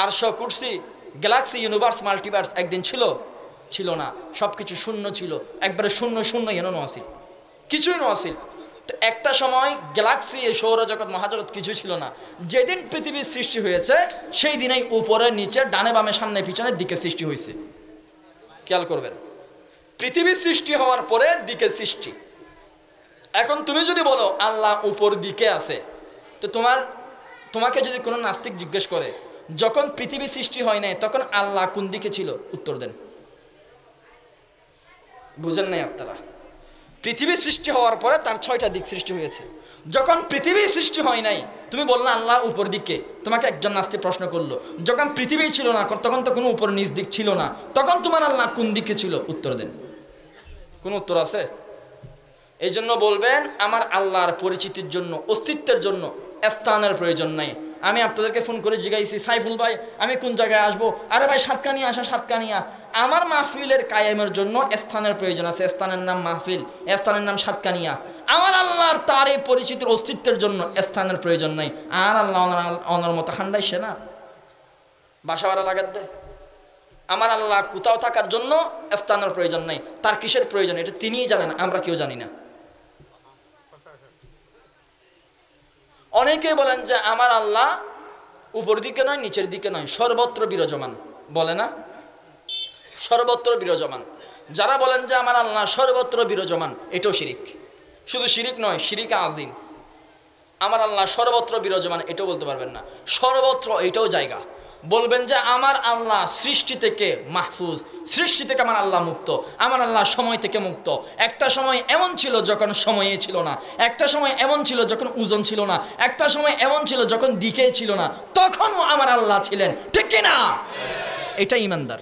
আরশ কুরসি গ্যালাক্সি ইউনিভার্স মাল্টিভার্স একদিন ছিল? ছিল না। সব কিছু শূন্য ছিল, একবারে শূন্য শূন্য এন আসিল, কিছুই নসিল। তো একটা সময় গ্যালাক্সি সৌরজগৎ মহাজগৎ কিছু ছিল না। যেদিন পৃথিবীর সৃষ্টি হয়েছে সেই দিনেই উপরে নিচে ডানে বামে সামনে পিছনের দিকে সৃষ্টি হয়েছে। খেয়াল করবেন, পৃথিবীর সৃষ্টি হওয়ার পরে দিকে সৃষ্টি। এখন তুমি যদি বলো আল্লাহ উপর দিকে আছে, তো তোমাকে যদি কোনো নাস্তিক জিজ্ঞেস করে যখন পৃথিবী সৃষ্টি হয় নাই তখন আল্লাহ কোন দিকে ছিল, উত্তর দেন। বুঝেন নাই আপনারা? পৃথিবী সৃষ্টি হওয়ার পরে তার 6টা দিক সৃষ্টি হয়েছে। যখন পৃথিবী সৃষ্টি হয় নাই তুমি বললা আল্লাহ উপর দিকে, তোমাকে একজন নাস্তিক প্রশ্ন করলো যখন পৃথিবী ছিল না তখন তো কোনো উপর নিচ দিক ছিল না, তখন তোমার আল্লাহ কোন দিকে ছিল, উত্তর দেন। কোন উত্তর আছে? এই জন্য বলবেন আমার আল্লাহর পরিচিতির জন্য, অস্তিত্বের জন্য স্থানের প্রয়োজন নাই। আমি আপনাদেরকে ফোন করে জিজ্ঞাসি সাইফুল ভাই আমি কোন জায়গায় আসবো, আরে ভাই সাতকানিয়া আসা, সাতকানিয়া। আমার মাহফিলের কায়েমের জন্য স্থানের প্রয়োজন আছে, স্থানের নাম মাহফিল, স্থানের নাম সাতকানিয়া। আমার আল্লাহর তার এই পরিচিতির অস্তিত্বের জন্য স্থানের প্রয়োজন নাই। আর আল্লাহ অনার মতো হান্ডাইছে না, বাসা ভাড়া লাগাত দেয়। আমার আল্লাহ কোথাও থাকার জন্য স্থানের প্রয়োজন নাই, তার কিসের প্রয়োজন এটা তিনিই জানেন, আমরা কেউ জানি না। অনেকে বলেন যে আমার আল্লাহ উপর দিকে নয় নিচের দিকে নয়, সর্বত্র বিরাজমান, বলে না? সর্বত্র বিরাজমান। যারা বলেন যে আমার আল্লাহ সর্বত্র বিরাজমান, এটাও শিরিক। শুধু শিরিক নয়, শিরিক আজিম। আমার আল্লাহ সর্বত্র বিরাজমান এটাও বলতে পারবেন না, সর্বত্র এটাও জায়গা। বলবেন যে আমার আল্লাহ সৃষ্টি থেকে মাহফুজ, সৃষ্টি থেকে আমার আল্লাহ মুক্ত, আমার আল্লাহ সময় থেকে মুক্ত। একটা সময় এমন ছিল যখন সময়ে ছিল না, একটা সময় এমন ছিল যখন ওজন ছিল না, একটা সময় এমন ছিল যখন দিকে ছিল না, তখনও আমার আল্লাহ ছিলেন, ঠিক কিনা? এটা ইমানদার।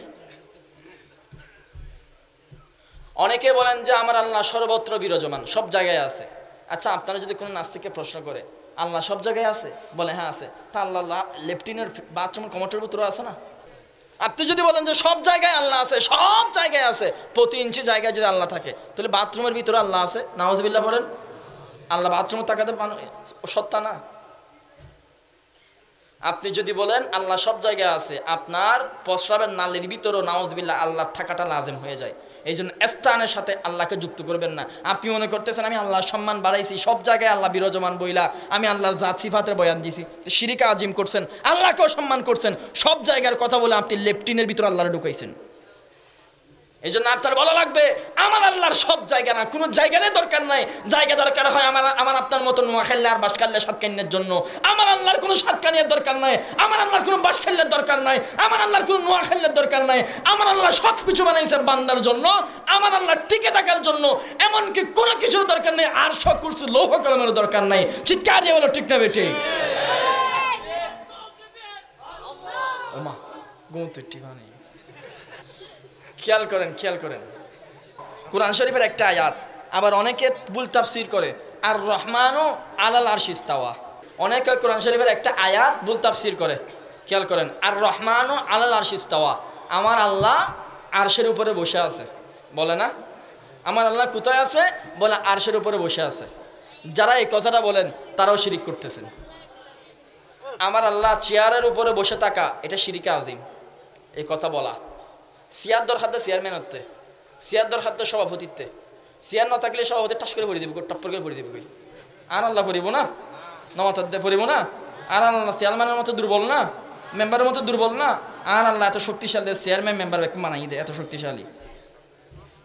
অনেকে বলেন যে আমার আল্লাহ সর্বত্র বিরাজমান, সব জায়গায় আছে। আচ্ছা, আপনারা যদি কোনো নাস্তিককে প্রশ্ন করে আল্লাহ সব জায়গায় আছে, বলে হ্যাঁ আছে, তা আল্লাহ লেফটিনের বাথরুমের কমোটের ভিতরে আছে না? আপনি যদি বলেন যে সব জায়গায় আল্লাহ আছে, সব জায়গায় আছে, প্রতি ইঞ্চি জায়গায় যদি আল্লাহ থাকে, তাহলে বাথরুমের ভিতরে আল্লাহ আছে, নাউজুবিল্লাহ বলেন। আল্লাহ বাথরুমে তাকাতে সত্তা না। আপনি যদি বলেন আল্লাহ সব জায়গায় আছে, আপনার প্রস্রাবের নালীর ভিতরেও নাউজুবিল্লাহ আল্লাহ থাকাটা লাজেম হয়ে যায়। এই জন্য স্থানের সাথে আল্লাহকে যুক্ত করবেন না। আপনি মনে করতেছেন আমি আল্লাহর সম্মান বাড়াইছি, সব জায়গায় আল্লাহ বিরাজমান বইলা আমি আল্লাহর জাত সিফাতের বয়ান দিছি, শিরিক আজিম করছেন, আল্লাহকেও সম্মান করছেন। সব জায়গার কথা বলে আপনি লেফটিনের ভিতরে আল্লাহরে ঢুকাইছেন। এই জন্য আপনার বলা লাগবে আমার আল্লাহর সব জায়গা না, কোনো জায়গারই দরকার নাই। জায়গা দরকার হয় আমার আপনার মতো নোয়াখালী আর বাঁশখালী সাতকানিয়ার জন্য। আমার আল্লাহর কোনো সাতকানিয়ার দরকার নাই, আমার আল্লাহর কোনো বাঁশখালীর দরকার নাই, আমার আল্লাহর কোনো নোয়াখালীর দরকার নাই। আমার আল্লাহ সব কিছু বানাইছে বান্দার জন্য, আমার আল্লাহ টিকে থাকার জন্য। এমনকি কোনো কিছুর দরকার নেই, আর সব করছে লৌহ কলমের দরকার নাই। চিৎকার দিয়ে বলো ঠিক না বেটি? ওমা ঘুমতে ঠিকানা নেই। খেয়াল করেন, খেয়াল করেন, কোরআন শরীফের একটা আয়াত আবার অনেকে ভুল তাফসীর করে, আর রহমানও আলাল আরশি ইস্তাওয়া। অনেকে কোরআন শরীফের একটা আয়াত ভুল তাফসীর করে। খেয়াল করেন, আর রহমানও আলাল আরশি ইস্তাওয়া, আমার আল্লাহ আরশের উপরে বসে আছে, বলে না? আমার আল্লাহ কোথায় আছে? বলে আরশের উপরে বসে আছে। যারা এই কথাটা বলেন তারাও শিরিক করতেছেন। আমার আল্লাহ চেয়ারের উপরে বসে থাকা এটা শিরিকে আজিম, এই কথা বলা। চেয়ার দরকার চেয়ারম্যান হতে, চেয়ার দরকার সভাপতিত্বে, চেয়ার না থাকলে সভাপতি টাস করে পড়ে যাবে, টপ্পর করে পড়ে যাবে। আর আল্লাহ পড়িব না, নমাতে পড়িব না। আর আল্লাহ চেয়ারম্যানের মতো দুর্বল না, মেম্বারের মতো দুর্বল না। আর আল্লাহ এত শক্তিশালী, চেয়ারম্যান মেম্বার মানাই দেয়, এত শক্তিশালী।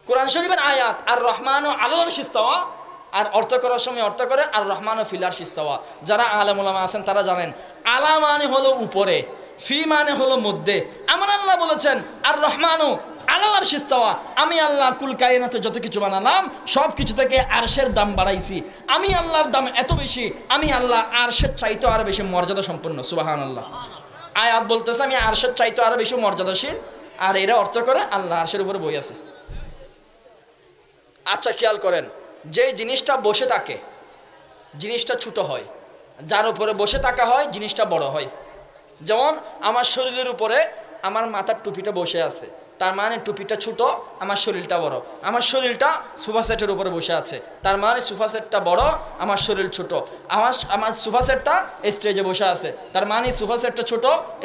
কোরআন শরীফের আয়াত আর রহমান ও আলাল আরশি ইস্তাওয়া, আর অর্থ করার সময় অর্থ করে আর রহমান ও ফিল আরশি ইস্তাওয়া। যারা আলেম ওলামা আছেন তারা জানেন, আলা মানে হলো উপরে, ফি মানে হলো মধ্যে। আমার আল্লাহ বলেছেন আর রহমানু আলাল আরশি ইস্তাওয়া, আমি আল্লাহ কুল কায়নাতে যত কিছু বানালাম সব কিছু থেকে আরশের দাম বাড়াইছি। আমি আল্লাহর দাম এত বেশি, আমি আল্লাহ আরশের চাইতে আরো বেশি মর্যাদা সম্পন্ন। সুবহানাল্লাহ। আয়াত বলতেছে আমি আরশের চাইতে আরো বেশি মর্যাদাশীল, আর এরা অর্থ করে আল্লাহ আরশের উপরে বই আছে। আচ্ছা খেয়াল করেন, যে জিনিসটা বসে থাকে জিনিসটা ছোট হয়, যার উপরে বসে থাকা হয় জিনিসটা বড় হয়। যেমন আমার শরীরের উপরে আমার মাথার টুপিটা বসে আছে, তার মানে টুপিটা ছোট, আমার শরীরটা বড়। আমার শরীরটা সোফা সেটের উপরে বসে আছে, তার মানে সোফা সেটটা বড়, আমার শরীর ছোট। আমার সোফা সেটটা স্টেজে বসে আছে, তার মানে সোফা সেটটা ছোট,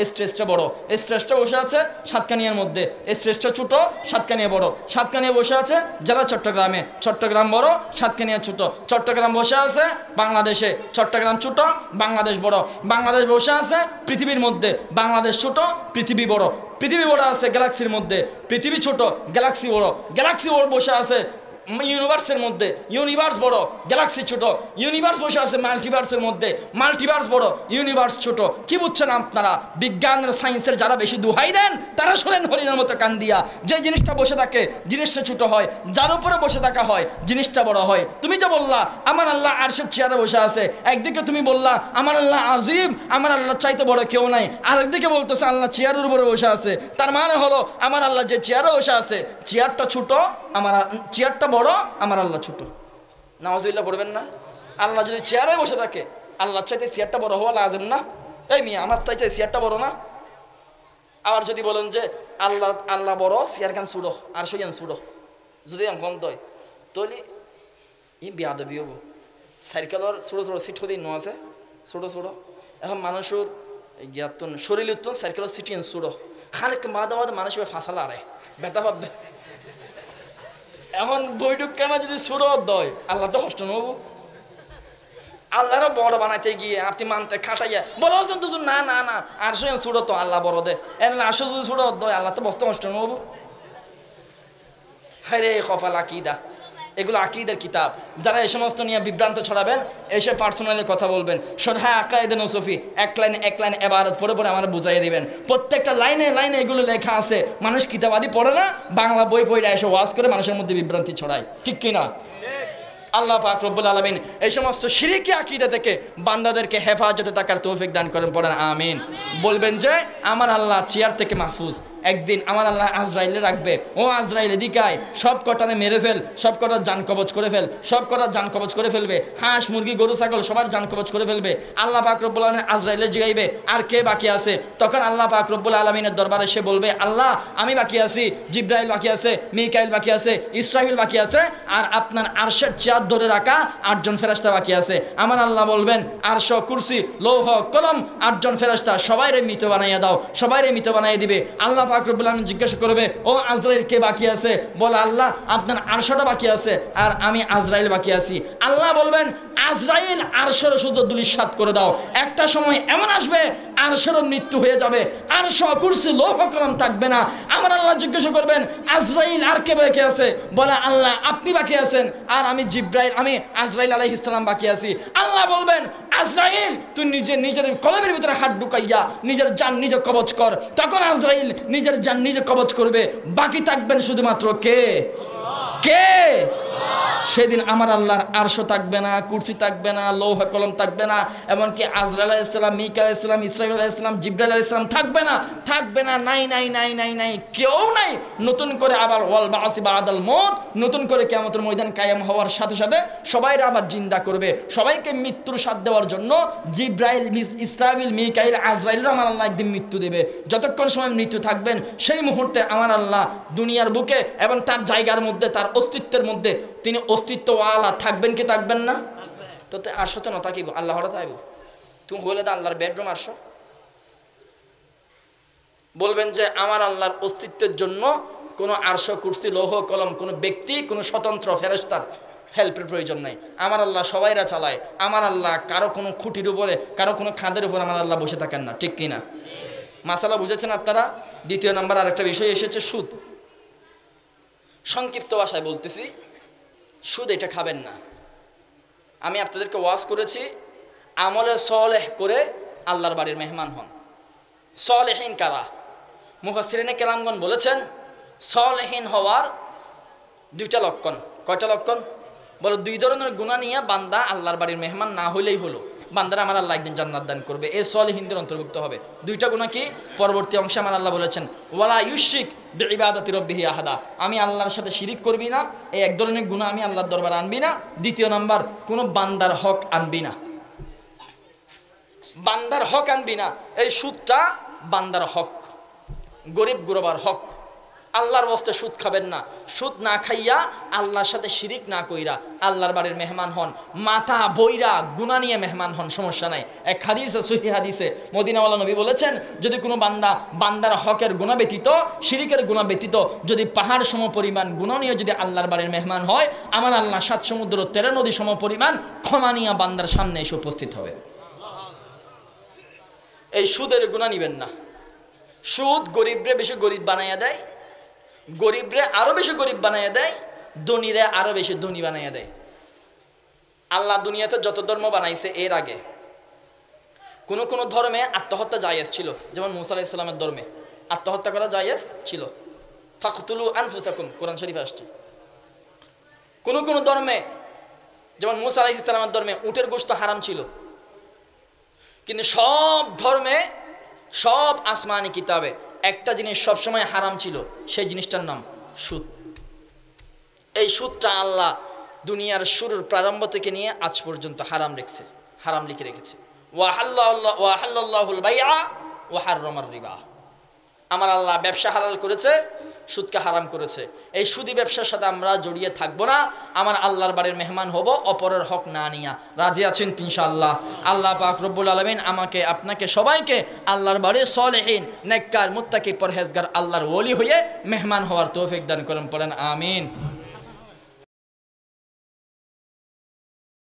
স্টেজটা বড়। স্টেজটা বসে আছে সাতকানিয়ার মধ্যে, স্টেজটা ছোট, সাতকানিয়া বড়। সাতকানিয়া বসে আছে জেলা চট্টগ্রামে, চট্টগ্রাম বড়, সাতকানিয়া ছোট। চট্টগ্রাম বসে আছে বাংলাদেশে, চট্টগ্রাম ছোট, বাংলাদেশ বড়। বাংলাদেশ বসে আছে পৃথিবীর মধ্যে, বাংলাদেশ ছোট, পৃথিবী বড়। পৃথিবী বড় আছে গ্যালাক্সির মধ্যে, পৃথিবী ছোট, গ্যালাক্সি বড়। গ্যালাক্সি বড় বসে আছে ইউনিভার্সের মধ্যে, ইউনিভার্স বড়, গ্যালাক্সি ছোট। ইউনিভার্স বসে আছে মাল্টিভার্সের মধ্যে, মাল্টিভার্স বড়, ইউনিভার্স ছোট। কি বুঝছেন আপনারা? বিজ্ঞানের সায়েন্সের যারা বেশি দোহাই দেন তারা শোনেন হরিণের মতো কান দিয়া। যে জিনিসটা বসে থাকে জিনিসটা ছোট হয়, যার উপরে বসে থাকা হয় জিনিসটা বড় হয়। তুমি যে বললা আমার আল্লাহ আরশের চেয়ারে বসে আছে, একদিকে তুমি বললা আমার আল্লাহ আজিম, আমার আল্লাহ চাইতে বড় কেউ নাই, আর একদিকে বলতেছে আল্লাহ চেয়ারের উপরে বসে আছে। তার মানে হলো আমার আল্লাহ যে চেয়ারে বসে আছে চেয়ারটা ছোট, আমার চেয়ারটা বড়, আমার আল্লাহ ছোট। নাউজুবিল্লাহ পড়বেন না? আল্লাহ যদি চেয়ারে বসে থাকে আল্লাহ চাইতে চেয়ারটা বড় হওয়া লাজেম না? এই মিয়া আমার চাইতে চেয়ারটা বড় না? আবার যদি বলেন যে আল্লাহ বড়, চেয়ার গান ছুড়ো, আর সই গান ছুড়ো, যদি এখন দয় তাহলে ই বিয়াদবি হবো। সাইকেলের ছোটো ছোটো সিট হতে ন আছে, ছোটো ছোটো। এখন মানুষের জ্ঞাতন শরীর উত্তন সাইকেলের সিটি ছুড়ো, খানিক বাদ মানুষ ফাঁসালা আরে বেতা বাদ দেয়। এমন বৈঠক কেন যদি ছোড়ো দয় আল্লাহ তো কষ্ট নেবো। আল্লাহরও বড় বানাইতে গিয়ে আপনি মানতে খাটাইয়া বলো দুজন না না না আর সঙ্গে ছুড়ো তো আল্লাহ বড় দে, এমন আসো যদি ছুড়ো দয় আল্লাহ তো বস্ত কষ্ট নেবো। হ্যাঁ রে কপাল আকিদা, এগুলো আকিদের কিতাব। যারা এই সমস্ত নিয়ে বিভ্রান্ত ছড়াবেন এসে পার্সোনালি কথা বলবেন। হ্যাঁ আকায়েদে নৌসফি এক লাইন এবারত পড়ে পড়ে আমার বুঝাইয়ে দিবেন। প্রত্যেকটা লাইনে লাইনে এগুলো লেখা আছে। মানুষ কিতাবাদি পড়ে না, বাংলা বই পড়ে এসে ওয়াজ করে মানুষের মধ্যে বিভ্রান্তি ছড়ায়, ঠিক কিনা? আল্লাহ পাক রব্বুল আলামিন এই সমস্ত শিরকি আকীদা থেকে বান্দাদেরকে হেফাজতে থাকার তৌফিক দান করেন, পড়েন আমিন। বলবেন যে আমার আল্লাহ চেয়ার থেকে মাহফুজ। একদিন আমার আল্লাহ আজরাইলে রাখবে, ও আজরাইল এদিকে আয়, সব কটানে মেরে ফেল, সব কটার জান কবজ করে ফেল, সব কটার জান কবজ করে ফেলবে। হাঁস মুরগি গরু ছাগল সবার জান কবজ করে ফেলবে। আল্লাহ পাক রব্বুল আলামিন আজরাইলে জিগাইবে আর কে বাকি আছে? তখন আল্লাহ পাক রব্বুল আলামিনের দরবারে সে বলবে আল্লাহ আমি বাকি আছি, জিব্রাইল বাকি আছে, মিকাইল বাকি আছে, ইসরাফিল বাকি আছে, আর আপনার আরশের চেয়ার ধরে রাখা 8 জন ফেরেশতা বাকি আছে। আমার আল্লাহ বলবেন আরশ, কুরসি, লৌহ, কলম 8 জন ফেরেশতা সবাইরে মৃত বানাইয়া দাও, সবাইরে মৃত বানাইয়া দিবে। আল্লাহ পাক রব্বুল আলামিন জিজ্ঞাসা করবে ও আজরাইল কে বাকি আছে? বলে আল্লাহ আপনার আরশটা বাকি আছে আর আমি আজরাইল বাকি আছি। আল্লাহ বলবেন আজরাইল আরশের শুধু দুলিশাত করে দাও, একটা সময় এমন আসবে আরশেরও মৃত্যু হয়ে যাবে, আরশ, কুরসি, লৌহ, কলম থাকবে না। আমার আল্লাহ জিজ্ঞাসা করবেন আজরাইল আর কে বাকি আছে? বলে আল্লাহ আপনি বাকি আছেন আর আমি জিব্রাইল, আমি আজরাইল আলাইহিস সালাম বাকি আছি। আল্লাহ বলবেন আজরাইল তুই নিজের কলবের ভিতরে হাত ঢুকাইয়া নিজের জান নিজে কবজ কর। তখন আজরাইল নিজের জান নিজে কবজ করবে, বাকি থাকবেন শুধুমাত্র কে? কে? সেদিন আমার আল্লাহর আরশ থাকবে না, কুরসি থাকবে না, লৌহ কলম থাকবে না, এমনকি আজরাইল আলাইহিস সালাম, মিকাইল আলাইহিস সালাম, ইসরাফিল আলাইহিস সালাম, জিব্রাইল আলাইহিস সালাম থাকবে না, থাকবে না, নাই নাই নাই নাই নাই, কেউ নাই। নতুন করে আবার ওয়াল বাসি বাদাল মউত, নতুন করে কিয়ামতের ময়দান কায়েম হওয়ার সাথে সাথে সবাইকে আবার জিন্দা করবে। সবাইকে মৃত্যুর স্বাদ দেওয়ার জন্য জিব্রাইল, ইসরাফিল, মিকাইল, আজরাইল আমার আল্লাহ একদিন মৃত্যু দেবে। যতক্ষণ সময় মৃত্যু থাকবেন সেই মুহূর্তে আমার আল্লাহ দুনিয়ার বুকে এবং তার জায়গার মধ্যে, তার অস্তিত্বের মধ্যে তিনি অস্তিত্বওয়ালা থাকবেন কি থাকবেন না? তো আরশ তো না থাকিব, আল্লাহ হঠাৎ আইব। তুমি হইলে তো আল্লাহর বেডরুম আরশ। বলবেন যে আমার আল্লাহর অস্তিত্বের জন্য কোনো আরশ, কুরসি, লৌহ, কলম, কোনো ব্যক্তি, কোনো স্বতন্ত্র ফেরেশতার হেল্পের প্রয়োজন নাই। আমার আল্লাহ সবাইরা চালায়। আমার আল্লাহ কারো কোনো খুঁটির উপরে, কারো কোনো খাদের উপর আমার আল্লাহ বসে থাকেন না, ঠিক কিনা? মাসালা বুঝেছেন আপনারা? দ্বিতীয় নাম্বার আরেকটা বিষয় এসেছে সুদ। সংক্ষিপ্ত ভাষায় বলতেছি, সুদ এটা খাবেন না। আমি আপনাদেরকে ওয়াজ করেছি আমলে সলেহ করে আল্লাহর বাড়ির মেহমান হন। সলেহীন কারা? মুফাসসিরিনে কেরামগণ বলেছেন সলেহীন হওয়ার 2টা লক্ষণ। কয়টা লক্ষণ? বলো 2 ধরনের গুনাহ নিয়ে বান্দা আল্লাহর বাড়ির মেহমান না হইলেই হলো। বান্দারা আমার আল্লাহ একদিন জান্নাত দান করবে, এই সলিহিনদের অন্তর্ভুক্ত হবে। দুইটা গুনাহ কি? পরবর্তী অংশে আমার আল্লাহ বলেছেন ওয়ালা ইউশরিক বিইবাদাতি রাব্বিহি আহাদা, আমি আল্লাহর সাথে শিরিক করবি না, এই এক ধরনের গুনাহ আমি আল্লাহর দরবারে আনবি না। দ্বিতীয় নাম্বার, কোনো বান্দার হক আনবি না, বান্দার হক আনবি না। এই সুদটা বান্দার হক, গরিব গুরবার হক। আল্লাহর ওয়াস্তে সুদ খাবেন না, সুদ না খাইয়া আল্লাহর সাথে শিরিক না কইরা আল্লাহর বাড়ির মেহমান হন, মাথা বইরা গুনাহ নিয়ে মেহমান হন, সমস্যা নাই। এক হাদিসে, সহিহ হাদিসে মদিনাওয়ালা নবী বলেছেন, যদি কোনো বান্দার হকের গুনাহ ব্যতীত, শিরিকের গুনাহ ব্যতীত যদি পাহাড় সম পরিমাণ গুনাহ নিয়ে যদি আল্লাহর বাড়ির মেহমান হয়, আমার আল্লাহ 7 সমুদ্র 13 নদী সম পরিমাণ ক্ষমা নিয়ে বান্দার সামনে এসে উপস্থিত হবে। এই সুদের গুনাহ নিবেন না। সুদ গরিবরে বেশি গরিব বানাইয়া দেয়, গরিবরে আরো বেশি গরিব বানাইয়া দেয়, ধনীরে আরো বেশি ধনী বানাইয়া দেয়। আল্লাহ দুনিয়াতে যত ধর্ম বানাইছে এর আগে কোন কোন ধর্মে আত্মহত্যা জায়েজ ছিল, যেমন মুসা আলাইহিস সালামের ধর্মে আত্মহত্যা করা জায়েজ ছিল, ফাকতুলু আনফুসাকুম, কোরআন শরীফে আসছে। কোন কোন ধর্মে, যেমন মুসা আলাইহিস সালামের ধর্মে উটের গোশত হারাম ছিল। কিন্তু সব ধর্মে, সব আসমানি কিতাবে একটা জিনিস সবসময় হারাম ছিল, সেই জিনিসটার নাম সুদ। এই সুদটা আল্লাহ দুনিয়ার শুরুর প্রারম্ভ থেকে নিয়ে আজ পর্যন্ত হারাম রেখেছে, হারাম লিখে রেখেছে। ওয়াহাল্লাহুল বাইআ ওয়া হাররামার রিবা, আমার আল্লাহ ব্যবসা হালাল করেছে, সুদকে হারাম করেছে। এই সুদি ব্যবসার সাথে আমরা জড়িয়ে থাকবো না, আমার আল্লাহর বাড়ির মেহমান হব অপরের হক না নিয়া। রাজি আছেন ইনশাআল্লাহ? আল্লাহ পাক রব্বুল আলামিন আমাকে, আপনাকে, সবাইকে আল্লাহর বাড়ির সলিহিন, নেককার, মুত্তাকি, পরহেজগার, আল্লাহর ওলি হয়ে মেহমান হওয়ার তৌফিক দান করেন। পড়েন আমিন।